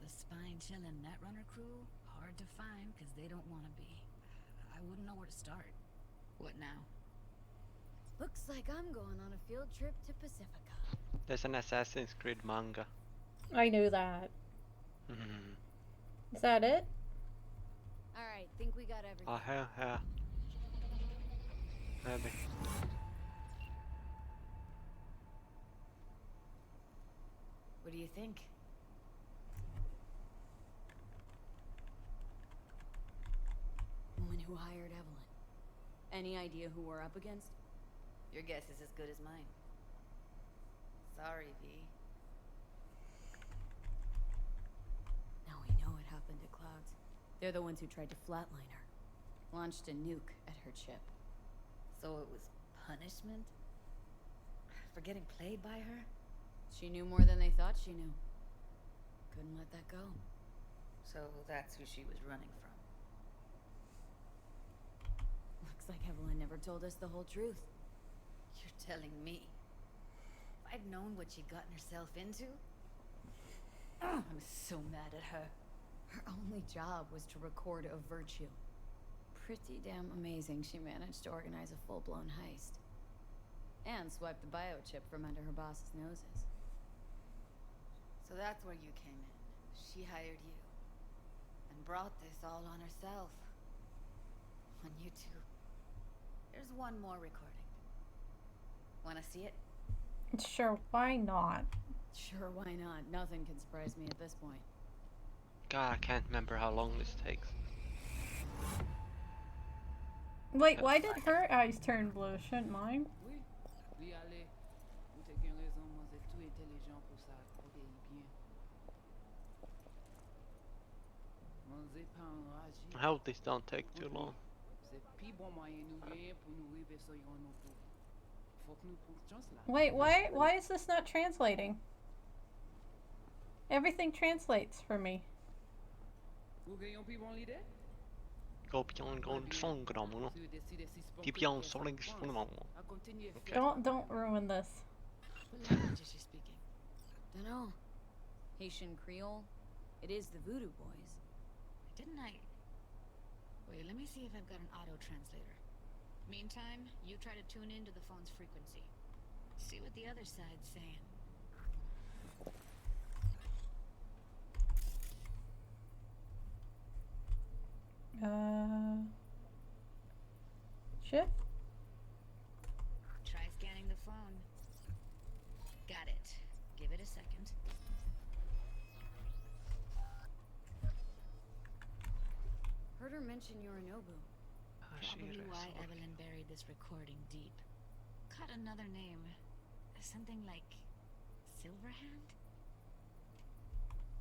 The spine-chilling Netrunner crew? Hard to find, because they don't want to be. I wouldn't know where to start. What now? Looks like I'm going on a field trip to Pacifica. There's an Assassin's Creed manga. I knew that. Mhm. Is that it? Alright, think we got everything. Yeah. Maybe. What do you think? Woman who hired Evelyn. Any idea who we're up against? Your guess is as good as mine. Sorry, V. Now we know what happened to Clouds. They're the ones who tried to flatline her. Launched a nuke at her chip. So it was punishment? For getting played by her? She knew more than they thought she knew. Couldn't let that go. So that's who she was running from. Looks like Evelyn never told us the whole truth. You're telling me? If I'd known what she'd gotten herself into? I'm so mad at her. Her only job was to record a virtue. Pretty damn amazing she managed to organize a full-blown heist. And swipe the biochip from under her boss's noses. So that's where you came in. She hired you. And brought this all on herself. On you two. There's one more recording. Wanna see it? Sure, why not? Sure, why not? Nothing can surprise me at this point. God, I can't remember how long this takes. Wait, why did her eyes turn blue? Shouldn't mine? I hope this don't take too long. Wait, why is this not translating? Everything translates for me. Don't ruin this. What language is she speaking? Dunno. Haitian Creole? It is the Voodoo Boys. Didn't I? Wait, let me see if I've got an auto-translator. Meantime, you try to tune into the phone's frequency. See what the other side's saying. Shift? Try scanning the phone. Got it. Give it a second. Heard her mention Yorinobu. Probably why Evelyn buried this recording deep. Caught another name. Something like Silverhand?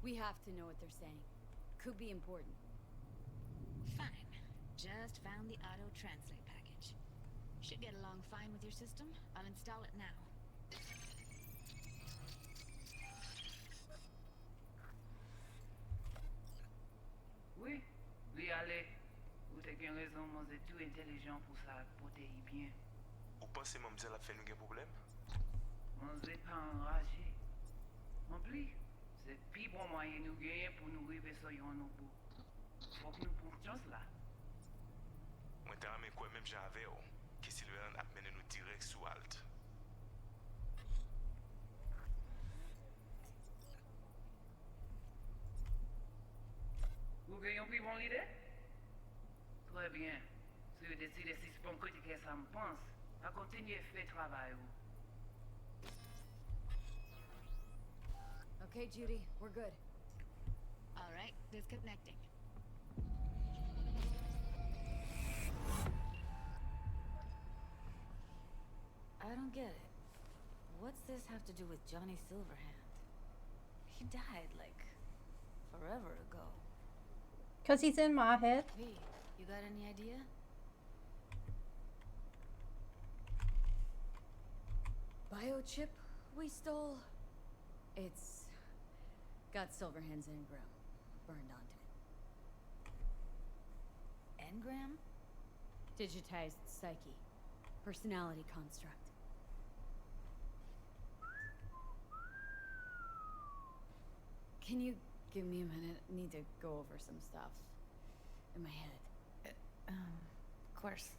We have to know what they're saying. Could be important. Fine. Just found the auto-translate package. Should get along fine with your system. I'll install it now. Oui, allez. Vous avez raison, moi c'est tout intelligent pour ça, pour te y bien. Ou pensez mademoiselle a fait nous un problème? Moi c'est pas enragé. En plus, c'est plus bon moyen nous gagner pour nous arriver sur yon au bout. Faut que nous prenions chance là. Moi t'as ramé quoi même j'avais que Sylvain a mené nous direct sous Alt. Vous gagnez plus bon l'idée? Très bien. Si vous décidez si c'est bon critiquer ça me pense, à continuer à faire travail. Okay, Judy, we're good. All right, disconnecting. I don't get it. What's this have to do with Johnny Silverhand? He died, like, forever ago. 'Cause he's in my head. Hey, you got any idea? Biochip we stole? It's got Silverhand's engram burned onto it. Engram? Digitized psyche. Personality construct. Can you give me a minute? I need to go over some stuff in my head. Of course.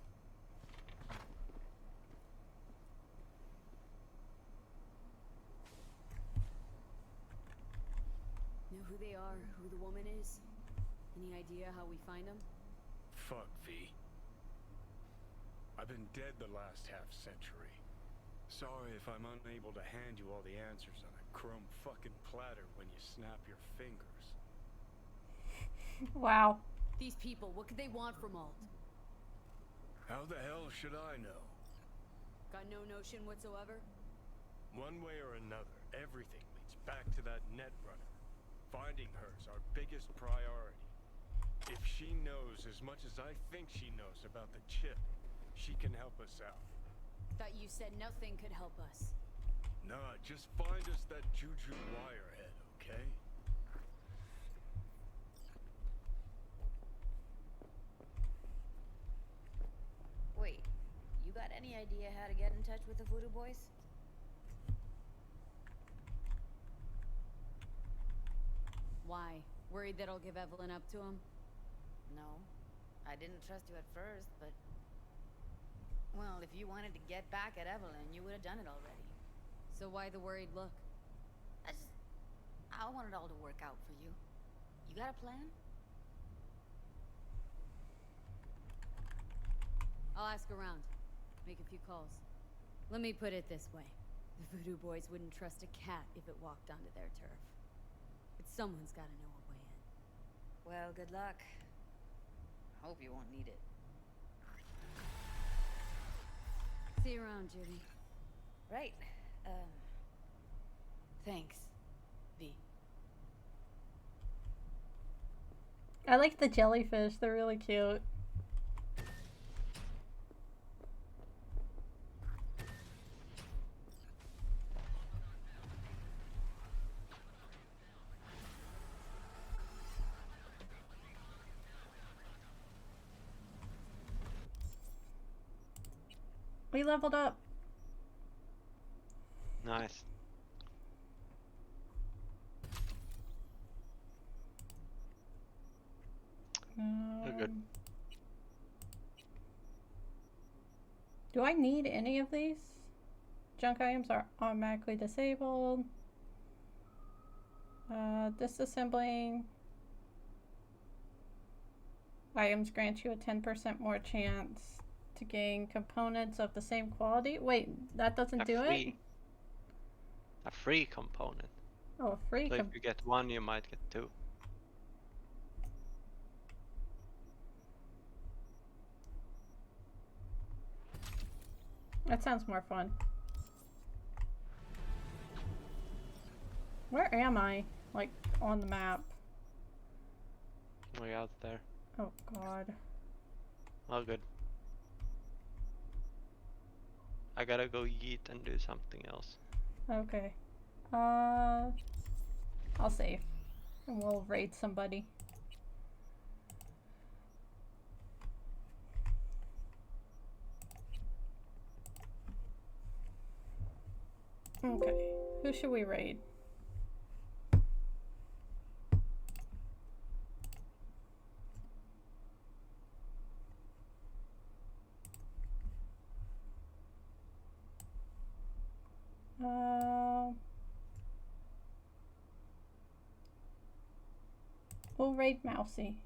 Know who they are, who the woman is? Any idea how we find them? Fuck, V. I've been dead the last half-century. Sorry if I'm unable to hand you all the answers on it. chrome fucking platter when you snap your fingers. Wow. These people, what could they want from Alt? How the hell should I know? Got no notion whatsoever? One way or another, everything leads back to that net runner. Finding her's our biggest priority. If she knows as much as I think she knows about the chip, she can help us out. Thought you said nothing could help us. Nah, just find us that Juju wirehead, okay? Wait, you got any idea how to get in touch with the Voodoo Boys? Why? Worried that I'll give Evelyn up to him? No. I didn't trust you at first, but... Well, if you wanted to get back at Evelyn, you would have done it already. So why the worried look? I want it all to work out for you. You got a plan? I'll ask around. Make a few calls. Let me put it this way. The Voodoo Boys wouldn't trust a cat if it walked onto their turf. But someone's gotta know a way in. Well, good luck. Hope you won't need it. See you around, Judy. Right. Thanks, V. I like the jellyfish. They're really cute. We leveled up. Nice. Good. Do I need any of these? Junk items are automatically disabled. Disassembling items grant you a 10% more chance to gain components of the same quality. Wait, that doesn't do it? A free component. Oh, a free So if you get one, you might get two. That sounds more fun. Where am I? Like, on the map? Way out there. Oh, God. All good. I gotta go yeet and do something else. Okay. I'll save. And we'll raid somebody. Okay. Who should we raid? We'll raid Mousy.